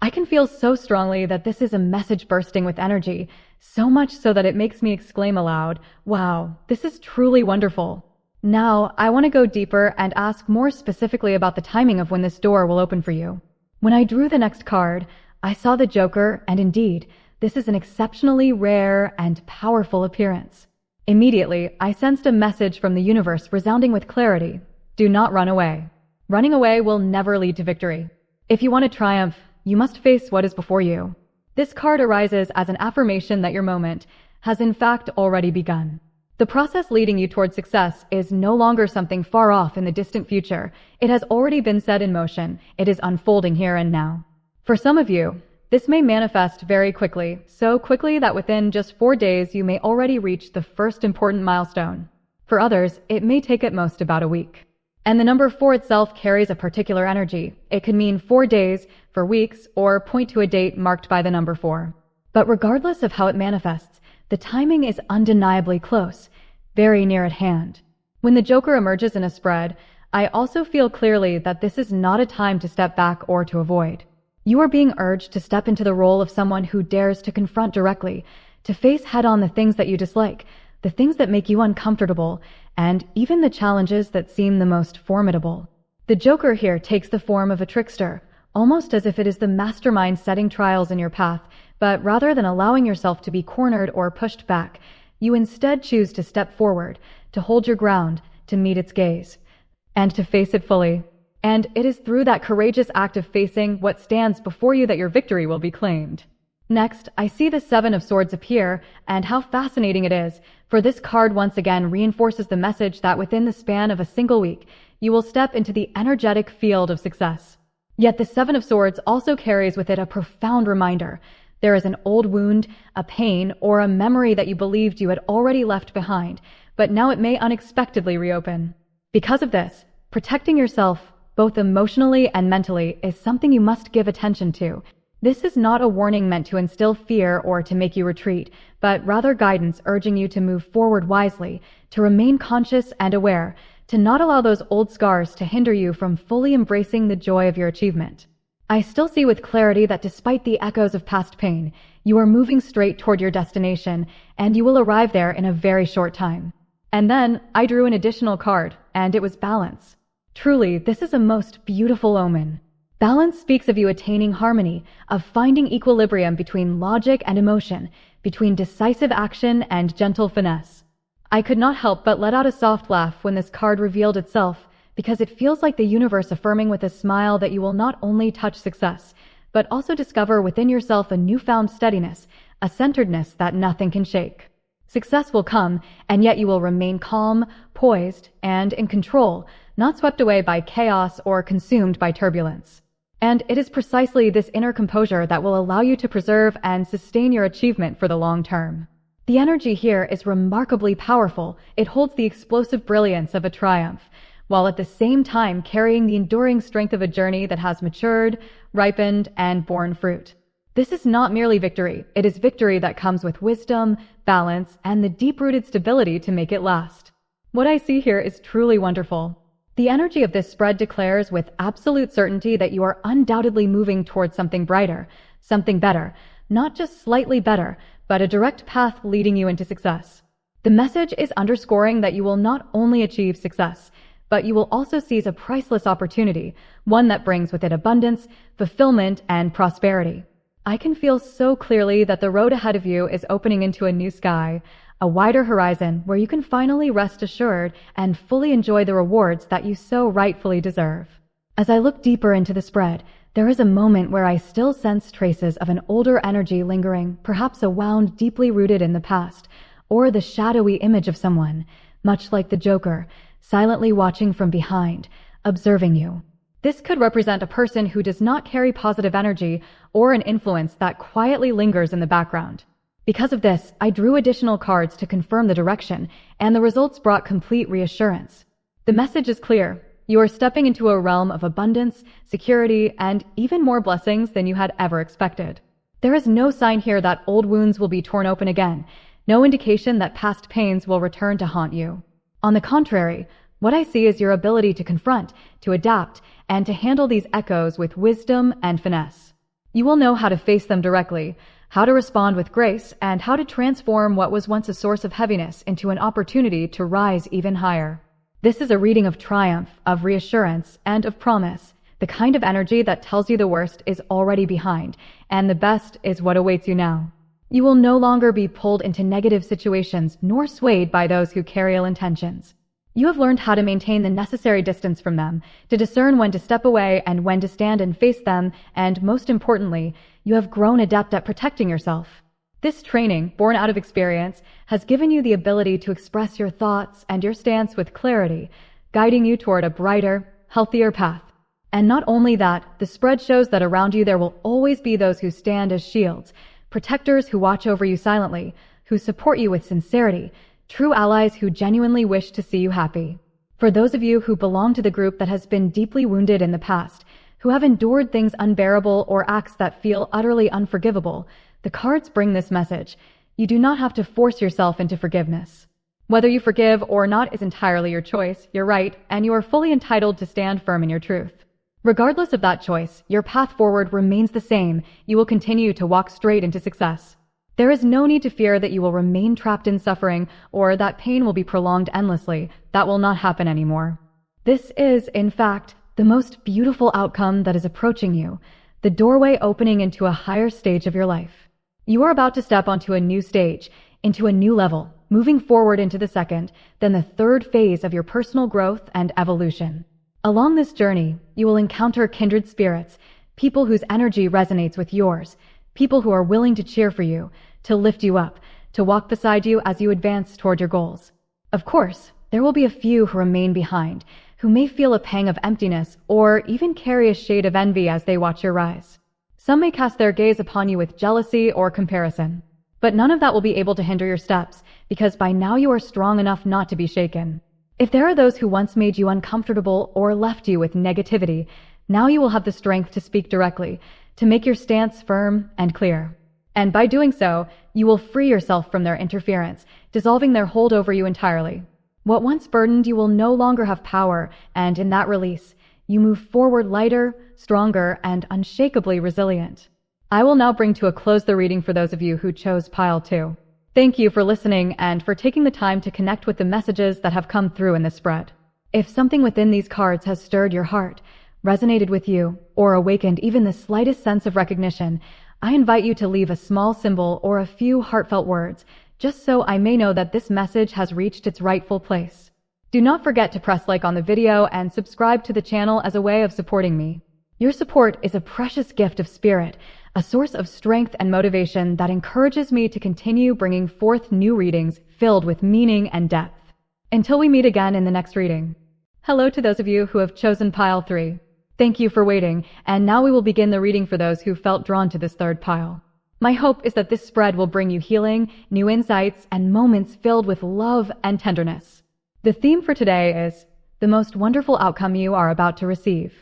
I can feel so strongly that this is a message bursting with energy, so much so that it makes me exclaim aloud, "Wow, this is truly wonderful." Now, I want to go deeper and ask more specifically about the timing of when this door will open for you. When I drew the next card, I saw the Joker, and indeed, this is an exceptionally rare and powerful appearance. Immediately, I sensed a message from the universe resounding with clarity. Do not run away. Running away will never lead to victory. If you want to triumph, you must face what is before you. This card arises as an affirmation that your moment has in fact already begun. The process leading you toward success is no longer something far off in the distant future. It has already been set in motion. It is unfolding here and now. For some of you, this may manifest very quickly, so quickly that within just 4 days you may already reach the first important milestone. For others, it may take at most about a week. And the number 4 itself carries a particular energy. It could mean 4 days, for weeks, or point to a date marked by the number 4. But regardless of how it manifests, the timing is undeniably close, very near at hand. When the Joker emerges in a spread, I also feel clearly that this is not a time to step back or to avoid. You are being urged to step into the role of someone who dares to confront directly, to face head-on the things that you dislike, the things that make you uncomfortable, and even the challenges that seem the most formidable. The Joker here takes the form of a trickster, almost as if it is the mastermind setting trials in your path, but rather than allowing yourself to be cornered or pushed back, you instead choose to step forward, to hold your ground, to meet its gaze, and to face it fully. And it is through that courageous act of facing what stands before you that your victory will be claimed. Next, I see the 7 of Swords appear, and how fascinating it is, for this card once again reinforces the message that within the span of a single week, you will step into the energetic field of success. Yet the 7 of Swords also carries with it a profound reminder. There is an old wound, a pain, or a memory that you believed you had already left behind, but now it may unexpectedly reopen. Because of this, protecting yourself, both emotionally and mentally, is something you must give attention to. This is not a warning meant to instill fear or to make you retreat, but rather guidance urging you to move forward wisely, to remain conscious and aware, to not allow those old scars to hinder you from fully embracing the joy of your achievement. I still see with clarity that despite the echoes of past pain, you are moving straight toward your destination, and you will arrive there in a very short time. And then I drew an additional card, and it was balance. Truly, this is a most beautiful omen. Balance speaks of you attaining harmony, of finding equilibrium between logic and emotion, between decisive action and gentle finesse. I could not help but let out a soft laugh when this card revealed itself, because it feels like the universe affirming with a smile that you will not only touch success, but also discover within yourself a newfound steadiness, a centeredness that nothing can shake. Success will come, and yet you will remain calm, poised, and in control, not swept away by chaos or consumed by turbulence. And it is precisely this inner composure that will allow you to preserve and sustain your achievement for the long term. The energy here is remarkably powerful. It holds the explosive brilliance of a triumph, while at the same time carrying the enduring strength of a journey that has matured, ripened, and borne fruit. This is not merely victory. It is victory that comes with wisdom, balance, and the deep-rooted stability to make it last. What I see here is truly wonderful. The energy of this spread declares with absolute certainty that you are undoubtedly moving towards something brighter, something better, not just slightly better, but a direct path leading you into success. The message is underscoring that you will not only achieve success, but you will also seize a priceless opportunity, one that brings with it abundance, fulfillment, and prosperity. I can feel so clearly that the road ahead of you is opening into a new sky, a wider horizon where you can finally rest assured and fully enjoy the rewards that you so rightfully deserve. As I look deeper into the spread, there is a moment where I still sense traces of an older energy lingering, perhaps a wound deeply rooted in the past, or the shadowy image of someone, much like the Joker, silently watching from behind, observing you. This could represent a person who does not carry positive energy or an influence that quietly lingers in the background. Because of this, I drew additional cards to confirm the direction, and the results brought complete reassurance. The message is clear. You are stepping into a realm of abundance, security, and even more blessings than you had ever expected. There is no sign here that old wounds will be torn open again, no indication that past pains will return to haunt you. On the contrary, what I see is your ability to confront, to adapt, and to handle these echoes with wisdom and finesse. You will know how to face them directly, how to respond with grace, and how to transform what was once a source of heaviness into an opportunity to rise even higher. This is a reading of triumph, of reassurance, and of promise, the kind of energy that tells you the worst is already behind, and the best is what awaits you now. You will no longer be pulled into negative situations nor swayed by those who carry ill intentions. You have learned how to maintain the necessary distance from them, to discern when to step away and when to stand and face them, and most importantly, you have grown adept at protecting yourself. This training, born out of experience, has given you the ability to express your thoughts and your stance with clarity, guiding you toward a brighter, healthier path. And not only that, the spread shows that around you there will always be those who stand as shields, protectors who watch over you silently, who support you with sincerity, true allies who genuinely wish to see you happy. For those of you who belong to the group that has been deeply wounded in the past, who have endured things unbearable or acts that feel utterly unforgivable, the cards bring this message. You do not have to force yourself into forgiveness. Whether you forgive or not is entirely your choice, your right, and you are fully entitled to stand firm in your truth. Regardless of that choice, your path forward remains the same. You will continue to walk straight into success. There is no need to fear that you will remain trapped in suffering or that pain will be prolonged endlessly. That will not happen anymore. This is, in fact, the most beautiful outcome that is approaching you, the doorway opening into a higher stage of your life. You are about to step onto a new stage, into a new level, moving forward into the second, then the third phase of your personal growth and evolution. Along this journey, you will encounter kindred spirits, people whose energy resonates with yours, people who are willing to cheer for you, to lift you up, to walk beside you as you advance toward your goals. Of course, there will be a few who remain behind, who may feel a pang of emptiness or even carry a shade of envy as they watch your rise. Some may cast their gaze upon you with jealousy or comparison. But none of that will be able to hinder your steps, because by now you are strong enough not to be shaken. If there are those who once made you uncomfortable or left you with negativity, now you will have the strength to speak directly, to make your stance firm and clear. And by doing so, you will free yourself from their interference, dissolving their hold over you entirely. What once burdened you will no longer have power, and in that release, you move forward lighter, stronger, and unshakably resilient. I will now bring to a close the reading for those of you who chose Pile 2. Thank you for listening and for taking the time to connect with the messages that have come through in this spread. If something within these cards has stirred your heart, resonated with you, or awakened even the slightest sense of recognition, I invite you to leave a small symbol or a few heartfelt words, just so I may know that this message has reached its rightful place. Do not forget to press like on the video and subscribe to the channel as a way of supporting me. Your support is a precious gift of spirit, a source of strength and motivation that encourages me to continue bringing forth new readings filled with meaning and depth. Until we meet again in the next reading. Hello to those of you who have chosen Pile 3. Thank you for waiting, and now we will begin the reading for those who felt drawn to this third pile. My hope is that this spread will bring you healing, new insights, and moments filled with love and tenderness. The theme for today is the most wonderful outcome you are about to receive.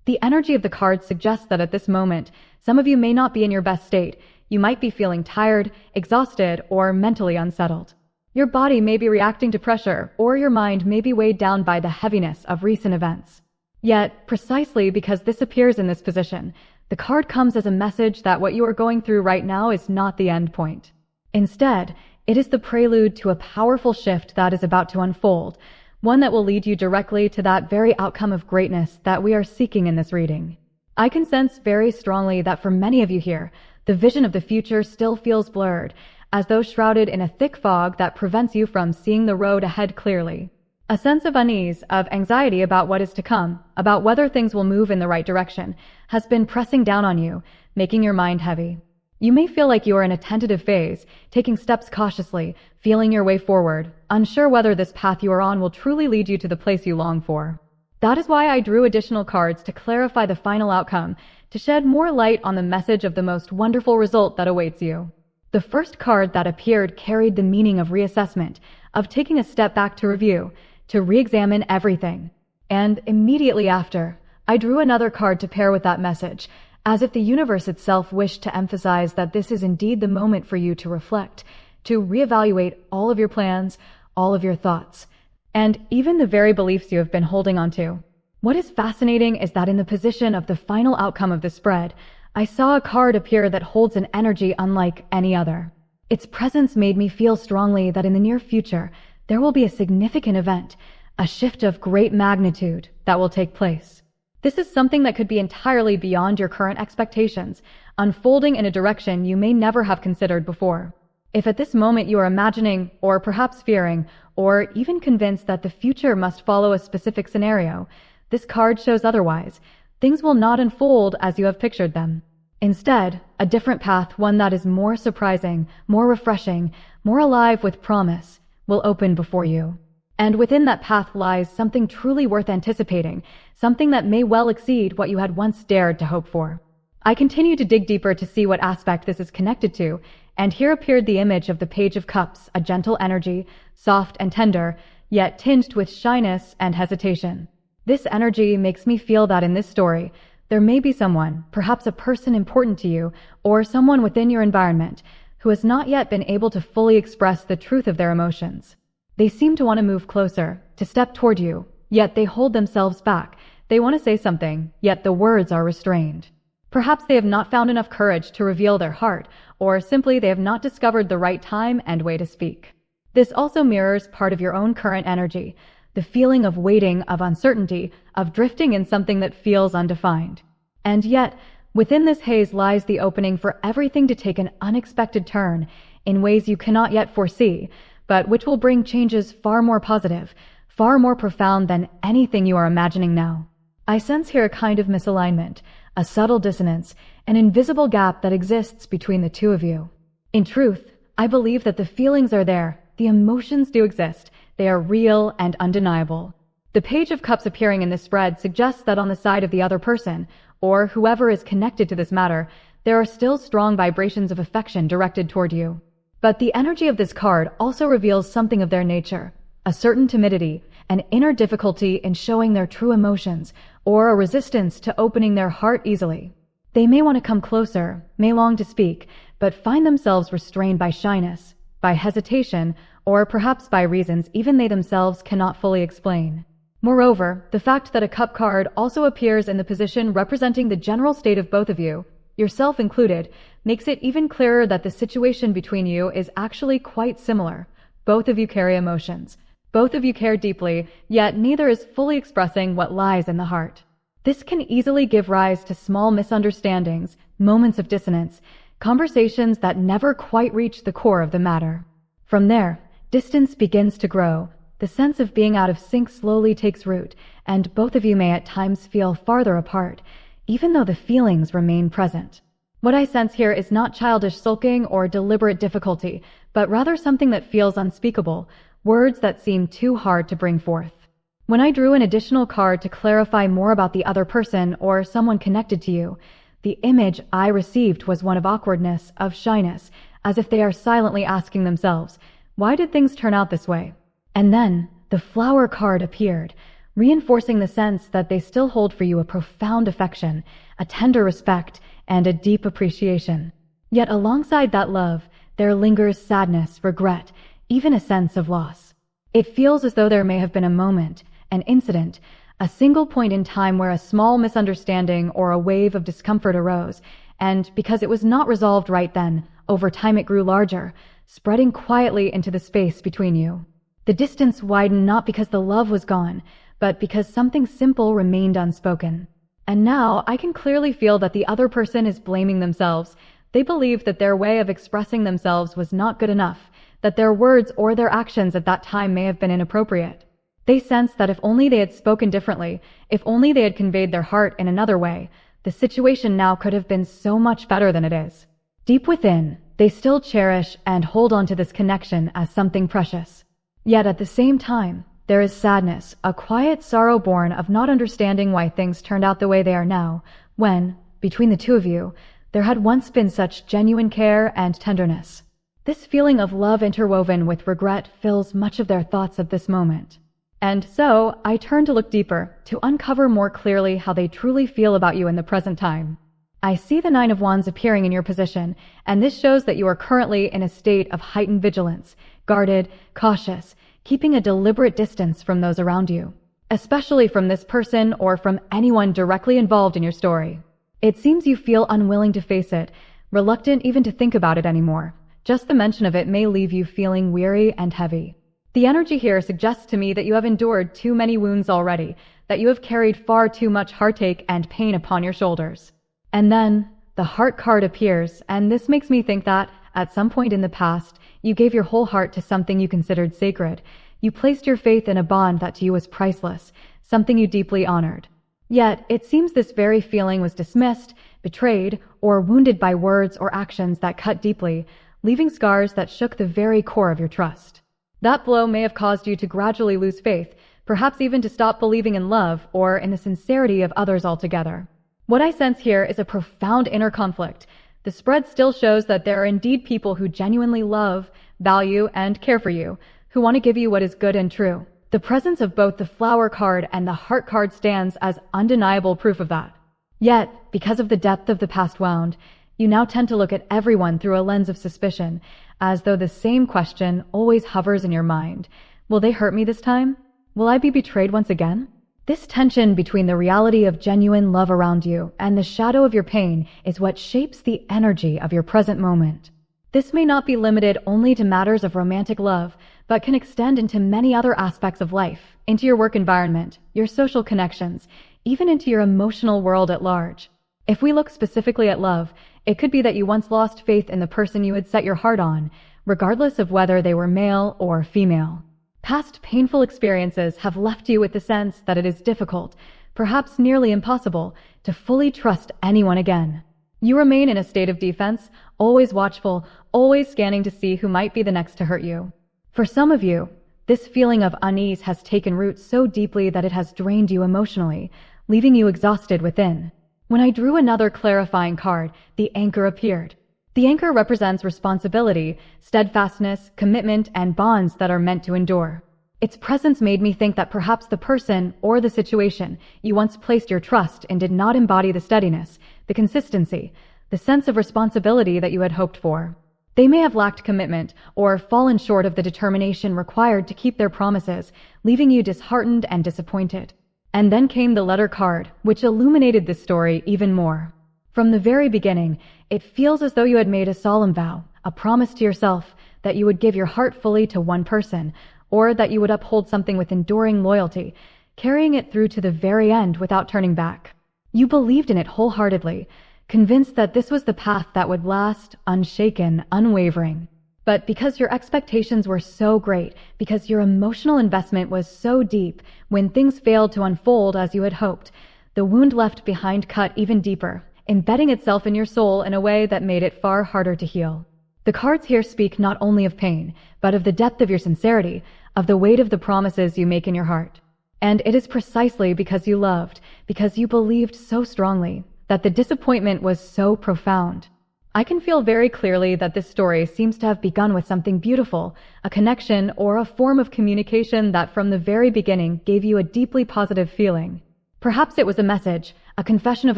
The energy of the cards suggests that at this moment, some of you may not be in your best state. You might be feeling tired, exhausted, or mentally unsettled. Your body may be reacting to pressure, or your mind may be weighed down by the heaviness of recent events. Yet, precisely because this appears in this position, the card comes as a message that what you are going through right now is not the end point. Instead, it is the prelude to a powerful shift that is about to unfold, one that will lead you directly to that very outcome of greatness that we are seeking in this reading. I can sense very strongly that for many of you here, the vision of the future still feels blurred, as though shrouded in a thick fog that prevents you from seeing the road ahead clearly. A sense of unease, of anxiety about what is to come, about whether things will move in the right direction, has been pressing down on you, making your mind heavy. You may feel like you are in a tentative phase, taking steps cautiously, feeling your way forward, unsure whether this path you are on will truly lead you to the place you long for. That is why I drew additional cards to clarify the final outcome, to shed more light on the message of the most wonderful result that awaits you. The first card that appeared carried the meaning of reassessment, of taking a step back to review, to re-examine everything. And immediately after, I drew another card to pair with that message, as if the universe itself wished to emphasize that this is indeed the moment for you to reflect, to reevaluate all of your plans, all of your thoughts, and even the very beliefs you have been holding on to. What is fascinating is that in the position of the final outcome of the spread, I saw a card appear that holds an energy unlike any other. Its presence made me feel strongly that in the near future, there will be a significant event, a shift of great magnitude that will take place. This is something that could be entirely beyond your current expectations, unfolding in a direction you may never have considered before. If at this moment you are imagining, or perhaps fearing, or even convinced that the future must follow a specific scenario, this card shows otherwise. Things will not unfold as you have pictured them. Instead, a different path, one that is more surprising, more refreshing, more alive with promise, will open before you. And within that path lies something truly worth anticipating, something that may well exceed what you had once dared to hope for. I continue to dig deeper to see what aspect this is connected to, and here appeared the image of the Page of Cups, a gentle energy, soft and tender, yet tinged with shyness and hesitation. This energy makes me feel that in this story, there may be someone, perhaps a person important to you, or someone within your environment, who has not yet been able to fully express the truth of their emotions. They seem to want to move closer, to step toward you, yet they hold themselves back. They want to say something, yet the words are restrained. Perhaps they have not found enough courage to reveal their heart, or simply they have not discovered the right time and way to speak. This also mirrors part of your own current energy, the feeling of waiting, of uncertainty, of drifting in something that feels undefined. And yet, within this haze lies the opening for everything to take an unexpected turn in ways you cannot yet foresee, but which will bring changes far more positive, far more profound than anything you are imagining now. I sense here a kind of misalignment, a subtle dissonance, an invisible gap that exists between the two of you. In truth, I believe that the feelings are there, the emotions do exist, they are real and undeniable. The Page of Cups appearing in this spread suggests that on the side of the other person, or whoever is connected to this matter, there are still strong vibrations of affection directed toward you. But the energy of this card also reveals something of their nature, a certain timidity, an inner difficulty in showing their true emotions, or a resistance to opening their heart easily. They may want to come closer, may long to speak, but find themselves restrained by shyness, by hesitation, or perhaps by reasons even they themselves cannot fully explain. Moreover, the fact that a cup card also appears in the position representing the general state of both of you, yourself included, makes it even clearer that the situation between you is actually quite similar. Both of you carry emotions. Both of you care deeply, yet neither is fully expressing what lies in the heart. This can easily give rise to small misunderstandings, moments of dissonance, conversations that never quite reach the core of the matter. From there, distance begins to grow. The sense of being out of sync slowly takes root, and both of you may at times feel farther apart, even though the feelings remain present. What I sense here is not childish sulking or deliberate difficulty, but rather something that feels unspeakable, words that seem too hard to bring forth. When I drew an additional card to clarify more about the other person or someone connected to you, the image I received was one of awkwardness, of shyness, as if they are silently asking themselves, why did things turn out this way? And then the flower card appeared, reinforcing the sense that they still hold for you a profound affection, a tender respect, and a deep appreciation. Yet alongside that love, there lingers sadness, regret, even a sense of loss. It feels as though there may have been a moment, an incident, a single point in time where a small misunderstanding or a wave of discomfort arose, and because it was not resolved right then, over time it grew larger, spreading quietly into the space between you. The distance widened not because the love was gone, but because something simple remained unspoken. And now I can clearly feel that the other person is blaming themselves. They believe that their way of expressing themselves was not good enough, that their words or their actions at that time may have been inappropriate. They sense that if only they had spoken differently, if only they had conveyed their heart in another way, the situation now could have been so much better than it is. Deep within, they still cherish and hold on to this connection as something precious. Yet at the same time, there is sadness, a quiet sorrow born of not understanding why things turned out the way they are now, when, between the two of you, There had once been such genuine care and tenderness. This feeling of love interwoven with regret fills much of their thoughts at this moment. And so, I turn to look deeper, to uncover more clearly how they truly feel about you in the present time. I see the Nine of Wands appearing in your position, and this shows that you are currently in a state of heightened vigilance, guarded, cautious, keeping a deliberate distance from those around you, especially from this person or from anyone directly involved in your story. It seems you feel unwilling to face it, reluctant even to think about it anymore. Just the mention of it may leave you feeling weary and heavy. The energy here suggests to me that you have endured too many wounds already, that you have carried far too much heartache and pain upon your shoulders. And then, the Heart card appears, and this makes me think that, at some point in the past, you gave your whole heart to something you considered sacred. You placed your faith in a bond that to you was priceless, something you deeply honored. Yet, it seems this very feeling was dismissed, betrayed, or wounded by words or actions that cut deeply, leaving scars that shook the very core of your trust. That blow may have caused you to gradually lose faith, perhaps even to stop believing in love or in the sincerity of others altogether. What I sense here is a profound inner conflict. The spread still shows that there are indeed people who genuinely love, value, and care for you, who want to give you what is good and true. The presence of both the Flower card and the Heart card stands as undeniable proof of that. Yet, because of the depth of the past wound, you now tend to look at everyone through a lens of suspicion, as though the same question always hovers in your mind. Will they hurt me this time? Will I be betrayed once again? This tension between the reality of genuine love around you and the shadow of your pain is what shapes the energy of your present moment. This may not be limited only to matters of romantic love, but can extend into many other aspects of life, into your work environment, your social connections, even into your emotional world at large. If we look specifically at love, it could be that you once lost faith in the person you had set your heart on, regardless of whether they were male or female. Past painful experiences have left you with the sense that it is difficult, perhaps nearly impossible, to fully trust anyone again. You remain in a state of defense, always watchful, always scanning to see who might be the next to hurt you. For some of you, this feeling of unease has taken root so deeply that it has drained you emotionally, leaving you exhausted within. When I drew another clarifying card, the Anchor appeared. The anchor represents responsibility, steadfastness, commitment, and bonds that are meant to endure. Its presence made me think that perhaps the person or the situation you once placed your trust in did not embody the steadiness, the consistency, the sense of responsibility that you had hoped for. They may have lacked commitment or fallen short of the determination required to keep their promises, leaving you disheartened and disappointed. And then came the Letter card, which illuminated this story even more. From the very beginning, it feels as though you had made a solemn vow, a promise to yourself that you would give your heart fully to one person, or that you would uphold something with enduring loyalty, carrying it through to the very end without turning back. You believed in it wholeheartedly, convinced that this was the path that would last, unshaken, unwavering. But because your expectations were so great, because your emotional investment was so deep, when things failed to unfold as you had hoped, the wound left behind cut even deeper, embedding itself in your soul in a way that made it far harder to heal. The cards here speak not only of pain, but of the depth of your sincerity, of the weight of the promises you make in your heart. And it is precisely because you loved, because you believed so strongly, that the disappointment was so profound. I can feel very clearly that this story seems to have begun with something beautiful, a connection or a form of communication that from the very beginning gave you a deeply positive feeling. Perhaps it was a message, a confession of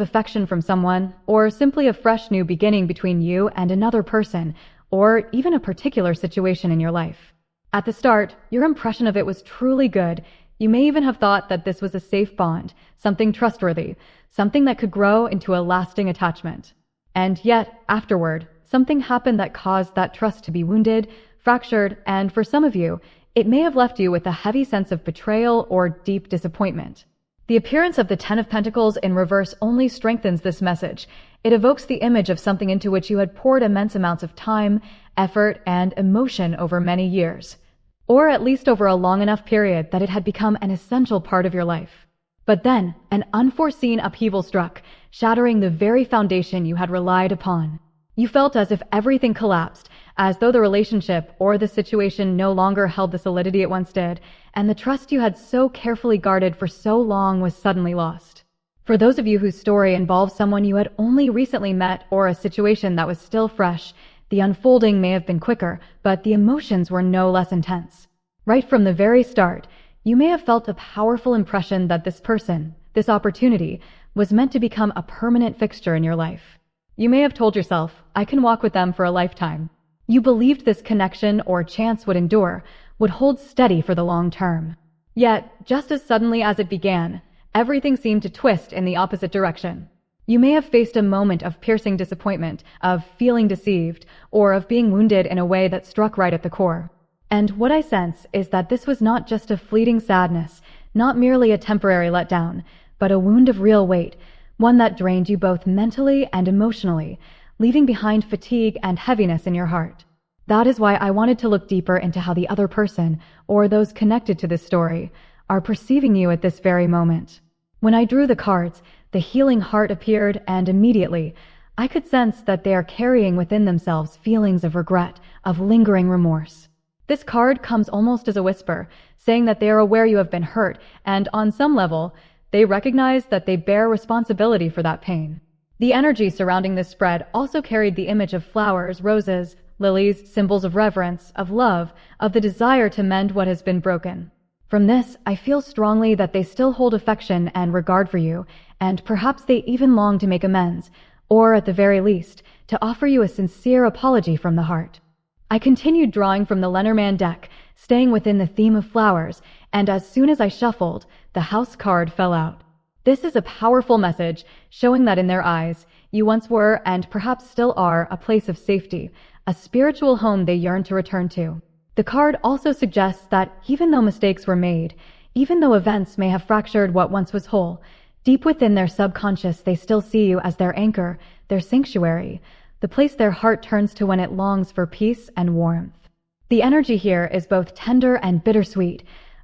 affection from someone, or simply a fresh new beginning between you and another person, or even a particular situation in your life. At the start, your impression of it was truly good. You may even have thought that this was a safe bond, something trustworthy, something that could grow into a lasting attachment. And yet, afterward, something happened that caused that trust to be wounded, fractured, and for some of you, it may have left you with a heavy sense of betrayal or deep disappointment. The appearance of the Ten of Pentacles in reverse only strengthens this message. It evokes the image of something into which you had poured immense amounts of time, effort, and emotion over many years. Or at least over a long enough period that it had become an essential part of your life. But then, an unforeseen upheaval struck, shattering the very foundation you had relied upon. You felt as if everything collapsed, as though the relationship or the situation no longer held the solidity it once did, and the trust you had so carefully guarded for so long was suddenly lost. For those of you whose story involves someone you had only recently met or a situation that was still fresh, the unfolding may have been quicker, but the emotions were no less intense. Right from the very start, you may have felt a powerful impression that this person, this opportunity, was meant to become a permanent fixture in your life. You may have told yourself, I can walk with them for a lifetime. You believed this connection or chance would endure, would hold steady for the long term. Yet, just as suddenly as it began, everything seemed to twist in the opposite direction. You may have faced a moment of piercing disappointment, of feeling deceived, or of being wounded in a way that struck right at the core. And what I sense is that this was not just a fleeting sadness, not merely a temporary letdown, but a wound of real weight, one that drained you both mentally and emotionally, leaving behind fatigue and heaviness in your heart. That is why I wanted to look deeper into how the other person, or those connected to this story, are perceiving you at this very moment. When I drew the cards, the healing heart appeared, and immediately, I could sense that they are carrying within themselves feelings of regret, of lingering remorse. This card comes almost as a whisper, saying that they are aware you have been hurt, and on some level, they recognize that they bear responsibility for that pain. The energy surrounding this spread also carried the image of flowers, roses, lilies, symbols of reverence, of love, of the desire to mend what has been broken. From this, I feel strongly that they still hold affection and regard for you, and perhaps they even long to make amends, or at the very least, to offer you a sincere apology from the heart. I continued drawing from the Lenormand deck, staying within the theme of flowers, and as soon as I shuffled, the house card fell out. This is a powerful message, showing that in their eyes, you once were, and perhaps still are, a place of safety, a spiritual home they yearn to return to. The card also suggests that even though mistakes were made, even though events may have fractured what once was whole, deep within their subconscious they still see you as their anchor, their sanctuary, the place their heart turns to when it longs for peace and warmth. The energy here is both tender and bittersweet,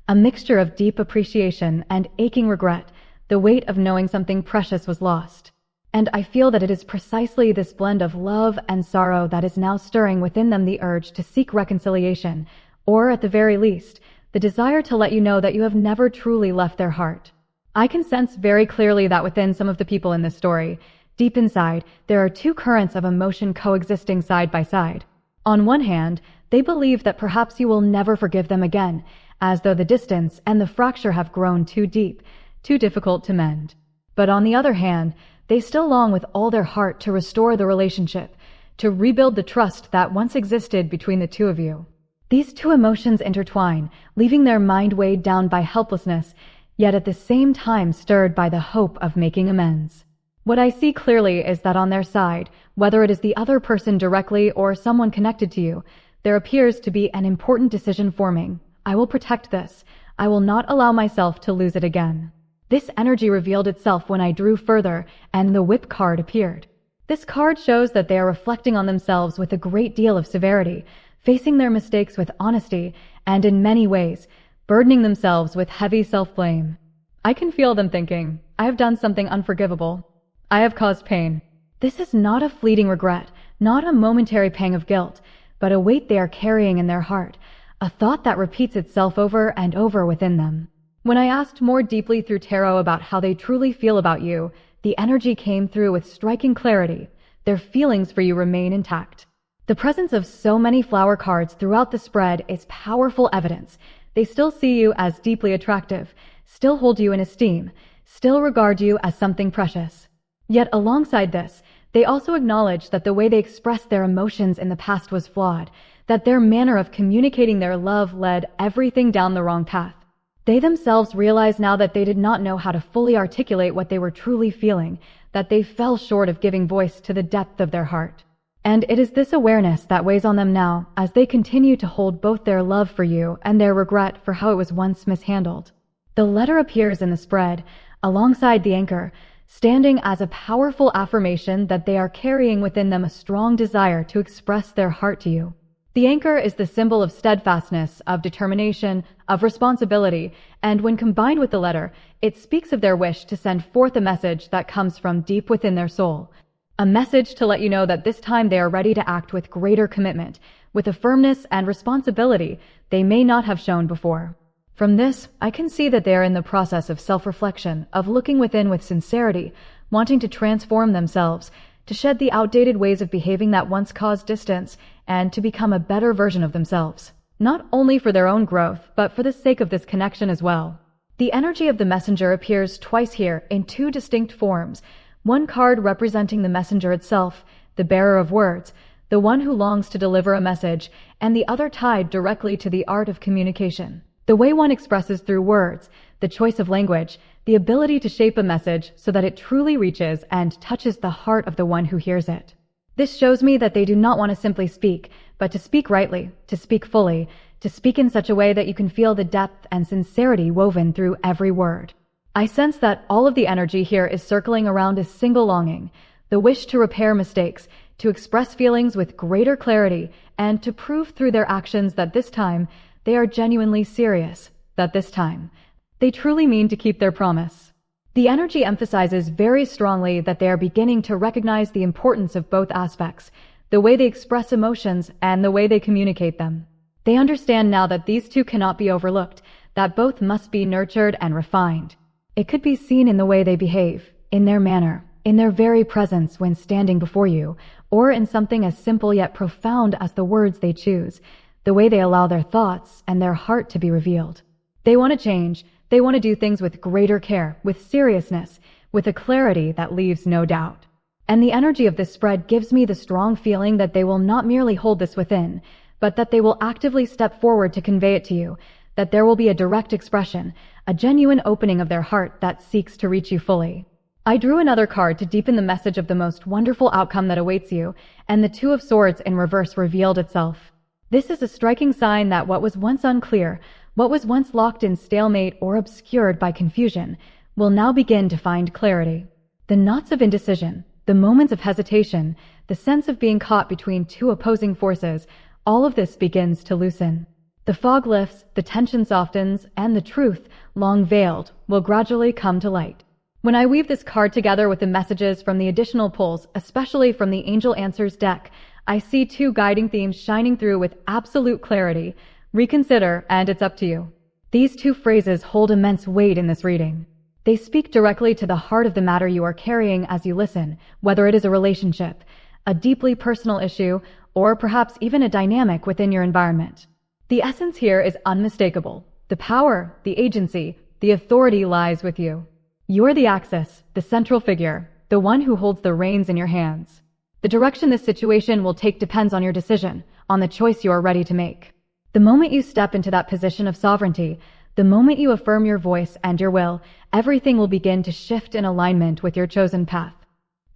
a mixture of deep appreciation and aching regret, the weight of knowing something precious was lost. And I feel that it is precisely this blend of love and sorrow that is now stirring within them the urge to seek reconciliation, or at the very least, the desire to let you know that you have never truly left their heart. I can sense very clearly that within some of the people in this story, deep inside, there are two currents of emotion coexisting side by side. On one hand, they believe that perhaps you will never forgive them again, as though the distance and the fracture have grown too deep, too difficult to mend. But on the other hand, they still long with all their heart to restore the relationship, to rebuild the trust that once existed between the two of you. These two emotions intertwine, leaving their mind weighed down by helplessness, yet at the same time stirred by the hope of making amends. What I see clearly is that on their side, whether it is the other person directly or someone connected to you, there appears to be an important decision forming. I will protect this. I will not allow myself to lose it again. This energy revealed itself when I drew further, and the whip card appeared. This card shows that they are reflecting on themselves with a great deal of severity, facing their mistakes with honesty, and in many ways, burdening themselves with heavy self-blame. I can feel them thinking, I have done something unforgivable. I have caused pain. This is not a fleeting regret, not a momentary pang of guilt, but a weight they are carrying in their heart, a thought that repeats itself over and over within them. When I asked more deeply through tarot about how they truly feel about you, the energy came through with striking clarity. Their feelings for you remain intact. The presence of so many flower cards throughout the spread is powerful evidence. They still see you as deeply attractive, still hold you in esteem, still regard you as something precious. Yet alongside this, they also acknowledge that the way they expressed their emotions in the past was flawed, that their manner of communicating their love led everything down the wrong path. They themselves realize now that they did not know how to fully articulate what they were truly feeling, that they fell short of giving voice to the depth of their heart. And it is this awareness that weighs on them now as they continue to hold both their love for you and their regret for how it was once mishandled. The letter appears in the spread, alongside the anchor, standing as a powerful affirmation that they are carrying within them a strong desire to express their heart to you. The anchor is the symbol of steadfastness, of determination, of responsibility, and when combined with the letter, it speaks of their wish to send forth a message that comes from deep within their soul. A message to let you know that this time they are ready to act with greater commitment, with a firmness and responsibility they may not have shown before. From this, I can see that they are in the process of self-reflection, of looking within with sincerity, wanting to transform themselves, to shed the outdated ways of behaving that once caused distance, and to become a better version of themselves. Not only for their own growth, but for the sake of this connection as well. The energy of the messenger appears twice here in two distinct forms, one card representing the messenger itself, the bearer of words, the one who longs to deliver a message, and the other tied directly to the art of communication. The way one expresses through words, the choice of language, the ability to shape a message so that it truly reaches and touches the heart of the one who hears it. This shows me that they do not want to simply speak, but to speak rightly, to speak fully, to speak in such a way that you can feel the depth and sincerity woven through every word. I sense that all of the energy here is circling around a single longing, the wish to repair mistakes, to express feelings with greater clarity, and to prove through their actions that this time they are genuinely serious, that this time they truly mean to keep their promise. The energy emphasizes very strongly that they are beginning to recognize the importance of both aspects, the way they express emotions and the way they communicate them. They understand now that these two cannot be overlooked, that both must be nurtured and refined. It could be seen in the way they behave, in their manner, in their very presence when standing before you, or in something as simple yet profound as the words they choose, the way they allow their thoughts and their heart to be revealed. They want to change. They want to do things with greater care, with seriousness, with a clarity that leaves no doubt. And the energy of this spread gives me the strong feeling that they will not merely hold this within, but that they will actively step forward to convey it to you, that there will be a direct expression, a genuine opening of their heart that seeks to reach you fully. I drew another card to deepen the message of the most wonderful outcome that awaits you, and the Two of Swords in reverse revealed itself. This is a striking sign that what was once unclear, what was once locked in stalemate or obscured by confusion, will now begin to find clarity. The knots of indecision, the moments of hesitation, the sense of being caught between two opposing forces, all of this begins to loosen. The fog lifts, the tension softens, and the truth, long veiled, will gradually come to light. When I weave this card together with the messages from the additional pulls, especially from the Angel Answers deck, I see two guiding themes shining through with absolute clarity. Reconsider, and it's up to you. These two phrases hold immense weight in this reading. They speak directly to the heart of the matter you are carrying as you listen, whether it is a relationship, a deeply personal issue, or perhaps even a dynamic within your environment. The essence here is unmistakable. The power, the agency, the authority lies with you. You're the axis, the central figure, the one who holds the reins in your hands. The direction this situation will take depends on your decision, on the choice you are ready to make. The moment you step into that position of sovereignty, the moment you affirm your voice and your will, everything will begin to shift in alignment with your chosen path.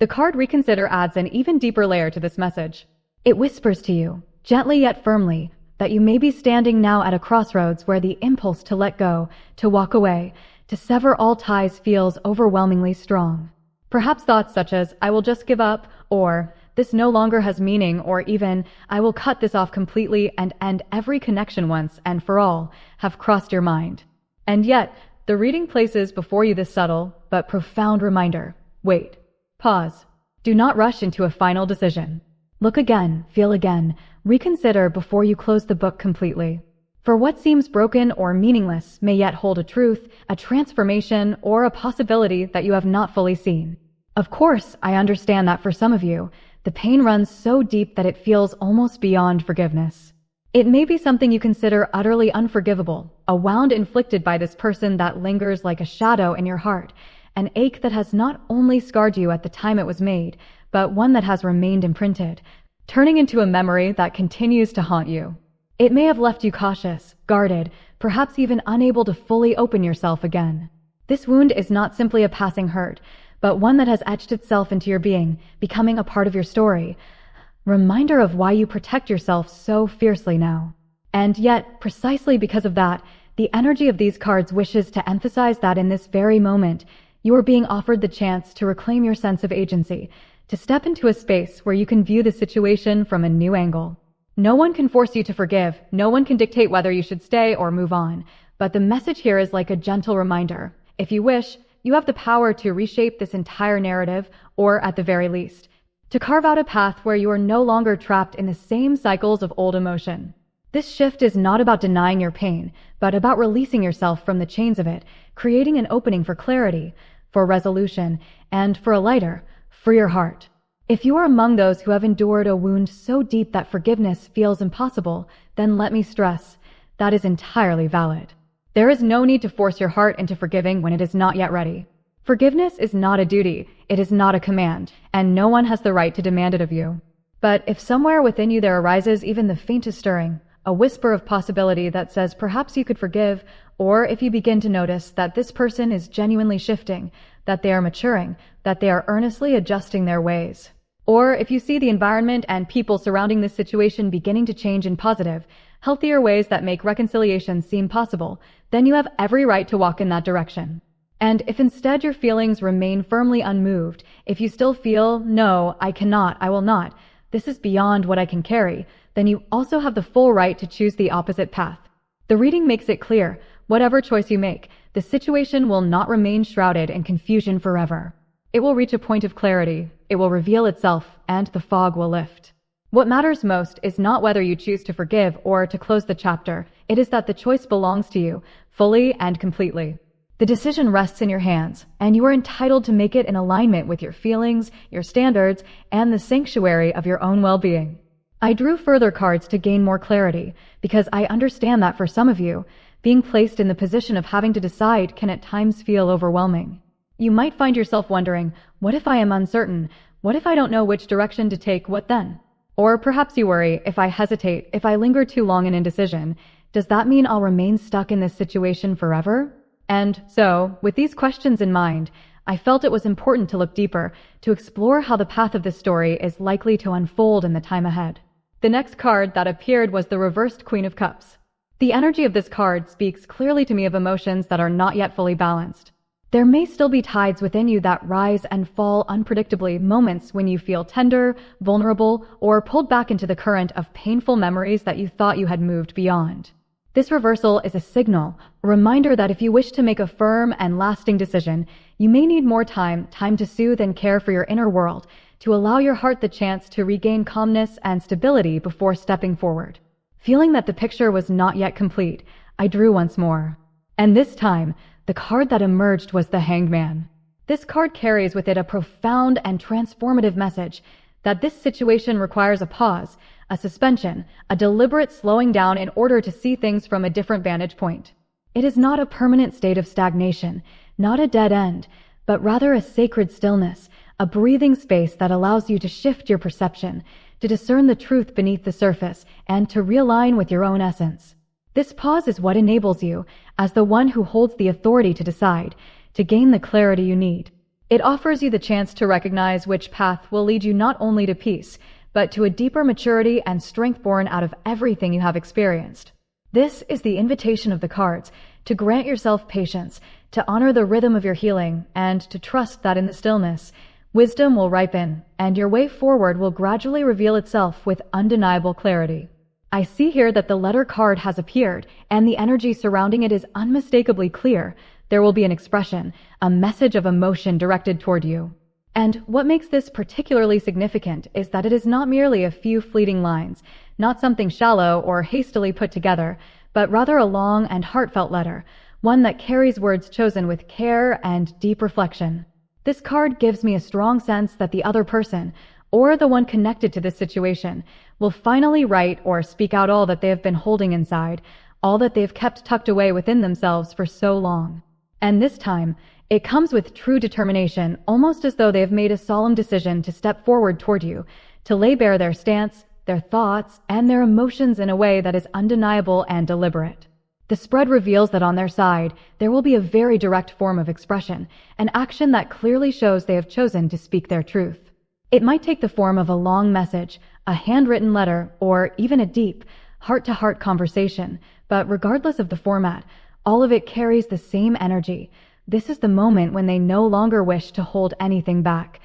The card Reconsider adds an even deeper layer to this message. It whispers to you, gently yet firmly, that you may be standing now at a crossroads where the impulse to let go, to walk away, to sever all ties feels overwhelmingly strong. Perhaps thoughts such as, I will just give up, or this no longer has meaning, or even, I will cut this off completely and end every connection once and for all, have crossed your mind. And yet, the reading places before you this subtle but profound reminder. Wait. Pause. Do not rush into a final decision. Look again, feel again, reconsider before you close the book completely. For what seems broken or meaningless may yet hold a truth, a transformation, or a possibility that you have not fully seen. Of course, I understand that for some of you, the pain runs so deep that it feels almost beyond forgiveness. It may be something you consider utterly unforgivable, a wound inflicted by this person that lingers like a shadow in your heart, an ache that has not only scarred you at the time it was made, but one that has remained imprinted, turning into a memory that continues to haunt you. It may have left you cautious, guarded, perhaps even unable to fully open yourself again. This wound is not simply a passing hurt, but one that has etched itself into your being, becoming a part of your story. Reminder of why you protect yourself so fiercely now. And yet, precisely because of that, the energy of these cards wishes to emphasize that in this very moment, you are being offered the chance to reclaim your sense of agency, to step into a space where you can view the situation from a new angle. No one can force you to forgive, no one can dictate whether you should stay or move on, but the message here is like a gentle reminder. If you wish, you have the power to reshape this entire narrative, or at the very least, to carve out a path where you are no longer trapped in the same cycles of old emotion. This shift is not about denying your pain, but about releasing yourself from the chains of it, creating an opening for clarity, for resolution, and for a lighter, freer heart. If you are among those who have endured a wound so deep that forgiveness feels impossible, then let me stress, that is entirely valid. There is no need to force your heart into forgiving when it is not yet ready. Forgiveness is not a duty, it is not a command, and no one has the right to demand it of you. But if somewhere within you there arises even the faintest stirring, a whisper of possibility that says perhaps you could forgive, or if you begin to notice that this person is genuinely shifting, that they are maturing, that they are earnestly adjusting their ways, or if you see the environment and people surrounding this situation beginning to change in positive, healthier ways that make reconciliation seem possible, then you have every right to walk in that direction. And if instead your feelings remain firmly unmoved, if you still feel, no, I cannot, I will not, this is beyond what I can carry, then you also have the full right to choose the opposite path. The reading makes it clear, whatever choice you make, the situation will not remain shrouded in confusion forever. It will reach a point of clarity, it will reveal itself, and the fog will lift. What matters most is not whether you choose to forgive or to close the chapter, it is that the choice belongs to you, fully and completely. The decision rests in your hands, and you are entitled to make it in alignment with your feelings, your standards, and the sanctuary of your own well-being. I drew further cards to gain more clarity, because I understand that for some of you, being placed in the position of having to decide can at times feel overwhelming. You might find yourself wondering, what if I am uncertain? What if I don't know which direction to take? What then? Or perhaps you worry, if I hesitate, if I linger too long in indecision, does that mean I'll remain stuck in this situation forever? And so, with these questions in mind, I felt it was important to look deeper, to explore how the path of this story is likely to unfold in the time ahead. The next card that appeared was the reversed Queen of Cups. The energy of this card speaks clearly to me of emotions that are not yet fully balanced. There may still be tides within you that rise and fall unpredictably, moments when you feel tender, vulnerable, or pulled back into the current of painful memories that you thought you had moved beyond. This reversal is a signal, a reminder that if you wish to make a firm and lasting decision, you may need more time to soothe and care for your inner world, to allow your heart the chance to regain calmness and stability before stepping forward. Feeling that the picture was not yet complete, I drew once more. And this time, the card that emerged was the Hangman. This card carries with it a profound and transformative message that this situation requires a pause, a suspension, a deliberate slowing down in order to see things from a different vantage point. It is not a permanent state of stagnation, not a dead end, but rather a sacred stillness, a breathing space that allows you to shift your perception, to discern the truth beneath the surface, and to realign with your own essence. This pause is what enables you, as the one who holds the authority to decide, to gain the clarity you need. It offers you the chance to recognize which path will lead you not only to peace, but to a deeper maturity and strength born out of everything you have experienced. This is the invitation of the cards, to grant yourself patience, to honor the rhythm of your healing, and to trust that in the stillness, wisdom will ripen, and your way forward will gradually reveal itself with undeniable clarity. I see here that the letter card has appeared, and the energy surrounding it is unmistakably clear. There will be an expression, a message of emotion directed toward you. And what makes this particularly significant is that it is not merely a few fleeting lines, not something shallow or hastily put together, but rather a long and heartfelt letter, one that carries words chosen with care and deep reflection. This card gives me a strong sense that the other person, or the one connected to this situation, will finally write or speak out all that they have been holding inside, all that they've kept tucked away within themselves for so long. And this time, it comes with true determination, almost as though they have made a solemn decision to step forward toward you, to lay bare their stance, their thoughts, and their emotions in a way that is undeniable and deliberate. The spread reveals that on their side, there will be a very direct form of expression, an action that clearly shows they have chosen to speak their truth. It might take the form of a long message, a handwritten letter, or even a deep, heart-to-heart conversation, but regardless of the format, all of it carries the same energy. This is the moment when they no longer wish to hold anything back,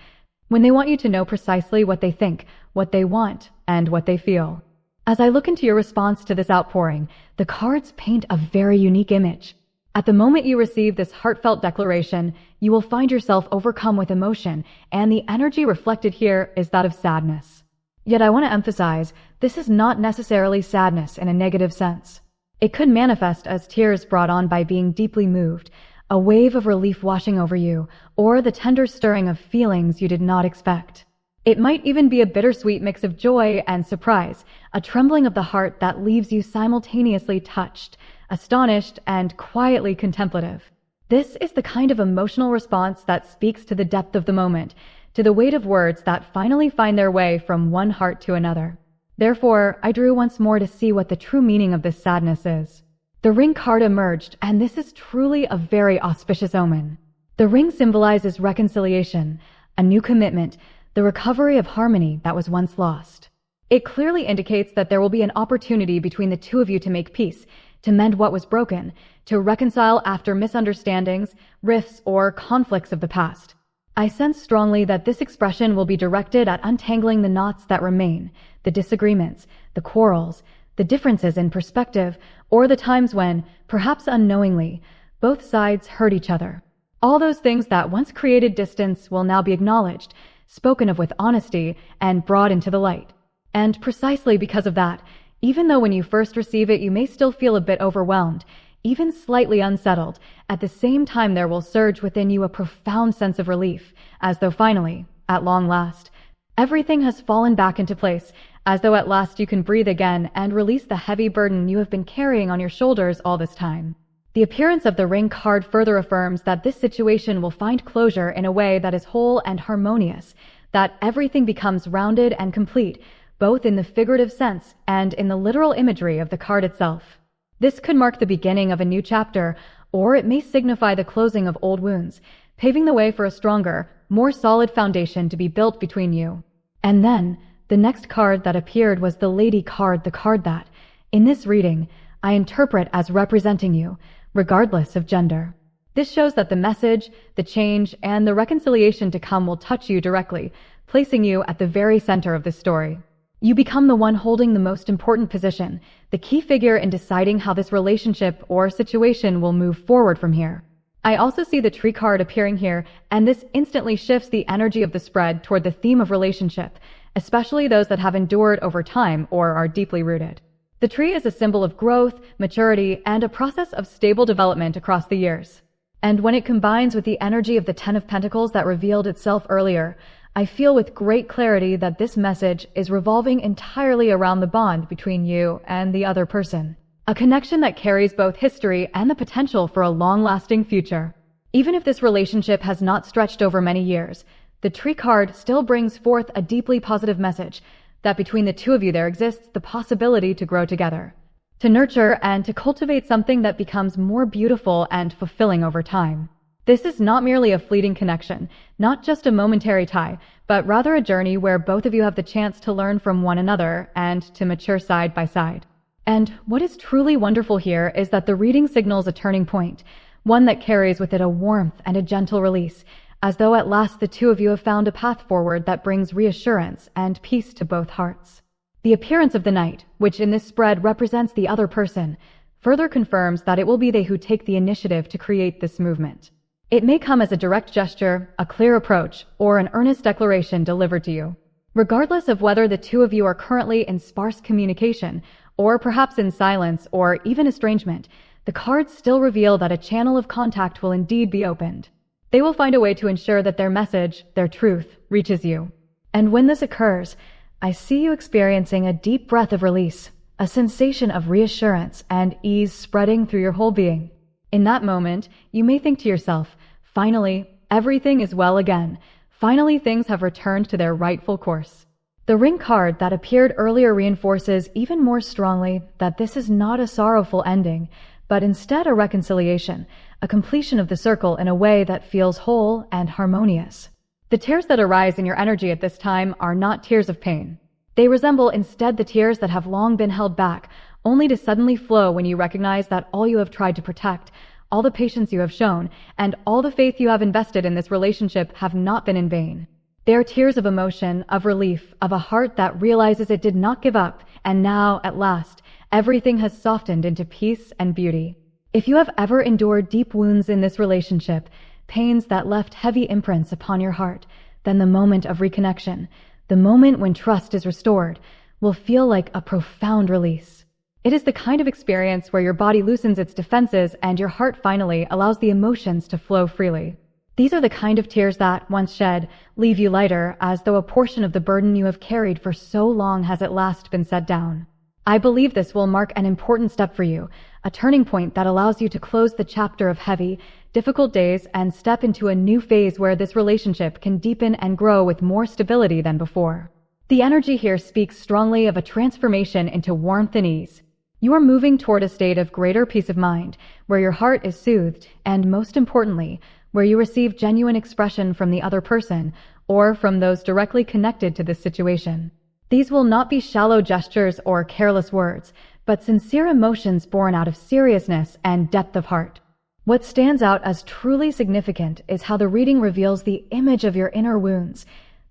when they want you to know precisely what they think, what they want, and what they feel. As I look into your response to this outpouring, the cards paint a very unique image. At the moment you receive this heartfelt declaration, you will find yourself overcome with emotion, and the energy reflected here is that of sadness. Yet I want to emphasize, this is not necessarily sadness in a negative sense. It could manifest as tears brought on by being deeply moved, a wave of relief washing over you, or the tender stirring of feelings you did not expect. It might even be a bittersweet mix of joy and surprise, a trembling of the heart that leaves you simultaneously touched, astonished, and quietly contemplative. This is the kind of emotional response that speaks to the depth of the moment, to the weight of words that finally find their way from one heart to another. Therefore, I drew once more to see what the true meaning of this sadness is. The ring card emerged, and this is truly a very auspicious omen. The ring symbolizes reconciliation, a new commitment, the recovery of harmony that was once lost. It clearly indicates that there will be an opportunity between the two of you to make peace, to mend what was broken, to reconcile after misunderstandings, rifts, or conflicts of the past. I sense strongly that this expression will be directed at untangling the knots that remain, the disagreements, the quarrels, the differences in perspective, or the times when, perhaps unknowingly, both sides hurt each other. All those things that once created distance will now be acknowledged, spoken of with honesty, and brought into the light. And precisely because of that, even though when you first receive it you may still feel a bit overwhelmed, even slightly unsettled, at the same time there will surge within you a profound sense of relief, as though finally, at long last, everything has fallen back into place, as though at last you can breathe again and release the heavy burden you have been carrying on your shoulders all this time. The appearance of the ring card further affirms that this situation will find closure in a way that is whole and harmonious, that everything becomes rounded and complete, both in the figurative sense and in the literal imagery of the card itself. This could mark the beginning of a new chapter, or it may signify the closing of old wounds, paving the way for a stronger, more solid foundation to be built between you. And then, the next card that appeared was the Lady card, the card that, in this reading, I interpret as representing you, regardless of gender. This shows that the message, the change, and the reconciliation to come will touch you directly, placing you at the very center of this story. You become the one holding the most important position, the key figure in deciding how this relationship or situation will move forward from here. I also see the tree card appearing here, and this instantly shifts the energy of the spread toward the theme of relationship, especially those that have endured over time or are deeply rooted. The tree is a symbol of growth, maturity, and a process of stable development across the years. And when it combines with the energy of the Ten of Pentacles that revealed itself earlier, I feel with great clarity that this message is revolving entirely around the bond between you and the other person. A connection that carries both history and the potential for a long-lasting future. Even if this relationship has not stretched over many years, the tree card still brings forth a deeply positive message that between the two of you there exists the possibility to grow together, to nurture and to cultivate something that becomes more beautiful and fulfilling over time. This is not merely a fleeting connection, not just a momentary tie, but rather a journey where both of you have the chance to learn from one another and to mature side by side. And what is truly wonderful here is that the reading signals a turning point, one that carries with it a warmth and a gentle release, as though at last the two of you have found a path forward that brings reassurance and peace to both hearts. The appearance of the knight, which in this spread represents the other person, further confirms that it will be they who take the initiative to create this movement. It may come as a direct gesture, a clear approach, or an earnest declaration delivered to you. Regardless of whether the two of you are currently in sparse communication, or perhaps in silence or even estrangement, the cards still reveal that a channel of contact will indeed be opened. They will find a way to ensure that their message, their truth, reaches you. And when this occurs, I see you experiencing a deep breath of release, a sensation of reassurance and ease spreading through your whole being. In that moment, you may think to yourself, finally, everything is well again. Finally, things have returned to their rightful course. The ring card that appeared earlier reinforces even more strongly that this is not a sorrowful ending, but instead a reconciliation, a completion of the circle in a way that feels whole and harmonious. The tears that arise in your energy at this time are not tears of pain. They resemble instead the tears that have long been held back, only to suddenly flow when you recognize that all you have tried to protect, all the patience you have shown, and all the faith you have invested in this relationship have not been in vain. They are tears of emotion, of relief, of a heart that realizes it did not give up, and now, at last, everything has softened into peace and beauty. If you have ever endured deep wounds in this relationship, pains that left heavy imprints upon your heart, then the moment of reconnection, the moment when trust is restored, will feel like a profound release. It is the kind of experience where your body loosens its defenses and your heart finally allows the emotions to flow freely. These are the kind of tears that, once shed, leave you lighter, as though a portion of the burden you have carried for so long has at last been set down. I believe this will mark an important step for you, a turning point that allows you to close the chapter of heavy, difficult days and step into a new phase where this relationship can deepen and grow with more stability than before. The energy here speaks strongly of a transformation into warmth and ease. You are moving toward a state of greater peace of mind, where your heart is soothed, and most importantly, where you receive genuine expression from the other person or from those directly connected to this situation. These will not be shallow gestures or careless words, but sincere emotions born out of seriousness and depth of heart. What stands out as truly significant is how the reading reveals the image of your inner wounds,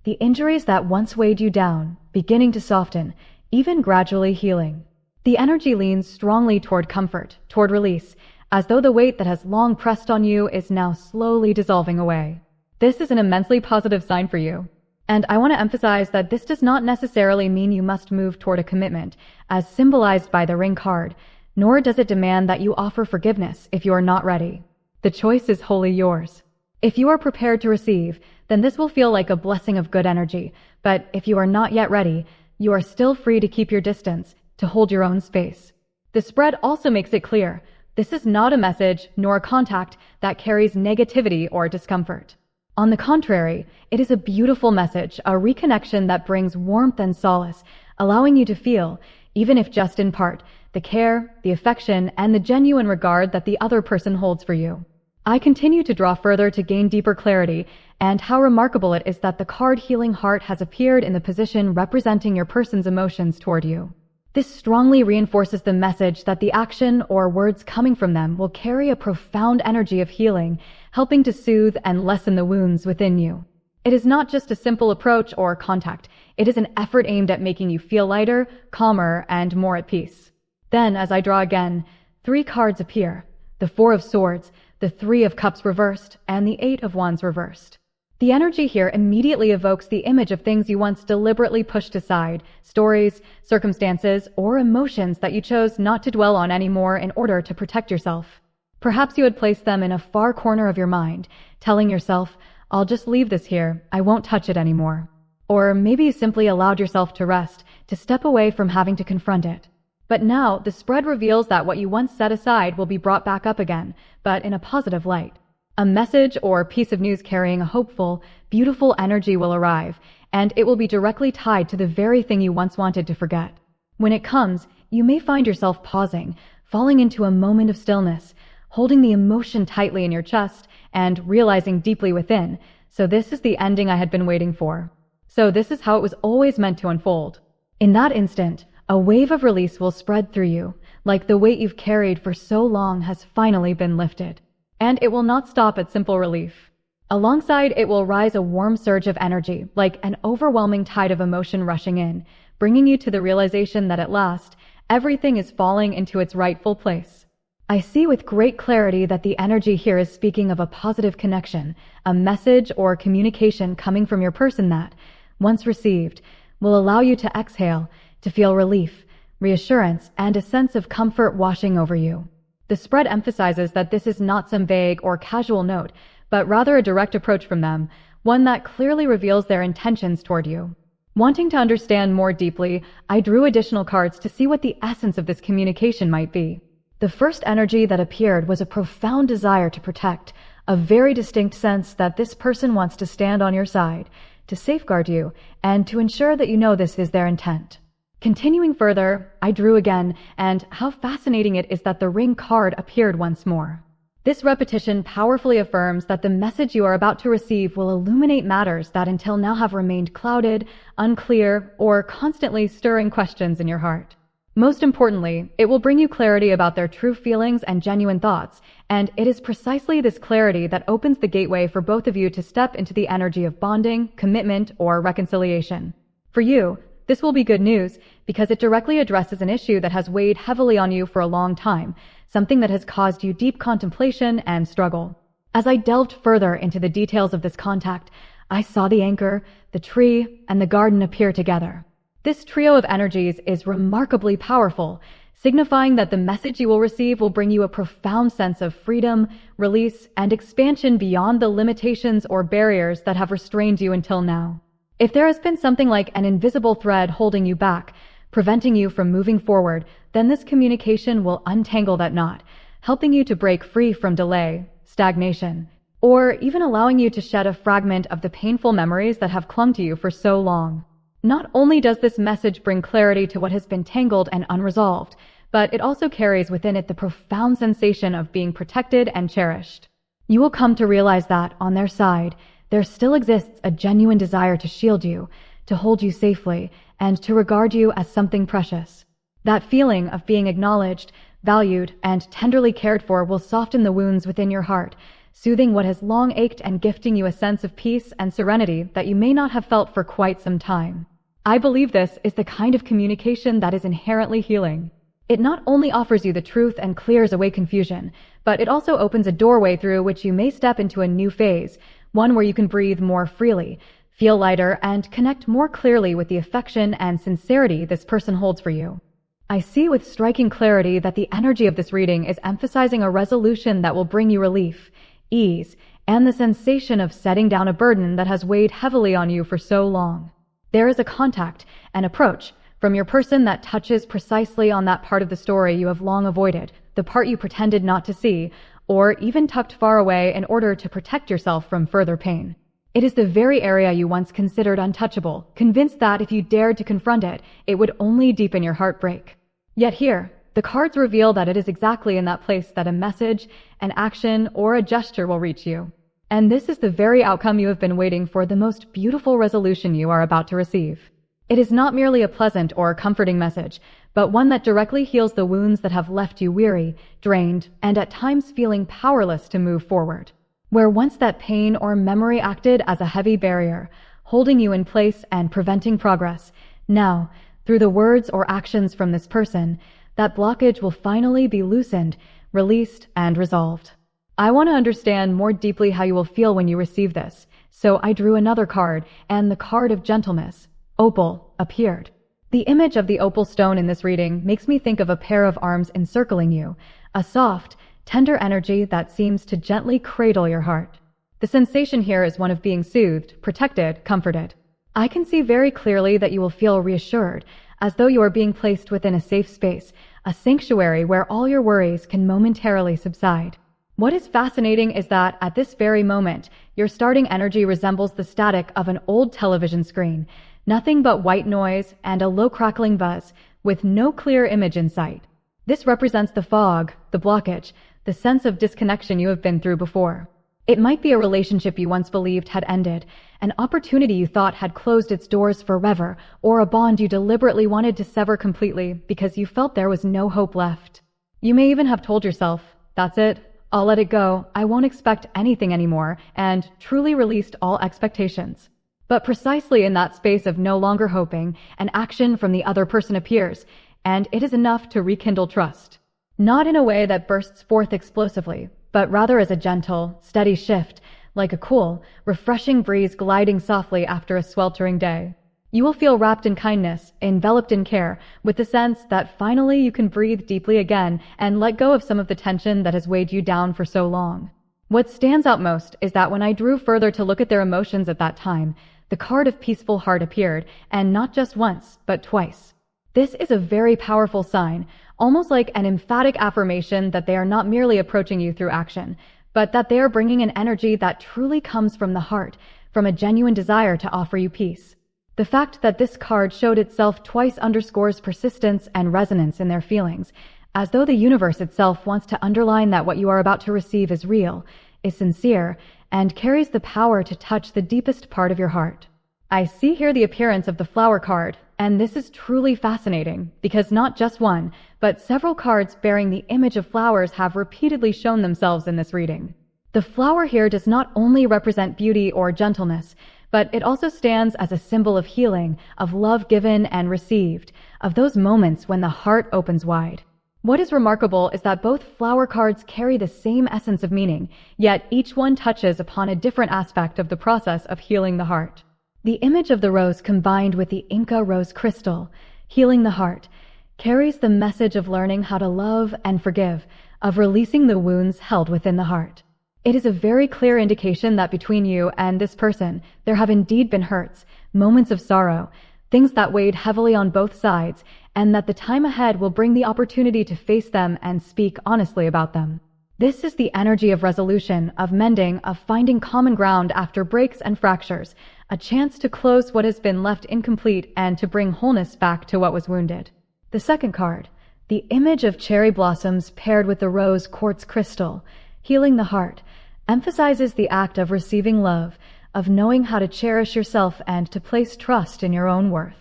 the injuries that once weighed you down, beginning to soften, even gradually healing. The energy leans strongly toward comfort, toward release, as though the weight that has long pressed on you is now slowly dissolving away. This is an immensely positive sign for you. And I want to emphasize that this does not necessarily mean you must move toward a commitment, as symbolized by the ring card, nor does it demand that you offer forgiveness if you are not ready. The choice is wholly yours. If you are prepared to receive, then this will feel like a blessing of good energy, but if you are not yet ready, you are still free to keep your distance, to hold your own space. The spread also makes it clear, this is not a message nor a contact that carries negativity or discomfort. On the contrary, it is a beautiful message, a reconnection that brings warmth and solace, allowing you to feel, even if just in part, the care, the affection, and the genuine regard that the other person holds for you. I continue to draw further to gain deeper clarity, and how remarkable it is that the card Healing Heart has appeared in the position representing your person's emotions toward you. This strongly reinforces the message that the action or words coming from them will carry a profound energy of healing, helping to soothe and lessen the wounds within you. It is not just a simple approach or contact. It is an effort aimed at making you feel lighter, calmer, and more at peace. Then, as I draw again, 3 cards appear: the 4 of Swords, the 3 of Cups reversed, and the 8 of Wands reversed. The energy here immediately evokes the image of things you once deliberately pushed aside, stories, circumstances, or emotions that you chose not to dwell on anymore in order to protect yourself. Perhaps you had placed them in a far corner of your mind, telling yourself, "I'll just leave this here, I won't touch it anymore." Or maybe you simply allowed yourself to rest, to step away from having to confront it. But now, the spread reveals that what you once set aside will be brought back up again, but in a positive light. A message or piece of news carrying a hopeful, beautiful energy will arrive, and it will be directly tied to the very thing you once wanted to forget. When it comes, you may find yourself pausing, falling into a moment of stillness, holding the emotion tightly in your chest, and realizing deeply within, so this is the ending I had been waiting for. So this is how it was always meant to unfold. In that instant, a wave of release will spread through you, like the weight you've carried for so long has finally been lifted. And it will not stop at simple relief. Alongside it will rise a warm surge of energy, like an overwhelming tide of emotion rushing in, bringing you to the realization that at last, everything is falling into its rightful place. I see with great clarity that the energy here is speaking of a positive connection, a message or communication coming from your person that, once received, will allow you to exhale, to feel relief, reassurance, and a sense of comfort washing over you. The spread emphasizes that this is not some vague or casual note, but rather a direct approach from them, one that clearly reveals their intentions toward you. Wanting to understand more deeply, I drew additional cards to see what the essence of this communication might be. The first energy that appeared was a profound desire to protect, a very distinct sense that this person wants to stand on your side, to safeguard you, and to ensure that you know this is their intent. Continuing further, I drew again, and how fascinating it is that the ring card appeared once more. This repetition powerfully affirms that the message you are about to receive will illuminate matters that until now have remained clouded, unclear, or constantly stirring questions in your heart. Most importantly, it will bring you clarity about their true feelings and genuine thoughts, and it is precisely this clarity that opens the gateway for both of you to step into the energy of bonding, commitment, or reconciliation. For you, this will be good news because it directly addresses an issue that has weighed heavily on you for a long time, something that has caused you deep contemplation and struggle. As I delved further into the details of this contact, I saw the anchor, the tree, and the garden appear together. This trio of energies is remarkably powerful, signifying that the message you will receive will bring you a profound sense of freedom, release, and expansion beyond the limitations or barriers that have restrained you until now. If there has been something like an invisible thread holding you back, preventing you from moving forward, then this communication will untangle that knot, helping you to break free from delay, stagnation, or even allowing you to shed a fragment of the painful memories that have clung to you for so long. Not only does this message bring clarity to what has been tangled and unresolved, but it also carries within it the profound sensation of being protected and cherished. You will come to realize that, on their side, there still exists a genuine desire to shield you, to hold you safely, and to regard you as something precious. That feeling of being acknowledged, valued, and tenderly cared for will soften the wounds within your heart, soothing what has long ached and gifting you a sense of peace and serenity that you may not have felt for quite some time. I believe this is the kind of communication that is inherently healing. It not only offers you the truth and clears away confusion, but it also opens a doorway through which you may step into a new phase, one where you can breathe more freely, feel lighter, and connect more clearly with the affection and sincerity this person holds for you. I see with striking clarity that the energy of this reading is emphasizing a resolution that will bring you relief, ease, and the sensation of setting down a burden that has weighed heavily on you for so long. There is a contact, an approach, from your person that touches precisely on that part of the story you have long avoided, the part you pretended not to see, or even tucked far away in order to protect yourself from further pain. It is the very area you once considered untouchable, convinced that if you dared to confront it, it would only deepen your heartbreak. Yet here, the cards reveal that it is exactly in that place that a message, an action, or a gesture will reach you. And this is the very outcome you have been waiting for, the most beautiful resolution you are about to receive. It is not merely a pleasant or comforting message, but one that directly heals the wounds that have left you weary, drained, and at times feeling powerless to move forward. Where once that pain or memory acted as a heavy barrier, holding you in place and preventing progress, now, through the words or actions from this person, that blockage will finally be loosened, released, and resolved. I want to understand more deeply how you will feel when you receive this, so I drew another card, and the card of gentleness, Opal, appeared. The image of the opal stone in this reading makes me think of a pair of arms encircling you, a soft, tender energy that seems to gently cradle your heart. The sensation here is one of being soothed, protected, comforted. I can see very clearly that you will feel reassured, as though you are being placed within a safe space, a sanctuary where all your worries can momentarily subside. What is fascinating is that, at this very moment, your starting energy resembles the static of an old television screen, nothing but white noise and a low crackling buzz, with no clear image in sight. This represents the fog, the blockage, the sense of disconnection you have been through before. It might be a relationship you once believed had ended, an opportunity you thought had closed its doors forever, or a bond you deliberately wanted to sever completely because you felt there was no hope left. You may even have told yourself, "That's it. I'll let it go, I won't expect anything anymore," and truly released all expectations. But precisely in that space of no longer hoping, an action from the other person appears, and it is enough to rekindle trust. Not in a way that bursts forth explosively, but rather as a gentle, steady shift, like a cool, refreshing breeze gliding softly after a sweltering day. You will feel wrapped in kindness, enveloped in care, with the sense that finally you can breathe deeply again and let go of some of the tension that has weighed you down for so long. What stands out most is that when I drew further to look at their emotions at that time, the card of peaceful heart appeared, and not just once, but twice. This is a very powerful sign, almost like an emphatic affirmation that they are not merely approaching you through action, but that they are bringing an energy that truly comes from the heart, from a genuine desire to offer you peace. The fact that this card showed itself twice underscores persistence and resonance in their feelings, as though the universe itself wants to underline that what you are about to receive is real, is sincere, and carries the power to touch the deepest part of your heart. I see here the appearance of the flower card, and this is truly fascinating, because not just one, but several cards bearing the image of flowers have repeatedly shown themselves in this reading. The flower here does not only represent beauty or gentleness, but it also stands as a symbol of healing, of love given and received, of those moments when the heart opens wide. What is remarkable is that both flower cards carry the same essence of meaning, yet each one touches upon a different aspect of the process of healing the heart. The image of the rose combined with the Inca rose crystal, healing the heart, carries the message of learning how to love and forgive, of releasing the wounds held within the heart. It is a very clear indication that between you and this person, there have indeed been hurts, moments of sorrow, things that weighed heavily on both sides, and that the time ahead will bring the opportunity to face them and speak honestly about them. This is the energy of resolution, of mending, of finding common ground after breaks and fractures, a chance to close what has been left incomplete and to bring wholeness back to what was wounded. The second card, the image of cherry blossoms paired with the rose quartz crystal, healing the heart, emphasizes the act of receiving love, of knowing how to cherish yourself and to place trust in your own worth.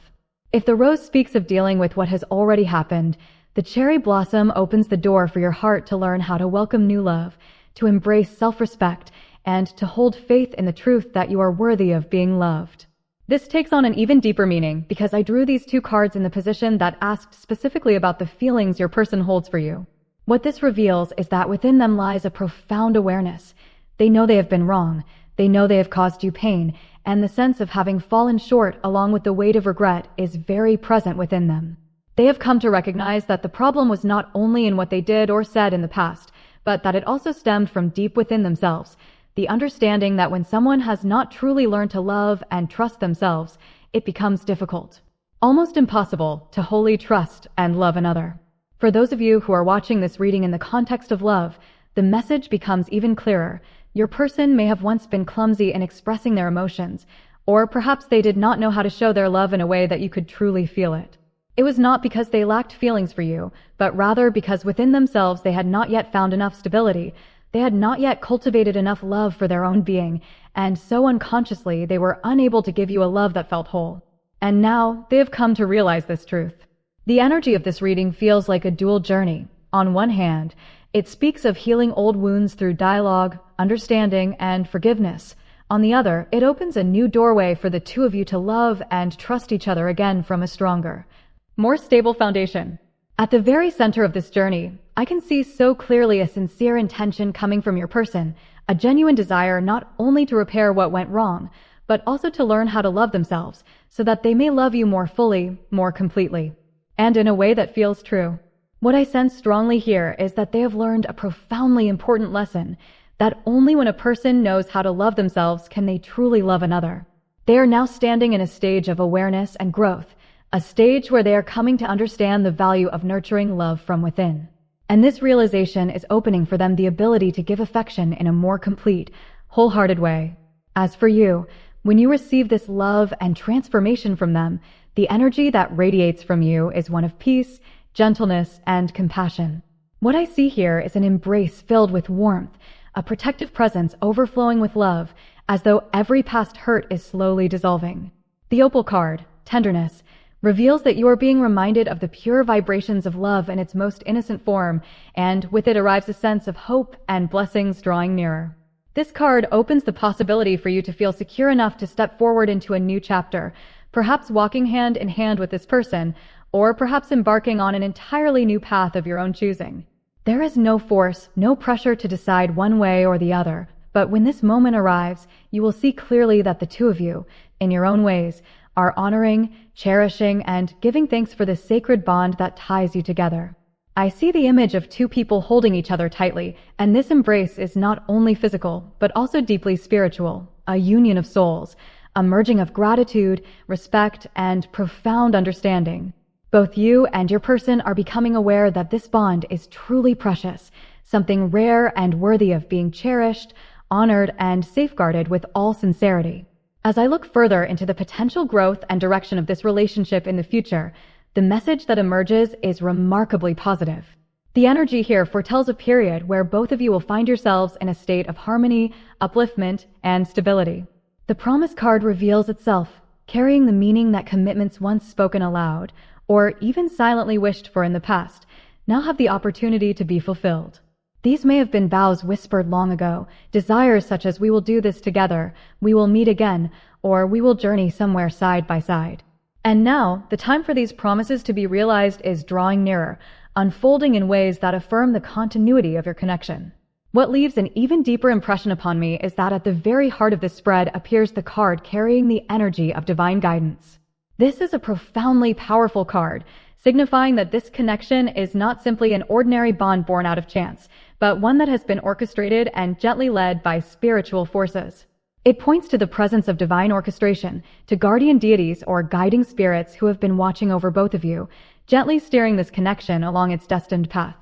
If the rose speaks of dealing with what has already happened, the cherry blossom opens the door for your heart to learn how to welcome new love, to embrace self-respect, and to hold faith in the truth that you are worthy of being loved. This takes on an even deeper meaning because I drew these two cards in the position that asked specifically about the feelings your person holds for you. What this reveals is that within them lies a profound awareness. They know they have been wrong. They know they have caused you pain, and the sense of having fallen short along with the weight of regret is very present within them. They have come to recognize that the problem was not only in what they did or said in the past, but that it also stemmed from deep within themselves. The understanding that when someone has not truly learned to love and trust themselves, it becomes difficult, almost impossible, to wholly trust and love another. For those of you who are watching this reading in the context of love, the message becomes even clearer. Your person may have once been clumsy in expressing their emotions, or perhaps they did not know how to show their love in a way that you could truly feel it. It was not because they lacked feelings for you, but rather because within themselves they had not yet found enough stability. They had not yet cultivated enough love for their own being, and so unconsciously they were unable to give you a love that felt whole. And now they have come to realize this truth. The energy of this reading feels like a dual journey. On one hand, it speaks of healing old wounds through dialogue, understanding, and forgiveness. On the other, it opens a new doorway for the two of you to love and trust each other again from a stronger, more stable foundation. At the very center of this journey, I can see so clearly a sincere intention coming from your person, a genuine desire not only to repair what went wrong, but also to learn how to love themselves so that they may love you more fully, more completely, and in a way that feels true. What I sense strongly here is that they have learned a profoundly important lesson, that only when a person knows how to love themselves can they truly love another. They are now standing in a stage of awareness and growth, a stage where they are coming to understand the value of nurturing love from within. And this realization is opening for them the ability to give affection in a more complete, wholehearted way. As for you, when you receive this love and transformation from them, the energy that radiates from you is one of peace, gentleness, and compassion. What I see here is an embrace filled with warmth, a protective presence overflowing with love, as though every past hurt is slowly dissolving. The opal card, tenderness, reveals that you are being reminded of the pure vibrations of love in its most innocent form, and with it arrives a sense of hope and blessings drawing nearer. This card opens the possibility for you to feel secure enough to step forward into a new chapter, perhaps walking hand in hand with this person, or perhaps embarking on an entirely new path of your own choosing. There is no force, no pressure to decide one way or the other, but when this moment arrives, you will see clearly that the two of you, in your own ways, are honoring, cherishing, and giving thanks for the sacred bond that ties you together. I see the image of two people holding each other tightly, and this embrace is not only physical, but also deeply spiritual, a union of souls, a merging of gratitude, respect, and profound understanding. Both you and your person are becoming aware that this bond is truly precious, something rare and worthy of being cherished, honored, and safeguarded with all sincerity. As I look further into the potential growth and direction of this relationship in the future, the message that emerges is remarkably positive. The energy here foretells a period where both of you will find yourselves in a state of harmony, upliftment, and stability. The promise card reveals itself, carrying the meaning that commitments once spoken aloud, or even silently wished for in the past, now have the opportunity to be fulfilled. These may have been vows whispered long ago, desires such as "we will do this together," "we will meet again," or "we will journey somewhere side by side." And now, the time for these promises to be realized is drawing nearer, unfolding in ways that affirm the continuity of your connection. What leaves an even deeper impression upon me is that at the very heart of this spread appears the card carrying the energy of divine guidance. This is a profoundly powerful card, signifying that this connection is not simply an ordinary bond born out of chance, but one that has been orchestrated and gently led by spiritual forces. It points to the presence of divine orchestration, to guardian deities or guiding spirits who have been watching over both of you, gently steering this connection along its destined path.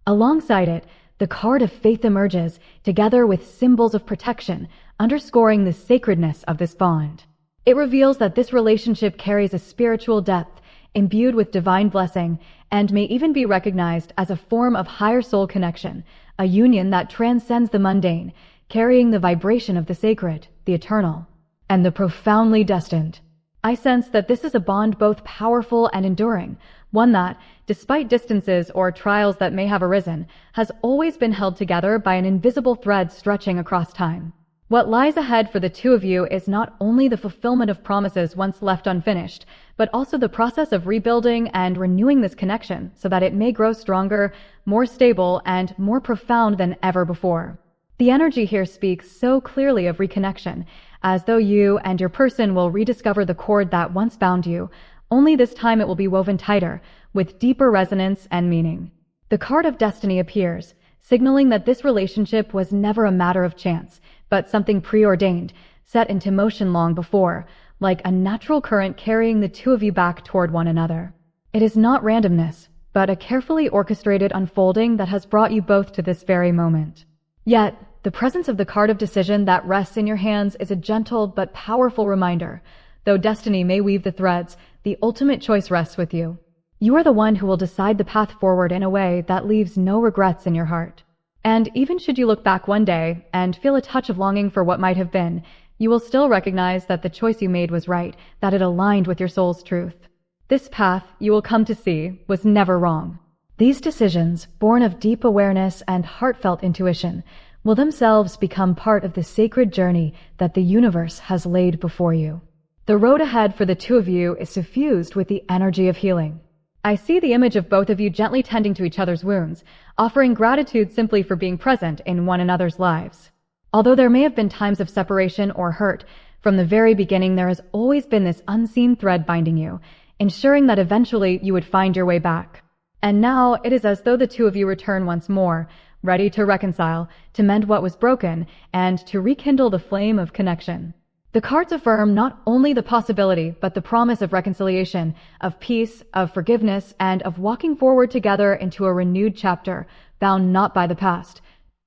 Alongside it, the card of faith emerges, together with symbols of protection, underscoring the sacredness of this bond. It reveals that this relationship carries a spiritual depth, imbued with divine blessing, and may even be recognized as a form of higher soul connection, a union that transcends the mundane, carrying the vibration of the sacred, the eternal, and the profoundly destined. I sense that this is a bond both powerful and enduring, one that, despite distances or trials that may have arisen, has always been held together by an invisible thread stretching across time. What lies ahead for the two of you is not only the fulfillment of promises once left unfinished, but also the process of rebuilding and renewing this connection so that it may grow stronger, more stable, and more profound than ever before. The energy here speaks so clearly of reconnection, as though you and your person will rediscover the cord that once bound you, only this time it will be woven tighter, with deeper resonance and meaning. The card of destiny appears, signaling that this relationship was never a matter of chance, but something preordained, set into motion long before, like a natural current carrying the two of you back toward one another. It is not randomness, but a carefully orchestrated unfolding that has brought you both to this very moment. Yet, the presence of the card of decision that rests in your hands is a gentle but powerful reminder. Though destiny may weave the threads, the ultimate choice rests with you. You are the one who will decide the path forward in a way that leaves no regrets in your heart. And even should you look back one day and feel a touch of longing for what might have been, you will still recognize that the choice you made was right, that it aligned with your soul's truth. This path, you will come to see, was never wrong. These decisions, born of deep awareness and heartfelt intuition, will themselves become part of the sacred journey that the universe has laid before you. The road ahead for the two of you is suffused with the energy of healing. I see the image of both of you gently tending to each other's wounds, offering gratitude simply for being present in one another's lives. Although there may have been times of separation or hurt, from the very beginning there has always been this unseen thread binding you, ensuring that eventually you would find your way back. And now it is as though the two of you return once more, ready to reconcile, to mend what was broken, and to rekindle the flame of connection. The cards affirm not only the possibility, but the promise of reconciliation, of peace, of forgiveness, and of walking forward together into a renewed chapter, bound not by the past,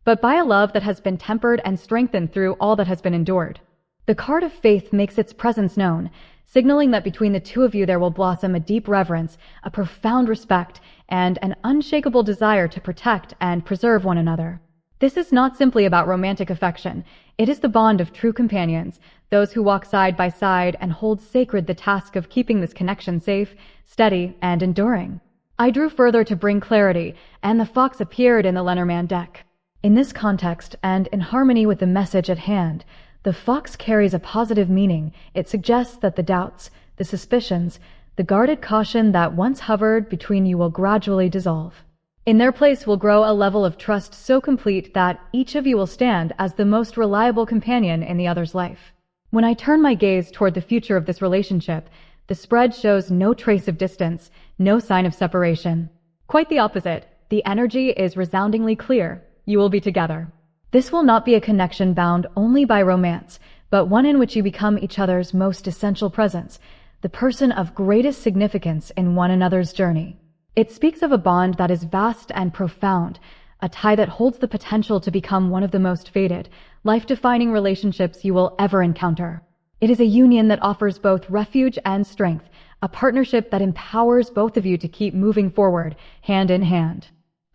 but by a love that has been tempered and strengthened through all that has been endured. The card of faith makes its presence known, signaling that between the two of you there will blossom a deep reverence, a profound respect, and an unshakable desire to protect and preserve one another. This is not simply about romantic affection. It is the bond of true companions, those who walk side by side and hold sacred the task of keeping this connection safe, steady, and enduring. I drew further to bring clarity, and the fox appeared in the Lenormand deck. In this context, and in harmony with the message at hand, the fox carries a positive meaning. It suggests that the doubts, the suspicions, the guarded caution that once hovered between you will gradually dissolve. In their place will grow a level of trust so complete that each of you will stand as the most reliable companion in the other's life. When I turn my gaze toward the future of this relationship, the spread shows no trace of distance, no sign of separation. Quite the opposite. The energy is resoundingly clear. You will be together. This will not be a connection bound only by romance, but one in which you become each other's most essential presence, the person of greatest significance in one another's journey. It speaks of a bond that is vast and profound, a tie that holds the potential to become one of the most fated, life-defining relationships you will ever encounter. It is a union that offers both refuge and strength, a partnership that empowers both of you to keep moving forward, hand in hand.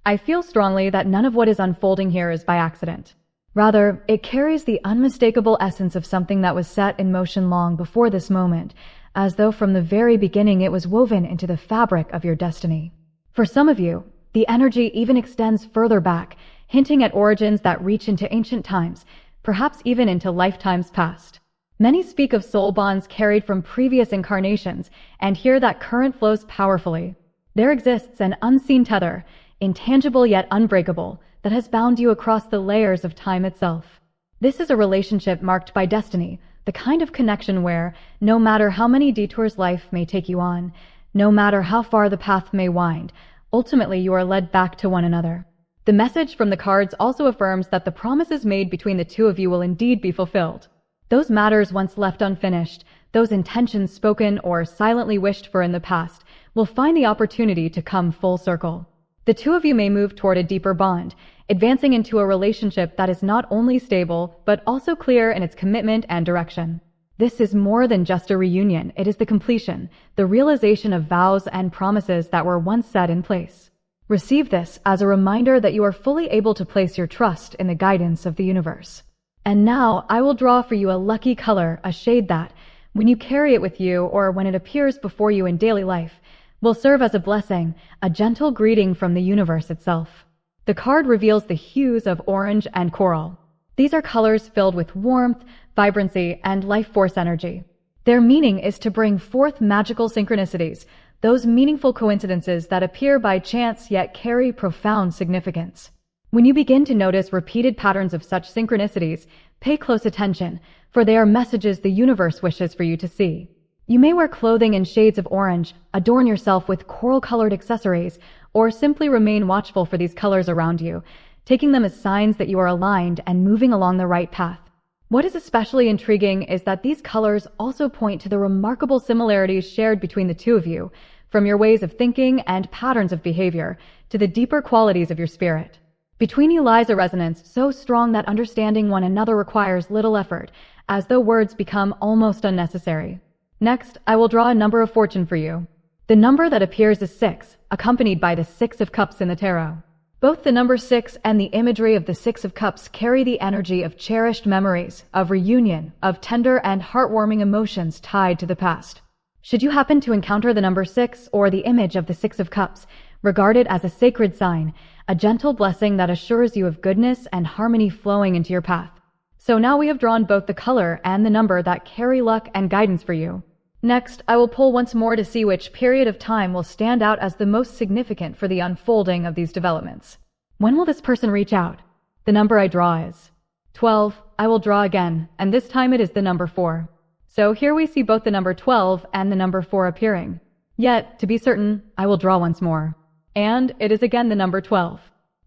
I feel strongly that none of what is unfolding here is by accident. Rather, it carries the unmistakable essence of something that was set in motion long before this moment, as though from the very beginning it was woven into the fabric of your destiny. For some of you, the energy even extends further back, hinting at origins that reach into ancient times, perhaps even into lifetimes past. Many speak of soul bonds carried from previous incarnations, and here that current flows powerfully. There exists an unseen tether, intangible yet unbreakable, that has bound you across the layers of time itself. This is a relationship marked by destiny, the kind of connection where, no matter how many detours life may take you on, no matter how far the path may wind, ultimately you are led back to one another. The message from the cards also affirms that the promises made between the two of you will indeed be fulfilled. Those matters once left unfinished, those intentions spoken or silently wished for in the past, will find the opportunity to come full circle. The two of you may move toward a deeper bond, advancing into a relationship that is not only stable, but also clear in its commitment and direction. This is more than just a reunion, it is the completion, the realization of vows and promises that were once set in place. Receive this as a reminder that you are fully able to place your trust in the guidance of the universe. And now I will draw for you a lucky color, a shade that, when you carry it with you or when it appears before you in daily life, will serve as a blessing, a gentle greeting from the universe itself. The card reveals the hues of orange and coral. These are colors filled with warmth, vibrancy, and life force energy. Their meaning is to bring forth magical synchronicities, those meaningful coincidences that appear by chance yet carry profound significance. When you begin to notice repeated patterns of such synchronicities, pay close attention, for they are messages the universe wishes for you to see. You may wear clothing in shades of orange, adorn yourself with coral-colored accessories, or simply remain watchful for these colors around you, taking them as signs that you are aligned and moving along the right path. What is especially intriguing is that these colors also point to the remarkable similarities shared between the two of you, from your ways of thinking and patterns of behavior to the deeper qualities of your spirit. Between you lies a resonance so strong that understanding one another requires little effort, as though words become almost unnecessary. Next, I will draw a number of fortune for you. The number that appears is 6, accompanied by the 6 of Cups in the tarot. Both the number 6 and the imagery of the 6 of Cups carry the energy of cherished memories, of reunion, of tender and heartwarming emotions tied to the past. Should you happen to encounter the number 6 or the image of the 6 of Cups, regard it as a sacred sign, a gentle blessing that assures you of goodness and harmony flowing into your path. So now we have drawn both the color and the number that carry luck and guidance for you. Next, I will pull once more to see which period of time will stand out as the most significant for the unfolding of these developments. When will this person reach out? The number I draw is 12. I will draw again, and this time it is the number 4. So here we see both the number 12 and the number 4 appearing. Yet, to be certain, I will draw once more. And it is again the number 12.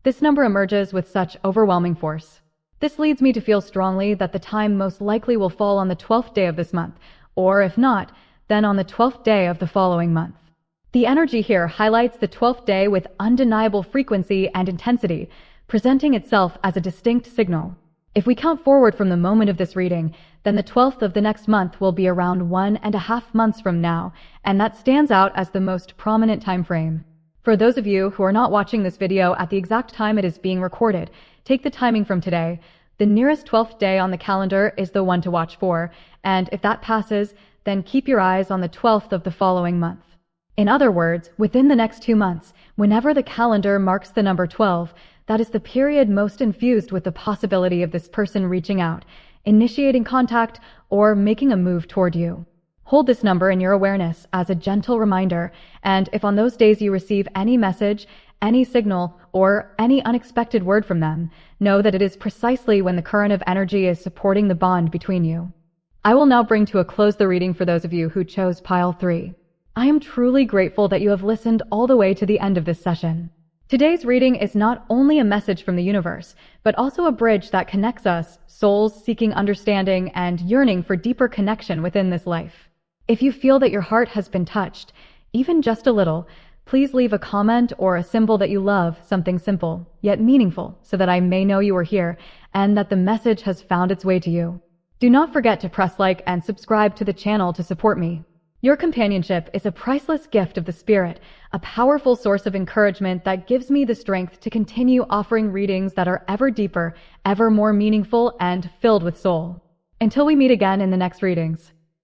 This number emerges with such overwhelming force. This leads me to feel strongly that the time most likely will fall on the 12th day of this month, or if not, then on the 12th day of the following month. The energy here highlights the 12th day with undeniable frequency and intensity, presenting itself as a distinct signal. If we count forward from the moment of this reading, then the 12th of the next month will be around 1.5 months from now, and that stands out as the most prominent time frame. For those of you who are not watching this video at the exact time it is being recorded, take the timing from today. The nearest 12th day on the calendar is the one to watch for, and if that passes, then keep your eyes on the 12th of the following month. In other words, within the next 2 months, whenever the calendar marks the number 12, that is the period most infused with the possibility of this person reaching out, initiating contact, or making a move toward you. Hold this number in your awareness as a gentle reminder, and if on those days you receive any message, any signal, or any unexpected word from them, know that it is precisely when the current of energy is supporting the bond between you. I will now bring to a close the reading for those of you who chose pile 3. I am truly grateful that you have listened all the way to the end of this session. Today's reading is not only a message from the universe, but also a bridge that connects us, souls seeking understanding and yearning for deeper connection within this life. If you feel that your heart has been touched, even just a little, please leave a comment or a symbol that you love, something simple, yet meaningful, so that I may know you are here and that the message has found its way to you. Do not forget to press like and subscribe to the channel to support me. Your companionship is a priceless gift of the spirit, a powerful source of encouragement that gives me the strength to continue offering readings that are ever deeper, ever more meaningful, and filled with soul. Until we meet again in the next readings.